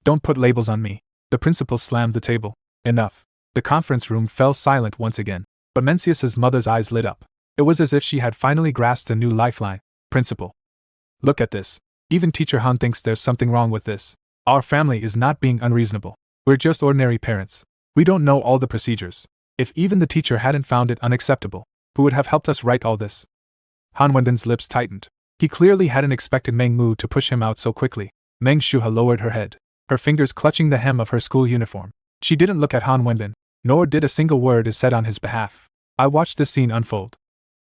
Don't put labels on me. The principal slammed the table. Enough. The conference room fell silent once again. But Mencius's mother's eyes lit up. It was as if she had finally grasped a new lifeline. Principal. Look at this. Even Teacher Han thinks there's something wrong with this. Our family is not being unreasonable. We're just ordinary parents. We don't know all the procedures. If even the teacher hadn't found it unacceptable, who would have helped us write all this? Han Wenden's lips tightened. He clearly hadn't expected Meng Mu to push him out so quickly. Meng Shuha lowered her head, her fingers clutching the hem of her school uniform. She didn't look at Han Wenden, nor did a single word is said on his behalf. I watched this scene unfold,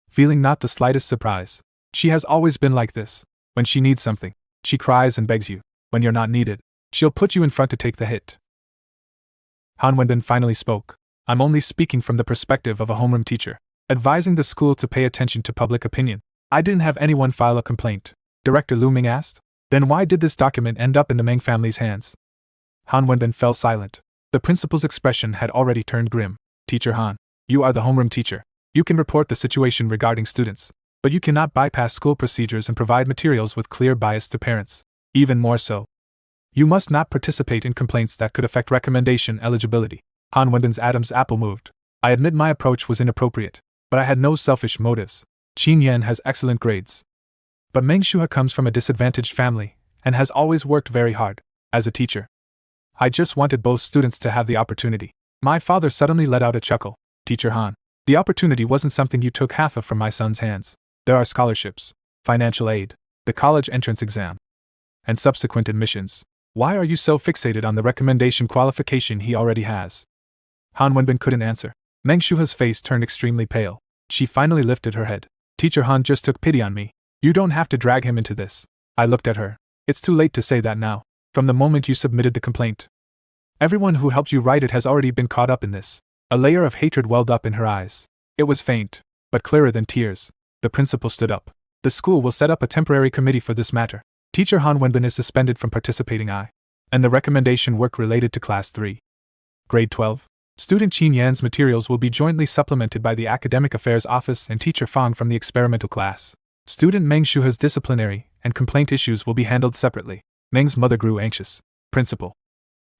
feeling not the slightest surprise. She has always been like this. When she needs something, she cries and begs you. When you're not needed, she'll put you in front to take the hit. Han Wenden finally spoke. I'm only speaking from the perspective of a homeroom teacher, advising the school to pay attention to public opinion. I didn't have anyone file a complaint. Director Lu Ming asked. Then why did this document end up in the Meng family's hands? Han Wenden fell silent. The principal's expression had already turned grim. Teacher Han, you are the homeroom teacher. You can report the situation regarding students, but you cannot bypass school procedures and provide materials with clear bias to parents. Even more so, you must not participate in complaints that could affect recommendation eligibility. Han Wenden's Adam's apple moved. I admit my approach was inappropriate, but I had no selfish motives. Qin Yan has excellent grades. But Meng Shuha comes from a disadvantaged family, and has always worked very hard. As a teacher, I just wanted both students to have the opportunity. My father suddenly let out a chuckle. Teacher Han, the opportunity wasn't something you took half of from my son's hands. There are scholarships, financial aid, the college entrance exam, and subsequent admissions. Why are you so fixated on the recommendation qualification he already has? Han Wenbin couldn't answer. Meng Shuha's face turned extremely pale. She finally lifted her head. Teacher Han just took pity on me. You don't have to drag him into this. I looked at her. It's too late to say that now. From the moment you submitted the complaint, everyone who helped you write it has already been caught up in this. A layer of hatred welled up in her eyes. It was faint, but clearer than tears. The principal stood up. The school will set up a temporary committee for this matter. Teacher Han Wenbin is suspended from participating and the recommendation work related to Class 3. Grade 12. Student Qin Yan's materials will be jointly supplemented by the Academic Affairs Office and Teacher Fang from the experimental class. Student Meng Shuha's disciplinary and complaint issues will be handled separately. Meng's mother grew anxious. Principal.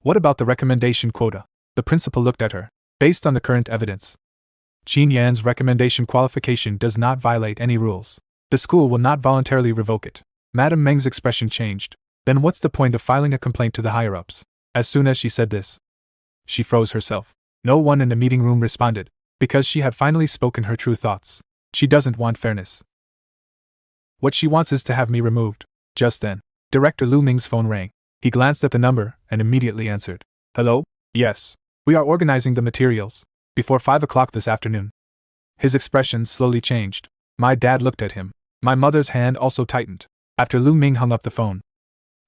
What about the recommendation quota? The principal looked at her. Based on the current evidence, Qin Yan's recommendation qualification does not violate any rules. The school will not voluntarily revoke it. Madam Meng's expression changed. Then what's the point of filing a complaint to the higher-ups? As soon as she said this, she froze herself. No one in the meeting room responded, because she had finally spoken her true thoughts. She doesn't want fairness. What she wants is to have me removed. Just then, Director Lu Ming's phone rang. He glanced at the number and immediately answered. Hello? Yes. We are organizing the materials. Before 5 o'clock this afternoon. His expression slowly changed. My dad looked at him. My mother's hand also tightened. After Lu Ming hung up the phone,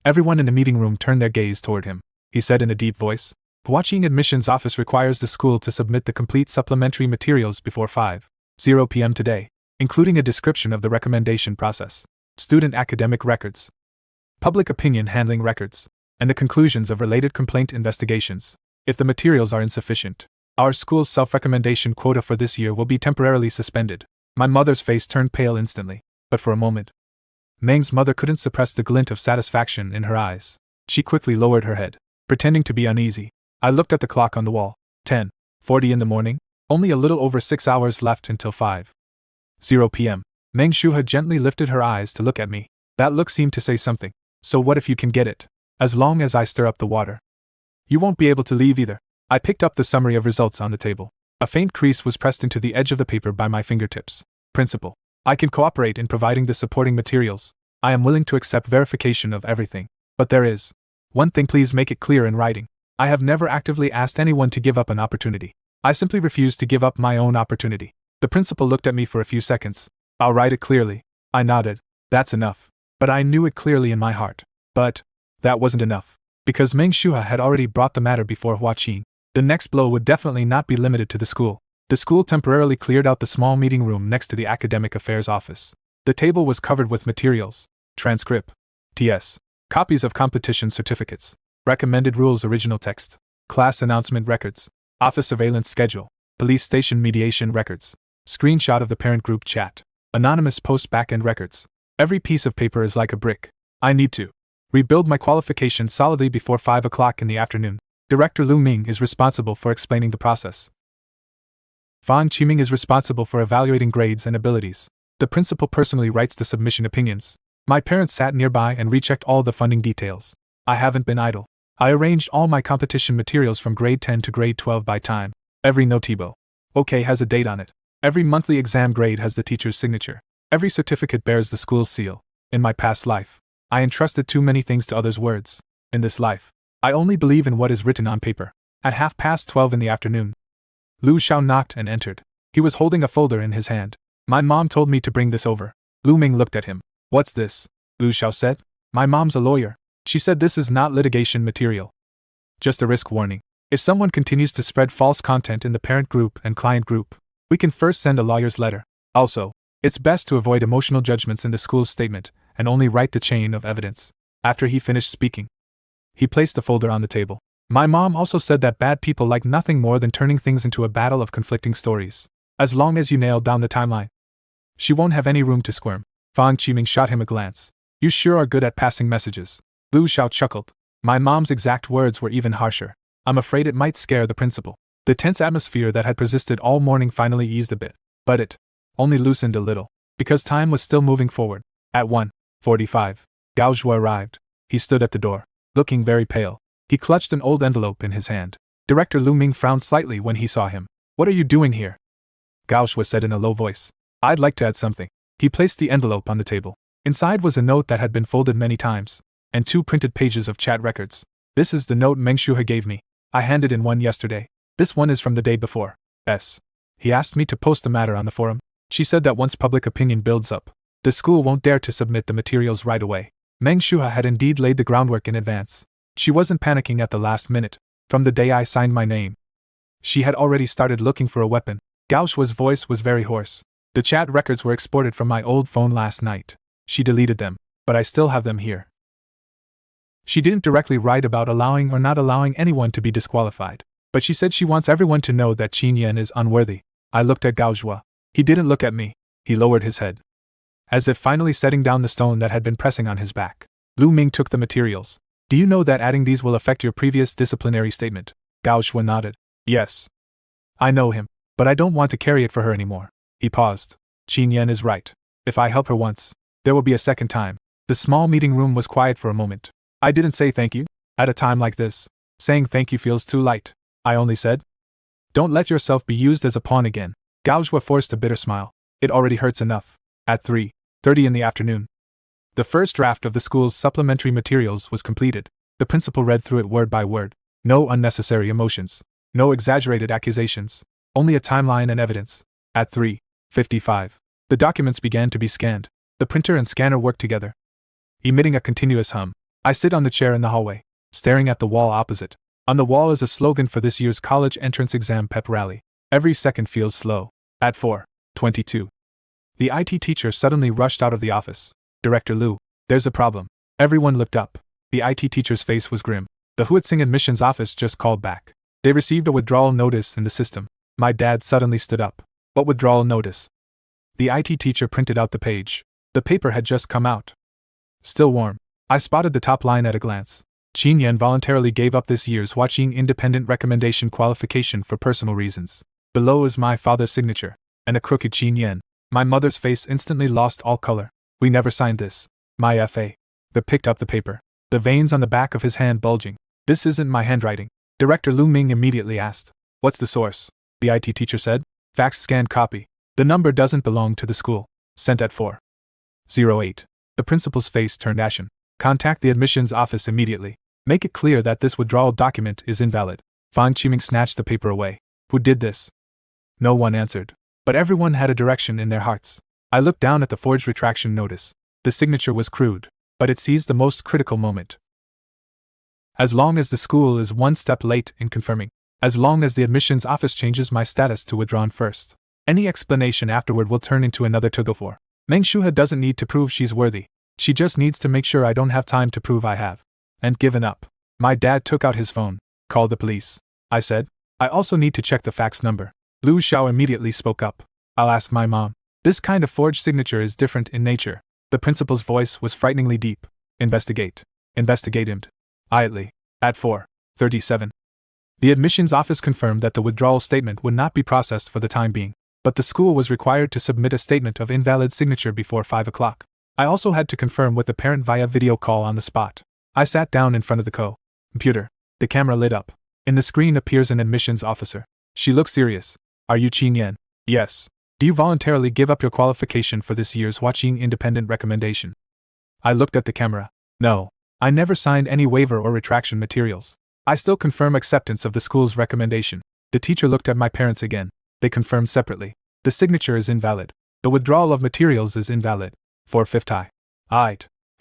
everyone in the meeting room turned their gaze toward him. He said in a deep voice, Huaqing Admissions Office requires the school to submit the complete supplementary materials before 5:00 p.m. today, including a description of the recommendation process, student academic records, public opinion handling records, and the conclusions of related complaint investigations. If the materials are insufficient, our school's self-recommendation quota for this year will be temporarily suspended. My mother's face turned pale instantly, but for a moment, Meng's mother couldn't suppress the glint of satisfaction in her eyes. She quickly lowered her head, pretending to be uneasy. I looked at the clock on the wall. 10:40 in the morning, only a little over 6 hours left until 5:00 p.m. Meng Shuha gently lifted her eyes to look at me. That look seemed to say something. So what if you can get it? As long as I stir up the water. You won't be able to leave either. I picked up the summary of results on the table. A faint crease was pressed into the edge of the paper by my fingertips. Principal. I can cooperate in providing the supporting materials. I am willing to accept verification of everything. But there is one thing, please make it clear in writing. I have never actively asked anyone to give up an opportunity. I simply refuse to give up my own opportunity. The principal looked at me for a few seconds. I'll write it clearly. I nodded. That's enough. But I knew it clearly in my heart. But that wasn't enough. Because Meng Shuha had already brought the matter before Hua Qin. The next blow would definitely not be limited to the school. The school temporarily cleared out the small meeting room next to the academic affairs office. The table was covered with materials. Transcript. T.S. Copies of competition certificates. Recommended rules original text. Class announcement records. Office surveillance schedule. Police station mediation records. Screenshot of the parent group chat. Anonymous post backend records. Every piece of paper is like a brick. I need to rebuild my qualifications solidly before 5 o'clock in the afternoon. Director Lu Ming is responsible for explaining the process. Fan Qiming is responsible for evaluating grades and abilities. The principal personally writes the submission opinions. My parents sat nearby and rechecked all the funding details. I haven't been idle. I arranged all my competition materials from grade 10 to grade 12 by time. Every notebo. OK has a date on it. Every monthly exam grade has the teacher's signature. Every certificate bears the school's seal. In my past life, I entrusted too many things to others' words. In this life, I only believe in what is written on paper. At 12:30 in the afternoon, Lu Xiao knocked and entered. He was holding a folder in his hand. My mom told me to bring this over. Lu Ming looked at him. What's this? Lu Xiao said. My mom's a lawyer. She said this is not litigation material. Just a risk warning. If someone continues to spread false content in the parent group and client group, we can first send a lawyer's letter. Also, it's best to avoid emotional judgments in the school's statement and only write the chain of evidence. After he finished speaking, he placed the folder on the table. My mom also said that bad people like nothing more than turning things into a battle of conflicting stories. As long as you nail down the timeline, she won't have any room to squirm. Fan Qiming shot him a glance. You sure are good at passing messages. Lu Xiao chuckled. My mom's exact words were even harsher. I'm afraid it might scare the principal. The tense atmosphere that had persisted all morning finally eased a bit. But it only loosened a little. Because time was still moving forward. At 1:45, Gao Zhuo arrived. He stood at the door, looking very pale. He clutched an old envelope in his hand. Director Lu Ming frowned slightly when he saw him. What are you doing here? Gao Zhuo said in a low voice. I'd like to add something. He placed the envelope on the table. Inside was a note that had been folded many times, and 2 printed pages of chat records. This is the note Meng Shuha gave me. I handed in one yesterday. This one is from the day before. He asked me to post the matter on the forum. She said that once public opinion builds up, the school won't dare to submit the materials right away. Meng Shuha had indeed laid the groundwork in advance. She wasn't panicking at the last minute. From the day I signed my name, she had already started looking for a weapon. Gao Zhuo's voice was very hoarse. The chat records were exported from my old phone last night. She deleted them, but I still have them here. She didn't directly write about allowing or not allowing anyone to be disqualified, but she said she wants everyone to know that Qin Yan is unworthy. I looked at Gao Zhuo. He didn't look at me. He lowered his head, as if finally setting down the stone that had been pressing on his back. Lu Ming took the materials. Do you know that adding these will affect your previous disciplinary statement? Gao Zhuo nodded. Yes. I know him, but I don't want to carry it for her anymore. He paused. Qin Yan is right. If I help her once, there will be a second time. The small meeting room was quiet for a moment. I didn't say thank you. At a time like this, saying thank you feels too light. I only said, don't let yourself be used as a pawn again. Gao Zhuo forced a bitter smile. It already hurts enough. At 3:30 in the afternoon, the first draft of the school's supplementary materials was completed. The principal read through it word by word. No unnecessary emotions. No exaggerated accusations. Only a timeline and evidence. At 3:55, the documents began to be scanned. The printer and scanner worked together, emitting a continuous hum. I sit on the chair in the hallway, staring at the wall opposite. On the wall is a slogan for this year's college entrance exam pep rally. Every second feels slow. At 4:22, the IT teacher suddenly rushed out of the office. Director Lu, there's a problem. Everyone looked up. The IT teacher's face was grim. The Huatsing admissions office just called back. They received a withdrawal notice in the system. My dad suddenly stood up. What withdrawal notice? The IT teacher printed out the page. The paper had just come out. Still warm. I spotted the top line at a glance. Qin Yan voluntarily gave up this year's Hua Qin independent recommendation qualification for personal reasons. Below is my father's signature, and a crooked Qin Yan. My mother's face instantly lost all color. We never signed this. My F.A. The picked up the paper, the veins on the back of his hand bulging. This isn't my handwriting. Director Lu Ming immediately asked. What's the source? The IT teacher said. Fax scanned copy. The number doesn't belong to the school. Sent at 4:08. The principal's face turned ashen. Contact the admissions office immediately. Make it clear that this withdrawal document is invalid. Fang Qiming snatched the paper away. Who did this? No one answered. But everyone had a direction in their hearts. I looked down at the forged retraction notice. The signature was crude, but it seized the most critical moment. As long as the school is one step late in confirming, as long as the admissions office changes my status to withdrawn first, any explanation afterward will turn into another tug of war. Meng Shuha doesn't need to prove she's worthy. She just needs to make sure I don't have time to prove I have. And given up. My dad took out his phone. Call the police. I said. I also need to check the fax number. Lu Xiao immediately spoke up. I'll ask my mom. This kind of forged signature is different in nature. The principal's voice was frighteningly deep. Investigate. Investigate him. Immediately. At 4:37. The admissions office confirmed that the withdrawal statement would not be processed for the time being, but the school was required to submit a statement of invalid signature before 5 o'clock. I also had to confirm with the parent via video call on the spot. I sat down in front of the computer. The camera lit up. In the screen appears an admissions officer. She looks serious. Are you Qin Yan? Yes. Do you voluntarily give up your qualification for this year's Huaqing independent recommendation? I looked at the camera. No. I never signed any waiver or retraction materials. I still confirm acceptance of the school's recommendation. The teacher looked at my parents again. They confirmed separately. The signature is invalid. The withdrawal of materials is invalid. 4:50.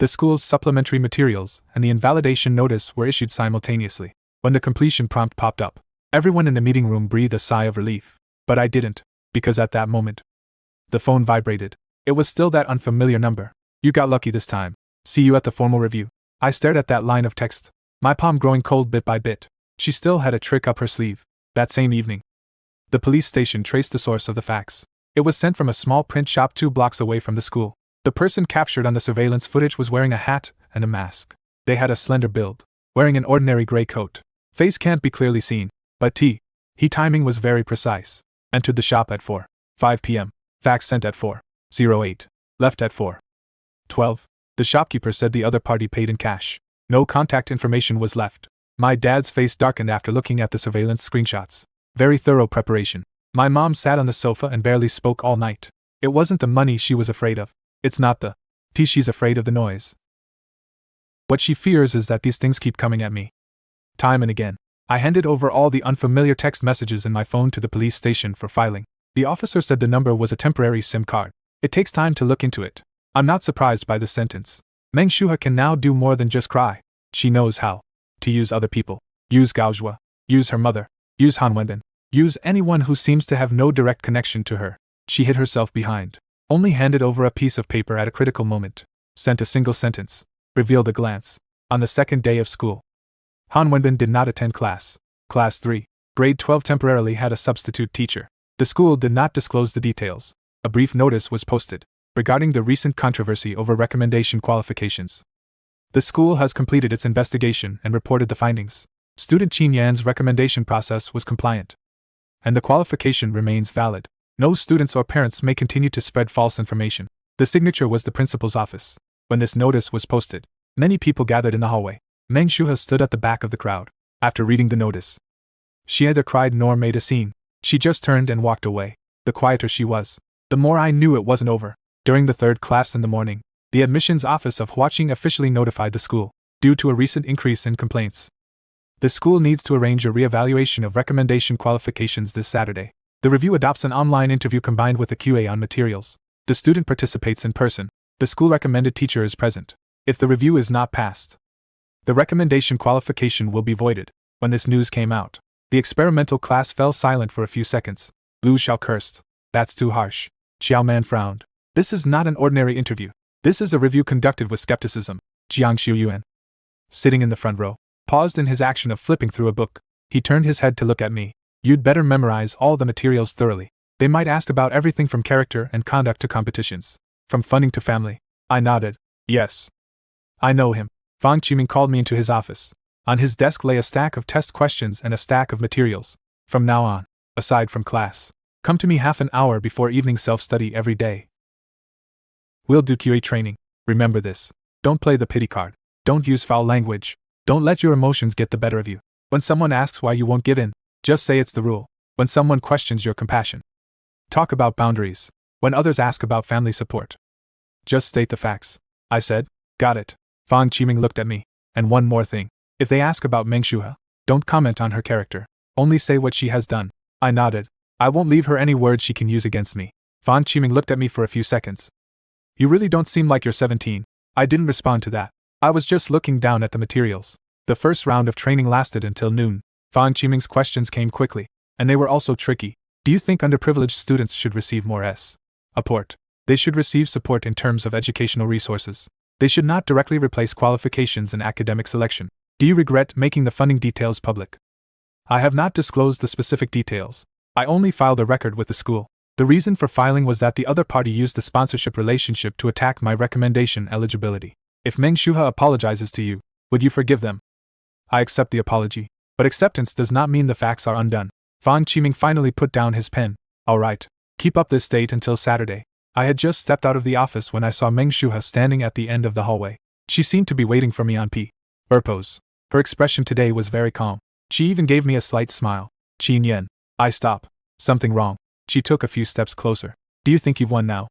The school's supplementary materials and the invalidation notice were issued simultaneously. When the completion prompt popped up, everyone in the meeting room breathed a sigh of relief. But I didn't, because at that moment, the phone vibrated. It was still that unfamiliar number. You got lucky this time. See you at the formal review. I stared at that line of text, my palm growing cold bit by bit. She still had a trick up her sleeve. That same evening, the police station traced the source of the fax. It was sent from a small print shop 2 blocks away from the school. The person captured on the surveillance footage was wearing a hat and a mask. They had a slender build, wearing an ordinary gray coat. Face can't be clearly seen, but he timing was very precise. Entered the shop at 4:05 p.m. Fax sent at 4:08. Left at 4:12. The shopkeeper said the other party paid in cash. No contact information was left. My dad's face darkened after looking at the surveillance screenshots. Very thorough preparation. My mom sat on the sofa and barely spoke all night. It wasn't the money she was afraid of. It's not the she's afraid of the noise. What she fears is that these things keep coming at me. Time and again. I handed over all the unfamiliar text messages in my phone to the police station for filing. The officer said the number was a temporary SIM card. It takes time to look into it. I'm not surprised by this sentence. Meng Shuha can now do more than just cry. She knows how to use other people. Use Gaozhua. Use her mother. Use Han Wenbin. Use anyone who seems to have no direct connection to her. She hid herself behind. Only handed over a piece of paper at a critical moment. Sent a single sentence. Revealed a glance. On the second day of school, Han Wenbin did not attend class. Class 3, grade 12 temporarily had a substitute teacher. The school did not disclose the details. A brief notice was posted regarding the recent controversy over recommendation qualifications. The school has completed its investigation and reported the findings. Student Qin Yan's recommendation process was compliant, and the qualification remains valid. No students or parents may continue to spread false information. The signature was the principal's office. When this notice was posted, many people gathered in the hallway. Meng Shuha stood at the back of the crowd. After reading the notice, she neither cried nor made a scene. She just turned and walked away. The quieter she was, the more I knew it wasn't over. During the third class in the morning, the admissions office of Huaqing officially notified the school, due to a recent increase in complaints. The school needs to arrange a re-evaluation of recommendation qualifications this Saturday. The review adopts an online interview combined with a QA on materials. The student participates in person. The school recommended teacher is present. If the review is not passed, the recommendation qualification will be voided. When this news came out, the experimental class fell silent for a few seconds. Lu Xiao cursed. That's too harsh. Xiao Man frowned. This is not an ordinary interview. This is a review conducted with skepticism. Jiang Xiuyuan, sitting in the front row, paused in his action of flipping through a book. He turned his head to look at me. You'd better memorize all the materials thoroughly. They might ask about everything from character and conduct to competitions, from funding to family. I nodded. Yes. I know him. Fang Qiming called me into his office. On his desk lay a stack of test questions and a stack of materials. From now on, aside from class, Come to me half an hour before evening self-study every day. We'll do QA training. Remember this. Don't play the pity card. Don't use foul language. Don't let your emotions get the better of you. When someone asks why you won't give in, just say it's the rule. When someone questions your compassion, talk about boundaries. When others ask about family support, just state the facts. I said, got it. Fang Qiming looked at me. And one more thing. If they ask about Meng Shuhe, don't comment on her character. Only say what she has done. I nodded. I won't leave her any words she can use against me. Fang Qiming looked at me for a few seconds. You really don't seem like you're 17. I didn't respond to that. I was just looking down at the materials. The first round of training lasted until noon. Fang Qiming's questions came quickly, and they were also tricky. Do you think underprivileged students should receive more support? They should receive support in terms of educational resources. They should not directly replace qualifications in academic selection. Do you regret making the funding details public? I have not disclosed the specific details. I only filed a record with the school. The reason for filing was that the other party used the sponsorship relationship to attack my recommendation eligibility. If Meng Shuhe apologizes to you, would you forgive them? I accept the apology, but acceptance does not mean the facts are undone. Fang Qiming finally put down his pen. All right, keep up this date until Saturday. I had just stepped out of the office when I saw Meng Shuhe standing at the end of the hallway. She seemed to be waiting for me on purpose. Her expression today was very calm. She even gave me a slight smile. Qin Yan. I stop. Something wrong. She took a few steps closer. Do you think you've won now?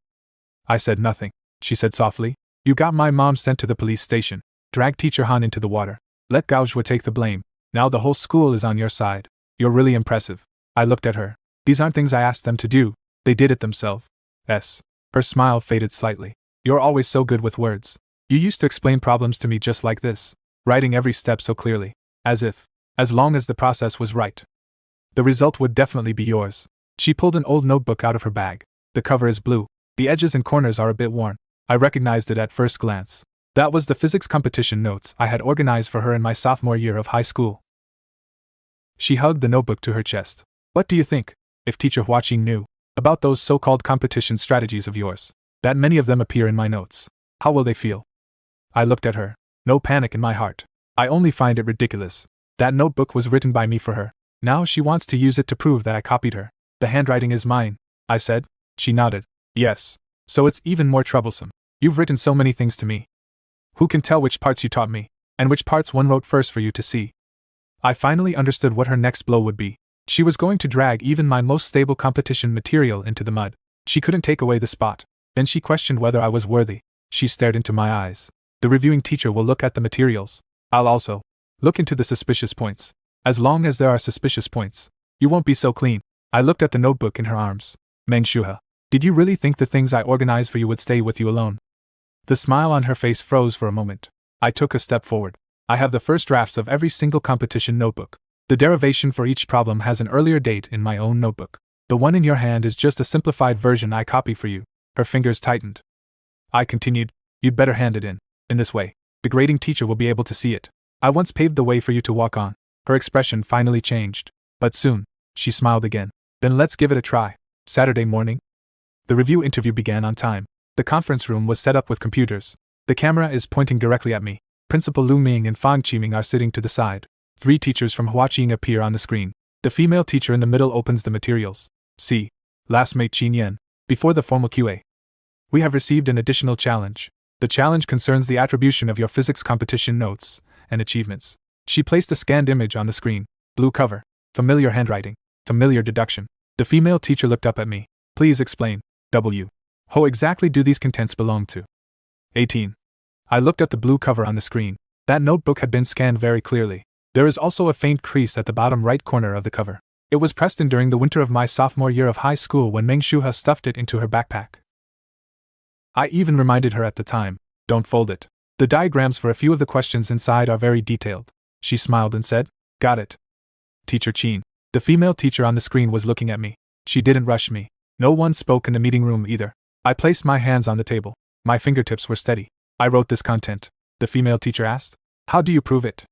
I said nothing. She said softly. You got my mom sent to the police station. Drag teacher Han into the water. Let Gao Zhuo take the blame. Now the whole school is on your side. You're really impressive. I looked at her. These aren't things I asked them to do. They did it themselves. Her smile faded slightly. You're always so good with words. You used to explain problems to me just like this, writing every step so clearly, as long as the process was right, the result would definitely be yours. She pulled an old notebook out of her bag. The cover is blue. The edges and corners are a bit worn. I recognized it at first glance. That was the physics competition notes I had organized for her in my sophomore year of high school. She hugged the notebook to her chest. What do you think, if teacher Huaqing knew about those so-called competition strategies of yours, that many of them appear in my notes? How will they feel? I looked at her. No panic in my heart. I only find it ridiculous. That notebook was written by me for her. Now she wants to use it to prove that I copied her. The handwriting is mine, I said. She nodded. Yes. So it's even more troublesome. You've written so many things to me. Who can tell which parts you taught me, and which parts one wrote first for you to see? I finally understood what her next blow would be. She was going to drag even my most stable competition material into the mud. She couldn't take away the spot. Then she questioned whether I was worthy. She stared into my eyes. The reviewing teacher will look at the materials. I'll also look into the suspicious points. As long as there are suspicious points, you won't be so clean. I looked at the notebook in her arms. Meng Shuhe, did you really think the things I organized for you would stay with you alone? The smile on her face froze for a moment. I took a step forward. I have the first drafts of every single competition notebook. The derivation for each problem has an earlier date in my own notebook. The one in your hand is just a simplified version I copy for you. Her fingers tightened. I continued, you'd better hand it in. In this way, the grading teacher will be able to see it. I once paved the way for you to walk on. Her expression finally changed. But soon, she smiled again. Then let's give it a try. Saturday morning? The review interview began on time. The conference room was set up with computers. The camera is pointing directly at me. Principal Lu Ming and Fang Qiming are sitting to the side. 3 teachers from Huaqing appear on the screen. The female teacher in the middle opens the materials. See, last mate Qin Yan, before the formal QA. We have received an additional challenge. The challenge concerns the attribution of your physics competition notes and achievements. She placed a scanned image on the screen. Blue cover. Familiar handwriting. Familiar deduction. The female teacher looked up at me. Please explain. Who exactly do these contents belong to? 18. I looked at the blue cover on the screen. That notebook had been scanned very clearly. There is also a faint crease at the bottom right corner of the cover. It was pressed in during the winter of my sophomore year of high school when Meng Shuhe stuffed it into her backpack. I even reminded her at the time, don't fold it. The diagrams for a few of the questions inside are very detailed. She smiled and said, got it. Teacher Qin. The female teacher on the screen was looking at me. She didn't rush me. No one spoke in the meeting room either. I placed my hands on the table. My fingertips were steady. I wrote this content. The female teacher asked. How do you prove it?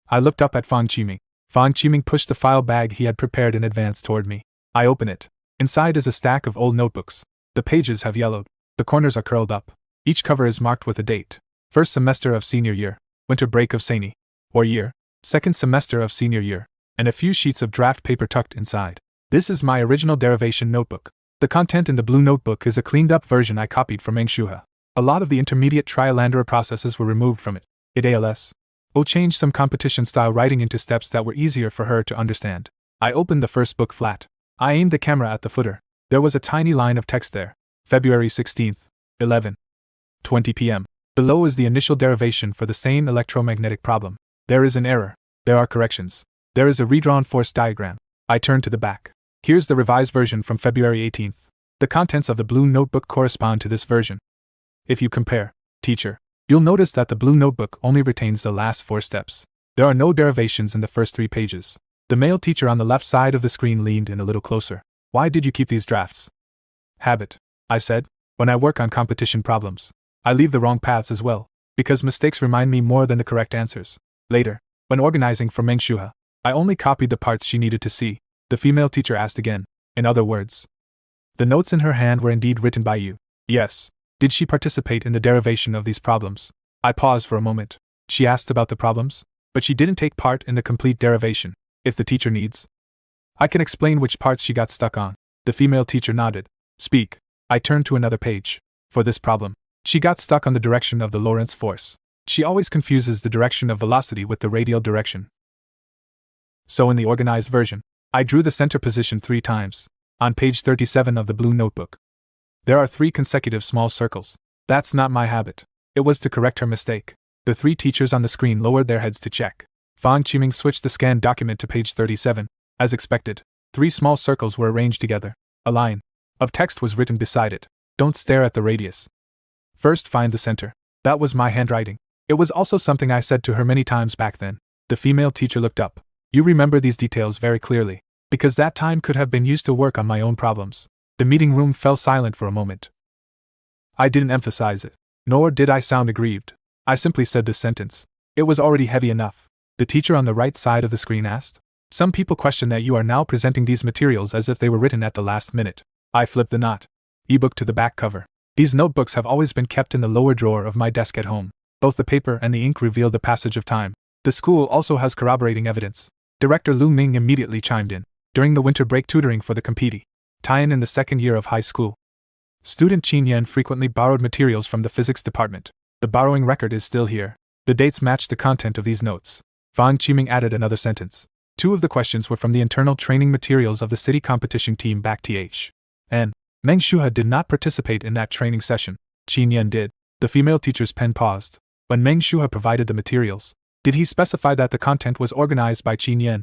I looked up at Fang Qiming. Fang Qiming pushed the file bag he had prepared in advance toward me. I open it. Inside is a stack of old notebooks. The pages have yellowed. The corners are curled up. Each cover is marked with a date. First semester of senior year. Winter break of Sani. Or year. Second semester of senior year. And a few sheets of draft paper tucked inside. This is my original derivation notebook. The content in the blue notebook is a cleaned-up version I copied from manhwa. A lot of the intermediate trilateral processes were removed from it. It als. Changed some competition-style writing into steps that were easier for her to understand. I opened the first book flat. I aimed the camera at the footer. There was a tiny line of text there. February 16th, 11:20 p.m. Below is the initial derivation for the same electromagnetic problem. There is an error. There are corrections. There is a redrawn force diagram. I turn to the back. Here's the revised version from February 18th. The contents of the blue notebook correspond to this version. If you compare, teacher, you'll notice that the blue notebook only retains the last 4 steps. There are no derivations in the first 3 pages. The male teacher on the left side of the screen leaned in a little closer. Why did you keep these drafts? Habit, I said. When I work on competition problems, I leave the wrong paths as well, because mistakes remind me more than the correct answers. Later, when organizing for manhwa, I only copied the parts she needed to see. The female teacher asked again. In other words, the notes in her hand were indeed written by you. Yes. Did she participate in the derivation of these problems? I paused for a moment. She asked about the problems, but she didn't take part in the complete derivation. If the teacher needs, I can explain which parts she got stuck on. The female teacher nodded. Speak. I turned to another page. For this problem, she got stuck on the direction of the Lorentz force. She always confuses the direction of velocity with the radial direction. So in the organized version, I drew the center position 3 times. On page 37 of the blue notebook, there are 3 consecutive small circles. That's not my habit. It was to correct her mistake. The 3 teachers on the screen lowered their heads to check. Fang Qiming switched the scanned document to page 37. As expected, 3 small circles were arranged together. A line of text was written beside it. Don't stare at the radius. First find the center. That was my handwriting. It was also something I said to her many times back then. The female teacher looked up. You remember these details very clearly, because that time could have been used to work on my own problems. The meeting room fell silent for a moment. I didn't emphasize it, nor did I sound aggrieved. I simply said this sentence. It was already heavy enough. The teacher on the right side of the screen asked. Some people question that you are now presenting these materials as if they were written at the last minute. I flipped the knot. Ebook to the back cover. These notebooks have always been kept in the lower drawer of my desk at home. Both the paper and the ink reveal the passage of time. The school also has corroborating evidence. Director Lu Ming immediately chimed in. During the winter break tutoring for the competi, tie-in in the 2nd year of high school, student Qin Yan frequently borrowed materials from the physics department. The borrowing record is still here. The dates match the content of these notes. Fang Qiming added another sentence. 2 of the questions were from the internal training materials of the city competition team back th. And Meng Shuha did not participate in that training session. Qin Yan did. The female teacher's pen paused. When Meng Shuha provided the materials, did he specify that the content was organized by Qin Yan?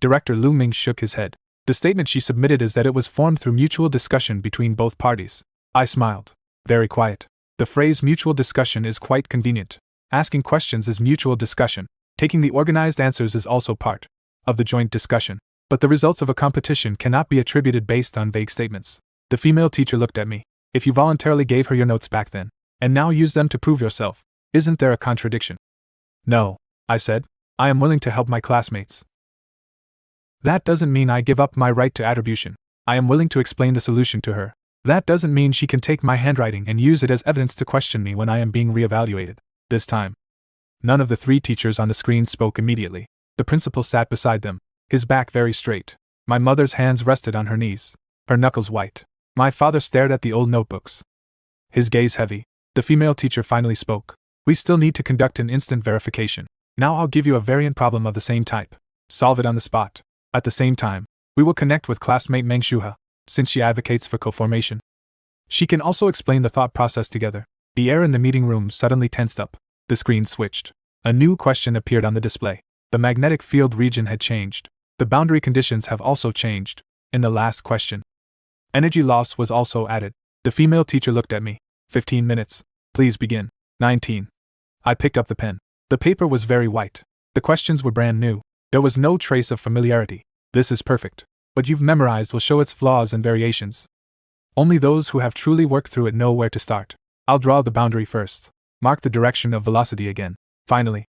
Director Lu Ming shook his head. The statement she submitted is that it was formed through mutual discussion between both parties. I smiled. Very quiet. The phrase mutual discussion is quite convenient. Asking questions is mutual discussion. Taking the organized answers is also part of the joint discussion. But the results of a competition cannot be attributed based on vague statements. The female teacher looked at me. If you voluntarily gave her your notes back then, and now use them to prove yourself, isn't there a contradiction? No, I said. I am willing to help my classmates. That doesn't mean I give up my right to attribution. I am willing to explain the solution to her. That doesn't mean she can take my handwriting and use it as evidence to question me when I am being reevaluated. This time, none of the 3 teachers on the screen spoke immediately. The principal sat beside them, his back very straight. My mother's hands rested on her knees, her knuckles white. My father stared at the old notebooks, his gaze heavy. The female teacher finally spoke. We still need to conduct an instant verification. Now I'll give you a variant problem of the same type. Solve it on the spot. At the same time, we will connect with classmate Meng Shuha, since she advocates for co-formation. She can also explain the thought process together. The air in the meeting room suddenly tensed up. The screen switched. A new question appeared on the display. The magnetic field region had changed. The boundary conditions have also changed. In the last question, energy loss was also added. The female teacher looked at me. 15 minutes. Please begin. 19. I picked up the pen. The paper was very white. The questions were brand new. There was no trace of familiarity. This is perfect. What you've memorized will show its flaws and variations. Only those who have truly worked through it know where to start. I'll draw the boundary first. Mark the direction of velocity again. Finally,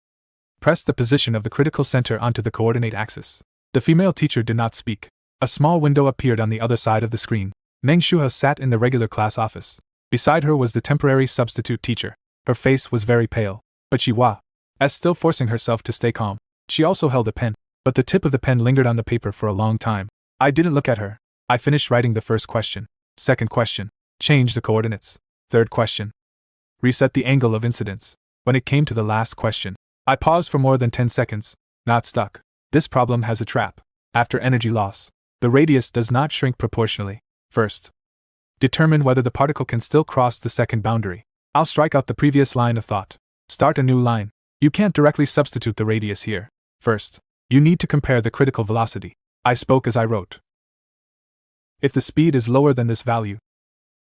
press the position of the critical center onto the coordinate axis. The female teacher did not speak. A small window appeared on the other side of the screen. Meng Shuha sat in the regular class office. Beside her was the temporary substitute teacher. Her face was very pale, but she was still forcing herself to stay calm. She also held a pen, but the tip of the pen lingered on the paper for a long time. I didn't look at her. I finished writing the first question. Second question. Change the coordinates. Third question. Reset the angle of incidence. When it came to the last question, I paused for more than 10 seconds. Not stuck. This problem has a trap. After energy loss, the radius does not shrink proportionally. First, determine whether the particle can still cross the second boundary. I'll strike out the previous line of thought. Start a new line. You can't directly substitute the radius here. First, you need to compare the critical velocity. I spoke as I wrote. If the speed is lower than this value,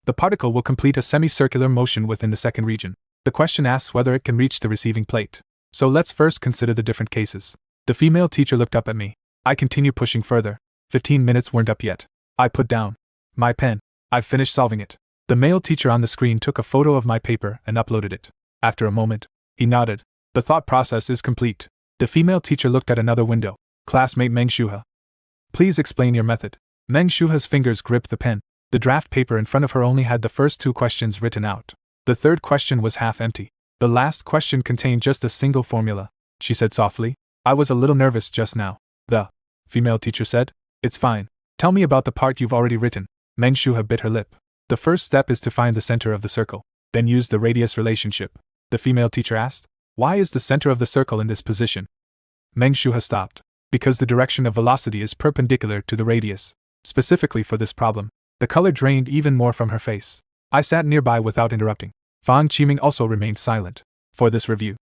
the particle will complete a semicircular motion within the second region. The question asks whether it can reach the receiving plate. So let's first consider the different cases. The female teacher looked up at me. I continued pushing further. 15 minutes weren't up yet. I put down my pen. I've finished solving it. The male teacher on the screen took a photo of my paper and uploaded it. After a moment, he nodded. The thought process is complete. The female teacher looked at another window. Classmate Meng Shuha. Please explain your method. Meng Shuha's fingers gripped the pen. The draft paper in front of her only had the first 2 questions written out. The third question was half empty. The last question contained just a single formula. She said softly, I was a little nervous just now. The female teacher said, It's fine. Tell me about the part you've already written. Meng Shuha bit her lip. The first step is to find the center of the circle. Then use the radius relationship. The female teacher asked, Why is the center of the circle in this position? Meng Shuha stopped. Because the direction of velocity is perpendicular to the radius. Specifically for this problem, the color drained even more from her face. I sat nearby without interrupting. Fang Qiming also remained silent. For this review,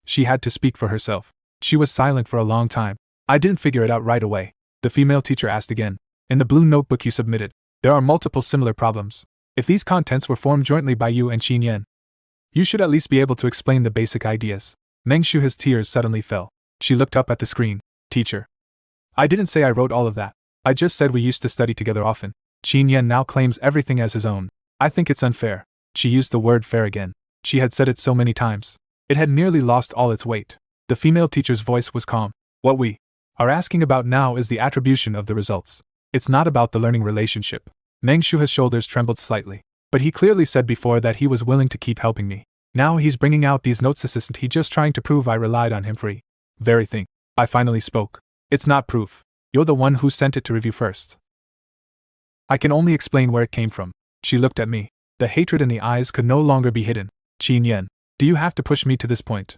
she had to speak for herself. She was silent for a long time. I didn't figure it out right away. The female teacher asked again. In the blue notebook you submitted, there are multiple similar problems. If these contents were formed jointly by you and Qin Yan, you should at least be able to explain the basic ideas. Meng Shuha's tears suddenly fell. She looked up at the screen. Teacher, I didn't say I wrote all of that. I just said we used to study together often. Qin Yan now claims everything as his own. I think it's unfair. She used the word fair again. She had said it so many times. It had nearly lost all its weight. The female teacher's voice was calm. What we are asking about now is the attribution of the results. It's not about the learning relationship. Meng Shuha's shoulders trembled slightly. But he clearly said before that he was willing to keep helping me. Now he's bringing out these notes. Isn't he just trying to prove I relied on him for the very thing? I finally spoke. It's not proof. You're the one who sent it to review first. I can only explain where it came from. She looked at me. The hatred in the eyes could no longer be hidden. Qin Yan, do you have to push me to this point?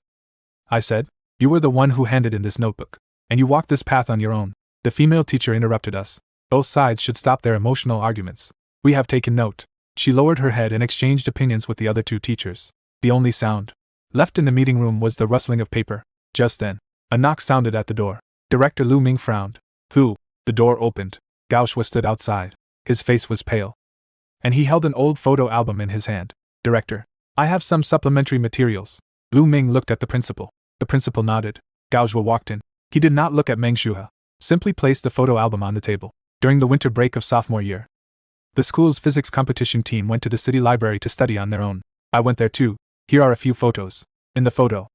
I said. You were the one who handed in this notebook. And you walked this path on your own. The female teacher interrupted us. Both sides should stop their emotional arguments. We have taken note. She lowered her head and exchanged opinions with the other 2 teachers. The only sound left in the meeting room was the rustling of paper. Just then, a knock sounded at the door. Director Lu Ming frowned. Who? The door opened. Gao Shui stood outside. His face was pale. And he held an old photo album in his hand. Director, I have some supplementary materials. Lu Ming looked at the principal. The principal nodded. Gao Shui walked in. He did not look at Meng Shuha. Simply placed the photo album on the table. During the winter break of sophomore year, the school's physics competition team went to the city library to study on their own. I went there too. Here are a few photos. In the photo,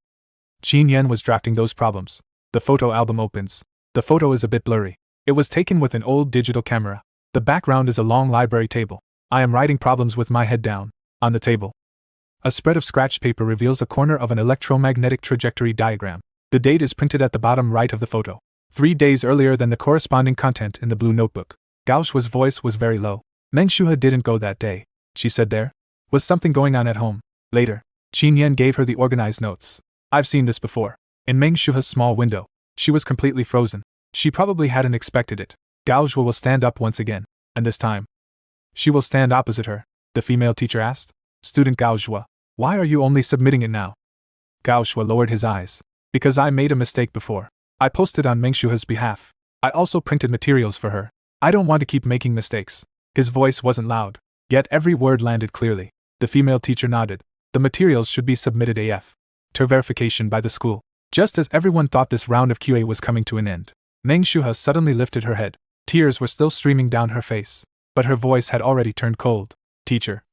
Qin Yan was drafting those problems. The photo album opens. The photo is a bit blurry. It was taken with an old digital camera. The background is a long library table. I am writing problems with my head down. On the table, a spread of scratched paper reveals a corner of an electromagnetic trajectory diagram. The date is printed at the bottom right of the photo. 3 days earlier than the corresponding content in the blue notebook. Gao Shui's voice was very low. Meng Shuha didn't go that day. She said there was something going on at home. Later, Qin Yan gave her the organized notes. I've seen this before. In Meng Shuha's small window, she was completely frozen. She probably hadn't expected it. Gao Shui will stand up once again, and this time, she will stand opposite her. The female teacher asked. Student Gao Shui, why are you only submitting it now? Gao Shui lowered his eyes. Because I made a mistake before. I posted on Meng Shuha's behalf. I also printed materials for her. I don't want to keep making mistakes. His voice wasn't loud, yet every word landed clearly. The female teacher nodded. The materials should be submitted AF to verification by the school. Just as everyone thought this round of QA was coming to an end, Meng Shuha suddenly lifted her head. Tears were still streaming down her face, but her voice had already turned cold. Teacher,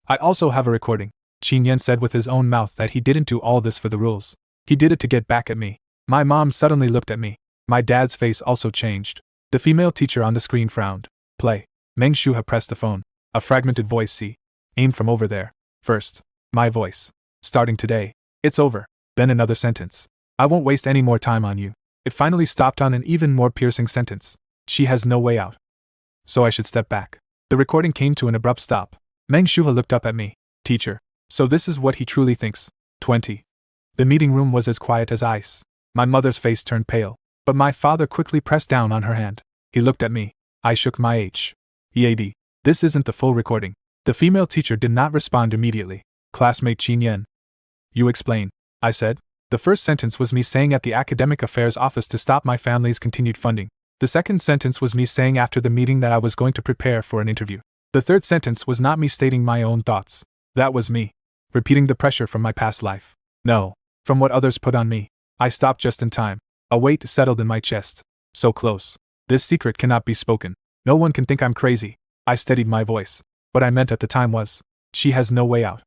I also have a recording. Qin Yan said with his own mouth that he didn't do all this for the rules. He did it to get back at me. My mom suddenly looked at me. My dad's face also changed. The female teacher on the screen frowned. Play. Meng Shuha pressed the phone. A fragmented voice see. Aim from over there. First, my voice. Starting today. It's over. Then another sentence. I won't waste any more time on you. It finally stopped on an even more piercing sentence. She has no way out. So I should step back. The recording came to an abrupt stop. Meng Shuha looked up at me. Teacher. So this is what he truly thinks. 20. The meeting room was as quiet as ice. My mother's face turned pale, but my father quickly pressed down on her hand. He looked at me. I shook my head. This isn't the full recording. The female teacher did not respond immediately. Classmate Qin Yan. You explain, I said. The first sentence was me saying at the Academic Affairs Office to stop my family's continued funding. The second sentence was me saying after the meeting that I was going to prepare for an interview. The third sentence was not me stating my own thoughts. That was me repeating the pressure from my past life. No, from what others put on me. I stopped just in time. A weight settled in my chest. So close. This secret cannot be spoken. No one can think I'm crazy. I steadied my voice. What I meant at the time was, she has no way out.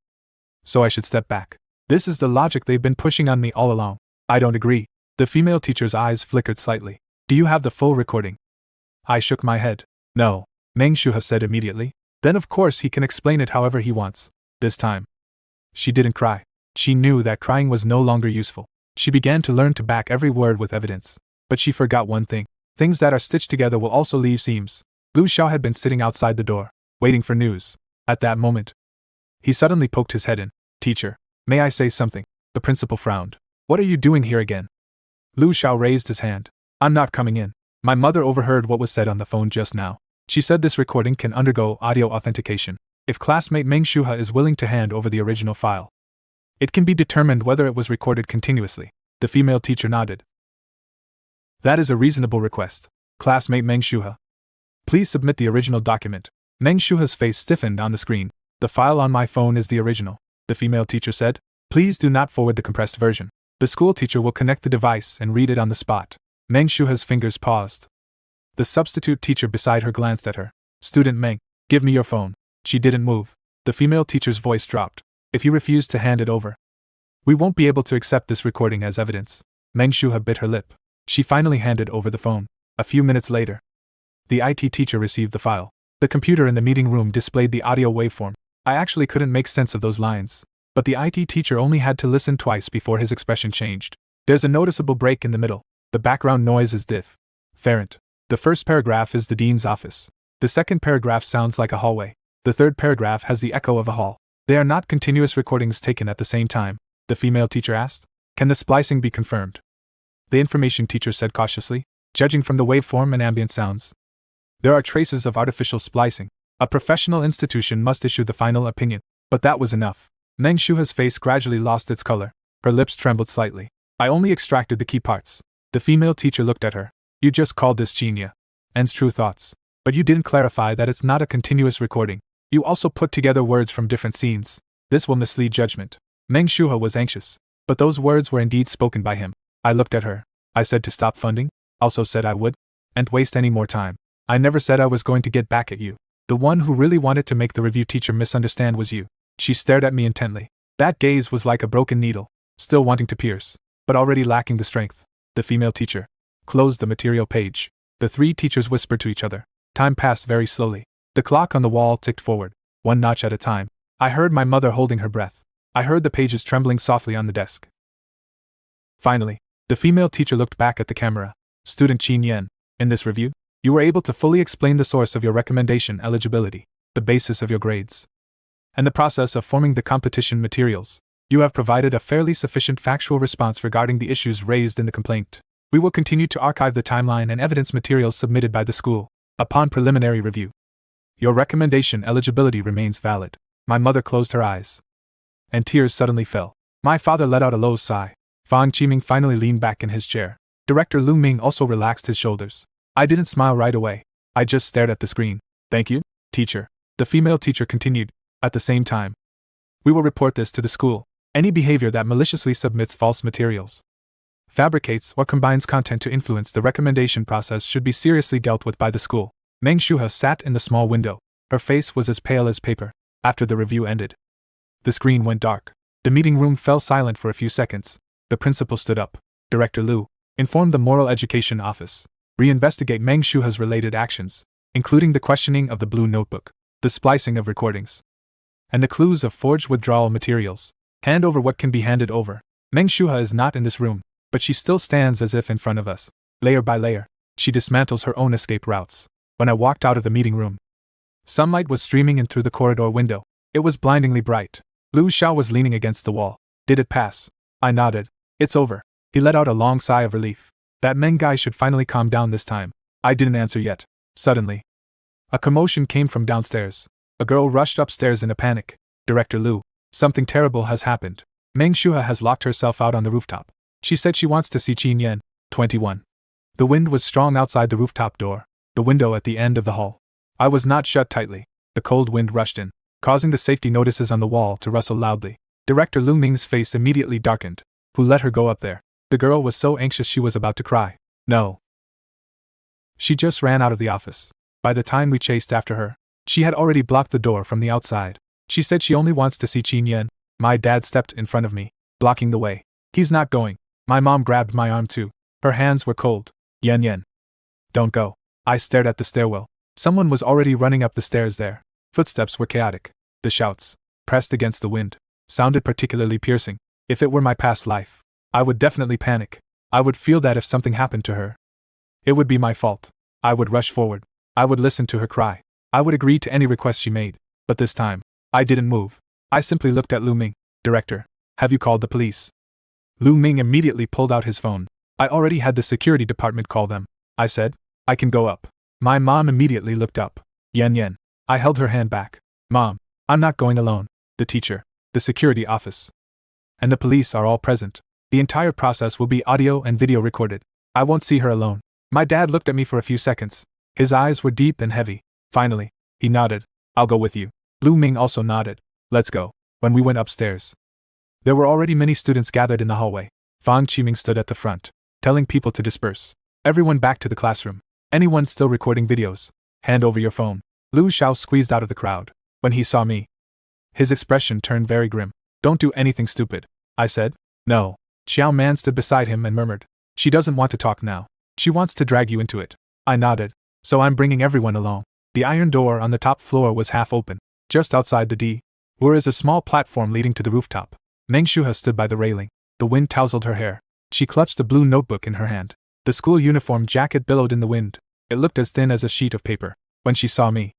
So I should step back. This is the logic they've been pushing on me all along. I don't agree. The female teacher's eyes flickered slightly. Do you have the full recording? I shook my head. No, Meng Shuha said immediately. Then of course he can explain it however he wants. This time. She didn't cry. She knew that crying was no longer useful. She began to learn to back every word with evidence. But she forgot one thing. Things that are stitched together will also leave seams. Lu Xiao had been sitting outside the door, waiting for news. At that moment, he suddenly poked his head in. Teacher, may I say something? The principal frowned. What are you doing here again? Lu Xiao raised his hand. I'm not coming in. My mother overheard what was said on the phone just now. She said this recording can undergo audio authentication. If classmate Meng Shuha is willing to hand over the original file, it can be determined whether it was recorded continuously. The female teacher nodded. That is a reasonable request. Classmate Meng Shuha, please submit the original document. Meng Shuha's face stiffened on the screen. The file on my phone is the original, the female teacher said. Please do not forward the compressed version. The school teacher will connect the device and read it on the spot. Meng Shuha's fingers paused. The substitute teacher beside her glanced at her. Student Meng, give me your phone. She didn't move. The female teacher's voice dropped. If you refuse to hand it over, we won't be able to accept this recording as evidence. Meng Shuha bit her lip. She finally handed over the phone. A few minutes later, the IT teacher received the file. The computer in the meeting room displayed the audio waveform. I actually couldn't make sense of those lines. But the IT teacher only had to listen twice before his expression changed. There's a noticeable break in the middle. The background noise is different. The first paragraph is the dean's office. The second paragraph sounds like a hallway. The third paragraph has the echo of a hall. They are not continuous recordings taken at the same time. The female teacher asked. Can the splicing be confirmed? The information teacher said cautiously. Judging from the waveform and ambient sounds, there are traces of artificial splicing. A professional institution must issue the final opinion. But that was enough. Meng Shuha's face gradually lost its color. Her lips trembled slightly. I only extracted the key parts. The female teacher looked at her. You just called this Jinya N's true thoughts. But you didn't clarify that it's not a continuous recording. You also put together words from different scenes. This will mislead judgment. Meng Shuha was anxious. But those words were indeed spoken by him. I looked at her. I said to stop funding. Also said I wouldn't waste any more time. I never said I was going to get back at you. The one who really wanted to make the review teacher misunderstand was you. She stared at me intently. That gaze was like a broken needle, still wanting to pierce, but already lacking the strength. The female teacher closed the material page. The three teachers whispered to each other. Time passed very slowly. The clock on the wall ticked forward, one notch at a time. I heard my mother holding her breath. I heard the pages trembling softly on the desk. Finally, the female teacher looked back at the camera. Student Qin Yan, in this review, you were able to fully explain the source of your recommendation eligibility, the basis of your grades, and the process of forming the competition materials. You have provided a fairly sufficient factual response regarding the issues raised in the complaint. We will continue to archive the timeline and evidence materials submitted by the school. Upon preliminary review, your recommendation eligibility remains valid. My mother closed her eyes, and tears suddenly fell. My father let out a low sigh. Fang Qiming finally leaned back in his chair. Director Lu Ming also relaxed his shoulders. I didn't smile right away. I just stared at the screen. Thank you, teacher. The female teacher continued. At the same time, we will report this to the school. Any behavior that maliciously submits false materials, fabricates or combines content to influence the recommendation process should be seriously dealt with by the school. Meng Shuha sat in the small window. Her face was as pale as paper. After the review ended, the screen went dark. The meeting room fell silent for a few seconds. The principal stood up. Director Lu informed the Moral Education Office. Reinvestigate Meng Shuha's related actions, including the questioning of the blue notebook, the splicing of recordings, and the clues of forged withdrawal materials. Hand over what can be handed over. Meng Shuha is not in this room, but she still stands as if in front of us, layer by layer. She dismantles her own escape routes. When I walked out of the meeting room, sunlight was streaming in through the corridor window. It was blindingly bright. Lu Xiao was leaning against the wall. Did it pass? I nodded. It's over. He let out a long sigh of relief. That Meng guy should finally calm down this time. I didn't answer yet. Suddenly, a commotion came from downstairs. A girl rushed upstairs in a panic. Director Lu, something terrible has happened. Meng Shuha has locked herself out on the rooftop. She said she wants to see Qin Yan. 21. The wind was strong outside the rooftop door, the window at the end of the hall. I was not shut tightly. The cold wind rushed in, causing the safety notices on the wall to rustle loudly. Director Lu Ming's face immediately darkened. Who let her go up there? The girl was so anxious she was about to cry. No. She just ran out of the office. By the time we chased after her, she had already blocked the door from the outside. She said she only wants to see Qin Yan. My dad stepped in front of me, blocking the way. He's not going. My mom grabbed my arm too. Her hands were cold. Yan. Don't go. I stared at the stairwell. Someone was already running up the stairs there. Footsteps were chaotic. The shouts, pressed against the wind, sounded particularly piercing. If it were my past life, I would definitely panic. I would feel that if something happened to her, it would be my fault. I would rush forward. I would listen to her cry. I would agree to any request she made. But this time, I didn't move. I simply looked at Lu Ming. Director, have you called the police? Lu Ming immediately pulled out his phone. I already had the security department call them. I said, I can go up. My mom immediately looked up. Yan. I held her hand back. Mom, I'm not going alone. The teacher, the security office, and the police are all present. The entire process will be audio and video recorded. I won't see her alone. My dad looked at me for a few seconds. His eyes were deep and heavy. Finally, he nodded. I'll go with you. Lu Ming also nodded. Let's go. When we went upstairs, there were already many students gathered in the hallway. Fang Qiming stood at the front, telling people to disperse. Everyone back to the classroom. Anyone still recording videos, hand over your phone. Lu Xiao squeezed out of the crowd. When he saw me, his expression turned very grim. Don't do anything stupid, I said. No. Xiao Man stood beside him and murmured. She doesn't want to talk now. She wants to drag you into it. I nodded. So I'm bringing everyone along. The iron door on the top floor was half open. Just outside the D, where is a small platform leading to the rooftop. Meng Shuha stood by the railing. The wind tousled her hair. She clutched a blue notebook in her hand. The school uniform jacket billowed in the wind. It looked as thin as a sheet of paper. When she saw me,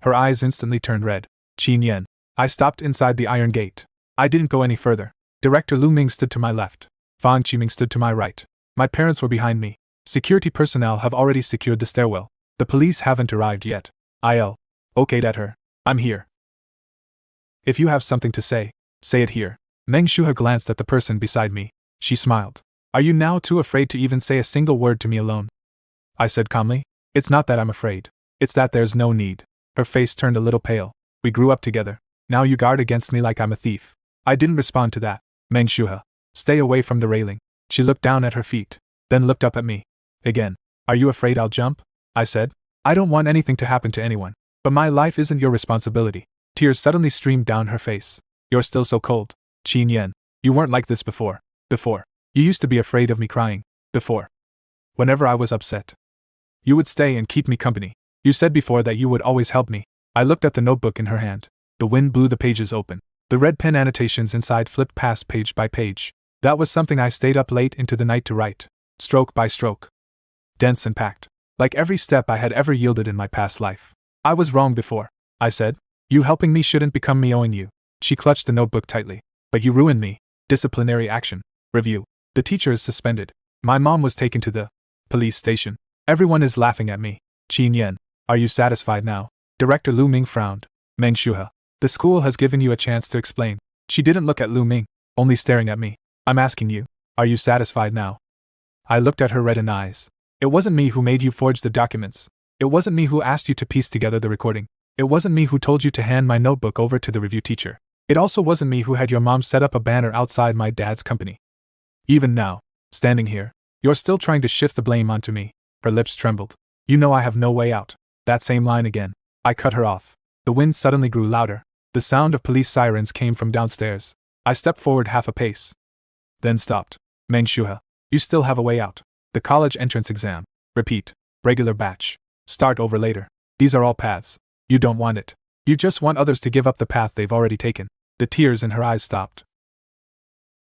her eyes instantly turned red. Qin Yan. I stopped inside the iron gate. I didn't go any further. Director Lu Ming stood to my left. Fang Qiming stood to my right. My parents were behind me. Security personnel have already secured the stairwell. The police haven't arrived yet. I okayed at her. I'm here. If you have something to say it here. Meng Shuha glanced at the person beside me. She smiled. Are you now too afraid to even say a single word to me alone? I said calmly. It's not that I'm afraid. It's that there's no need. Her face turned a little pale. We grew up together. Now you guard against me like I'm a thief. I didn't respond to that. Meng Shuha, stay away from the railing. She looked down at her feet, then looked up at me. Again. Are you afraid I'll jump? I said. I don't want anything to happen to anyone. But my life isn't your responsibility. Tears suddenly streamed down her face. You're still so cold. Qin Yan. You weren't like this before. Before. You used to be afraid of me crying. Before. Whenever I was upset, you would stay and keep me company. You said before that you would always help me. I looked at the notebook in her hand. The wind blew the pages open. The red pen annotations inside flipped past page by page. That was something I stayed up late into the night to write. Stroke by stroke. Dense and packed. Like every step I had ever yielded in my past life. I was wrong before. I said. You helping me shouldn't become me owing you. She clutched the notebook tightly. But you ruined me. Disciplinary action. Review. The teacher is suspended. My mom was taken to the police station. Everyone is laughing at me. Qin Yan. Are you satisfied now? Director Lu Ming frowned. Meng Shuha. The school has given you a chance to explain. She didn't look at Lu Ming, only staring at me. I'm asking you. Are you satisfied now? I looked at her reddened eyes. It wasn't me who made you forge the documents. It wasn't me who asked you to piece together the recording. It wasn't me who told you to hand my notebook over to the review teacher. It also wasn't me who had your mom set up a banner outside my dad's company. Even now, standing here, you're still trying to shift the blame onto me. Her lips trembled. You know I have no way out. That same line again. I cut her off. The wind suddenly grew louder. The sound of police sirens came from downstairs. I stepped forward half a pace, then stopped. Meng Shuha, you still have a way out. The college entrance exam. Repeat. Regular batch. Start over later. These are all paths. You don't want it. You just want others to give up the path they've already taken. The tears in her eyes stopped.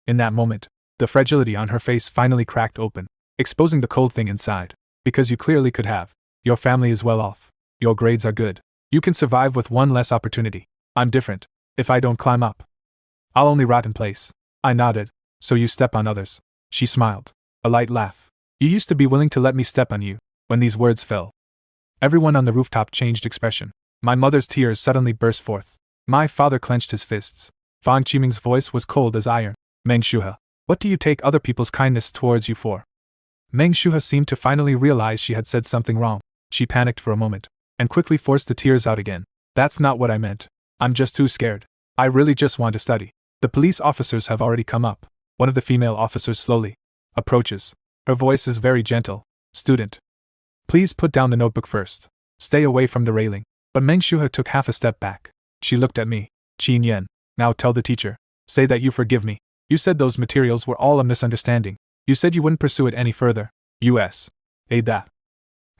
In that moment, the fragility on her face finally cracked open, exposing the cold thing inside. Because you clearly could have. Your family is well off. Your grades are good. You can survive with one less opportunity. I'm different. If I don't climb up, I'll only rot in place. I nodded. So you step on others. She smiled. A light laugh. You used to be willing to let me step on you. When these words fell, everyone on the rooftop changed expression. My mother's tears suddenly burst forth. My father clenched his fists. Fang Qiming's voice was cold as iron. Meng Shuhe, what do you take other people's kindness towards you for? Meng Shuhe seemed to finally realize she had said something wrong. She panicked for a moment, and quickly forced the tears out again. That's not what I meant. I'm just too scared. I really just want to study. The police officers have already come up. One of the female officers slowly approaches. Her voice is very gentle. Student, please put down the notebook first. Stay away from the railing. But Meng Shuhe took half a step back. She looked at me. Qin Yan, now tell the teacher. Say that you forgive me. You said those materials were all a misunderstanding. You said you wouldn't pursue it any further. U.S. Aid that.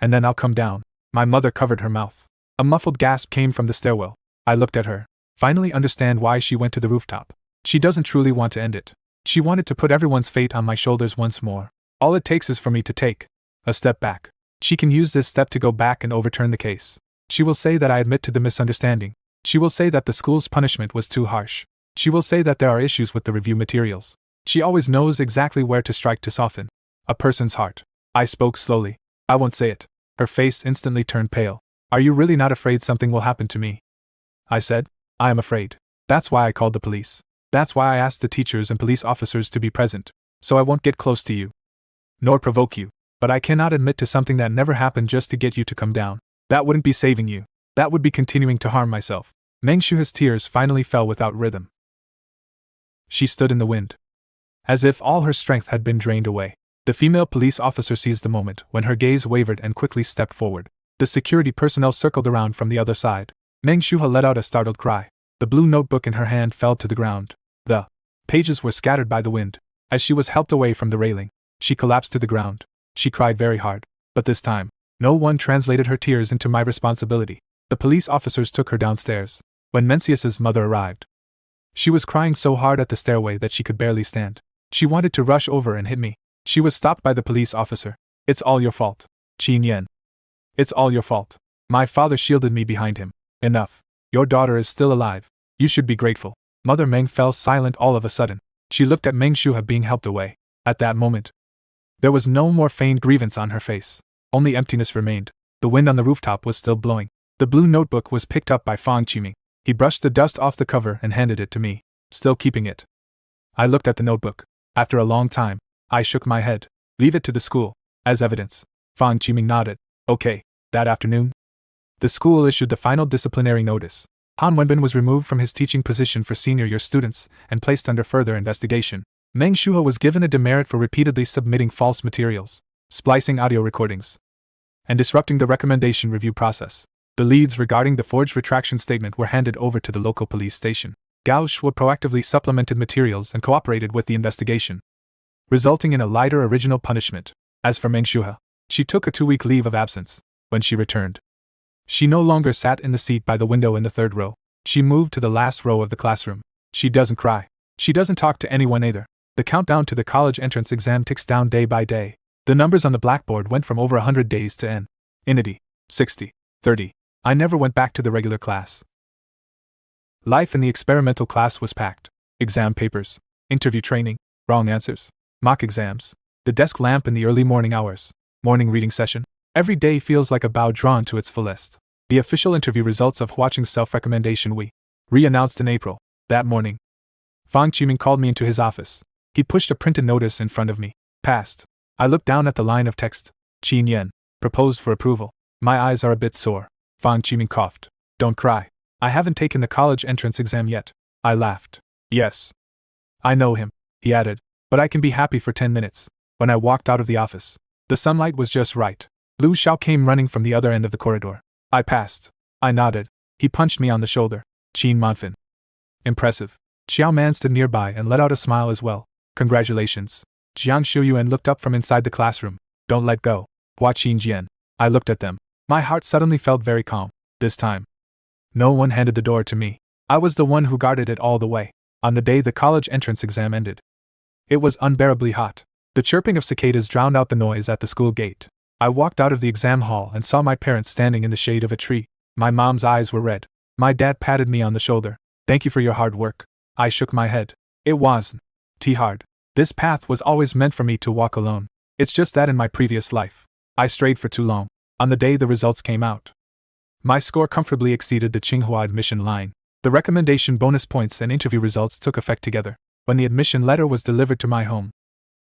And then I'll come down. My mother covered her mouth. A muffled gasp came from the stairwell. I looked at her. Finally understand why she went to the rooftop. She doesn't truly want to end it. She wanted to put everyone's fate on my shoulders once more. All it takes is for me to take a step back. She can use this step to go back and overturn the case. She will say that I admit to the misunderstanding. She will say that the school's punishment was too harsh. She will say that there are issues with the review materials. She always knows exactly where to strike to soften a person's heart. I spoke slowly. I won't say it. Her face instantly turned pale. Are you really not afraid something will happen to me? I said. I am afraid. That's why I called the police. That's why I asked the teachers and police officers to be present. So I won't get close to you. Nor provoke you. But I cannot admit to something that never happened just to get you to come down. That wouldn't be saving you. That would be continuing to harm myself. Meng Shuhe's tears finally fell without rhythm. She stood in the wind, as if all her strength had been drained away. The female police officer seized the moment when her gaze wavered and quickly stepped forward. The security personnel circled around from the other side. Meng Shuhe let out a startled cry. The blue notebook in her hand fell to the ground. The pages were scattered by the wind. As she was helped away from the railing, she collapsed to the ground. She cried very hard. But this time, no one translated her tears into my responsibility. The police officers took her downstairs. When Mencius's mother arrived, she was crying so hard at the stairway that she could barely stand. She wanted to rush over and hit me. She was stopped by the police officer. It's all your fault, Qin Yan. It's all your fault. My father shielded me behind him. Enough. Your daughter is still alive. You should be grateful. Mother Meng fell silent all of a sudden. She looked at Meng Shuhe being helped away. At that moment, there was no more feigned grievance on her face. Only emptiness remained. The wind on the rooftop was still blowing. The blue notebook was picked up by Fang Qiming. He brushed the dust off the cover and handed it to me, still keeping it. I looked at the notebook. After a long time, I shook my head. Leave it to the school. As evidence. Fang Qiming nodded. Okay. That afternoon, the school issued the final disciplinary notice. Han Wenbin was removed from his teaching position for senior year students and placed under further investigation. Meng Shuhe was given a demerit for repeatedly submitting false materials, splicing audio recordings, and disrupting the recommendation review process. The leads regarding the forged retraction statement were handed over to the local police station. Gao Shuo proactively supplemented materials and cooperated with the investigation, resulting in a lighter original punishment. As for Meng Shuhe, she took a 2-week leave of absence. When she returned, she no longer sat in the seat by the window in the third row. She moved to the last row of the classroom. She doesn't cry. She doesn't talk to anyone either. The countdown to the college entrance exam ticks down day by day. The numbers on the blackboard went from over 100 days to infinity, 60, 30. I never went back to the regular class. Life in the experimental class was packed. Exam papers, interview training, wrong answers, mock exams, the desk lamp in the early morning hours, morning reading session. Every day feels like a bow drawn to its fullest. The official interview results of Huaqing's self-recommendation we re-announced in April. That morning, Fang Qiming called me into his office. He pushed a printed notice in front of me. Passed. I looked down at the line of text. Qin Yan, proposed for approval. My eyes are a bit sore. Fang Qiming coughed. Don't cry. I haven't taken the college entrance exam yet. I laughed. Yes. I know him, he added, but I can be happy for 10 minutes. When I walked out of the office, the sunlight was just right. Lu Xiao came running from the other end of the corridor. I passed. I nodded. He punched me on the shoulder. Qin Manfin. Impressive. Xiao Man stood nearby and let out a smile as well. Congratulations. Jiang Shuyuan looked up from inside the classroom. Don't let go. Hua Qingjian. I looked at them. My heart suddenly felt very calm. This time, no one handed the door to me. I was the one who guarded it all the way. On the day the college entrance exam ended, it was unbearably hot. The chirping of cicadas drowned out the noise at the school gate. I walked out of the exam hall and saw my parents standing in the shade of a tree. My mom's eyes were red. My dad patted me on the shoulder. "Thank you for your hard work." I shook my head. "It wasn't hard. This path was always meant for me to walk alone. It's just that in my previous life, I strayed for too long." On the day the results came out, my score comfortably exceeded the Tsinghua admission line. The recommendation bonus points and interview results took effect together. When the admission letter was delivered to my home,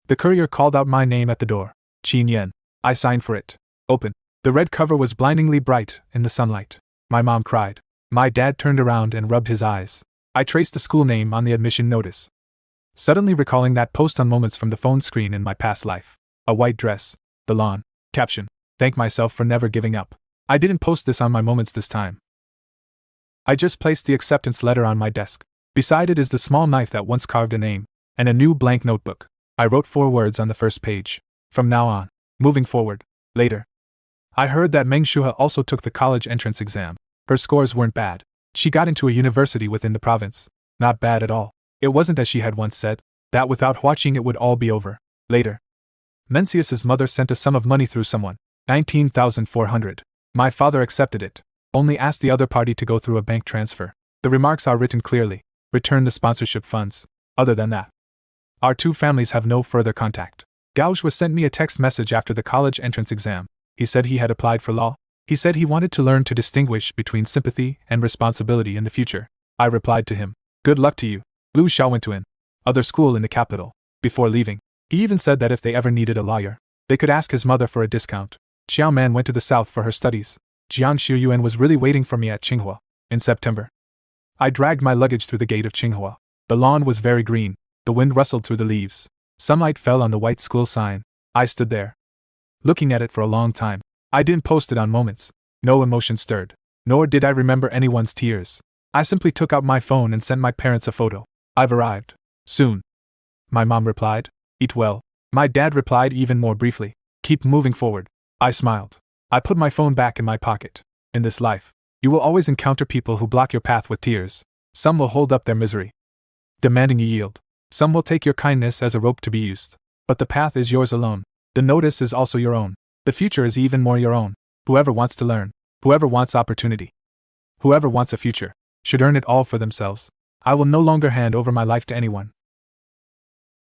the courier called out my name at the door. Qin Yen. I signed for it. Open. The red cover was blindingly bright in the sunlight. My mom cried. My dad turned around and rubbed his eyes. I traced the school name on the admission notice, suddenly recalling that post on moments from the phone screen in my past life. A white dress. The lawn. Caption. Thank myself for never giving up. I didn't post this on my moments this time. I just placed the acceptance letter on my desk. Beside it is the small knife that once carved a name, and a new blank notebook. I wrote 4 words on the first page. From now on. Moving forward. Later. I heard that Meng Shuha also took the college entrance exam. Her scores weren't bad. She got into a university within the province. Not bad at all. It wasn't as she had once said, that without watching it would all be over. Later. Mencius's mother sent a sum of money through someone. 19,400. My father accepted it. Only asked the other party to go through a bank transfer. The remarks are written clearly. Return the sponsorship funds. Other than that, our two families have no further contact. Gauchua sent me a text message after the college entrance exam. He said he had applied for law. He said he wanted to learn to distinguish between sympathy and responsibility in the future. I replied to him, "Good luck to you." Lu Xiao went to an other school in the capital. Before leaving, he even said that if they ever needed a lawyer, they could ask his mother for a discount. Xiao Man went to the south for her studies. Jiang Xiuyuan was really waiting for me at Tsinghua. In September, I dragged my luggage through the gate of Tsinghua. The lawn was very green. The wind rustled through the leaves. Sunlight fell on the white school sign. I stood there, looking at it for a long time. I didn't post it on moments. No emotion stirred. Nor did I remember anyone's tears. I simply took out my phone and sent my parents a photo. "I've arrived. Soon." My mom replied, "Eat well." My dad replied even more briefly, "Keep moving forward." I smiled. I put my phone back in my pocket. In this life, you will always encounter people who block your path with tears. Some will hold up their misery, demanding you yield. Some will take your kindness as a rope to be used. But the path is yours alone. The notice is also your own. The future is even more your own. Whoever wants to learn, whoever wants opportunity, whoever wants a future, should earn it all for themselves. I will no longer hand over my life to anyone.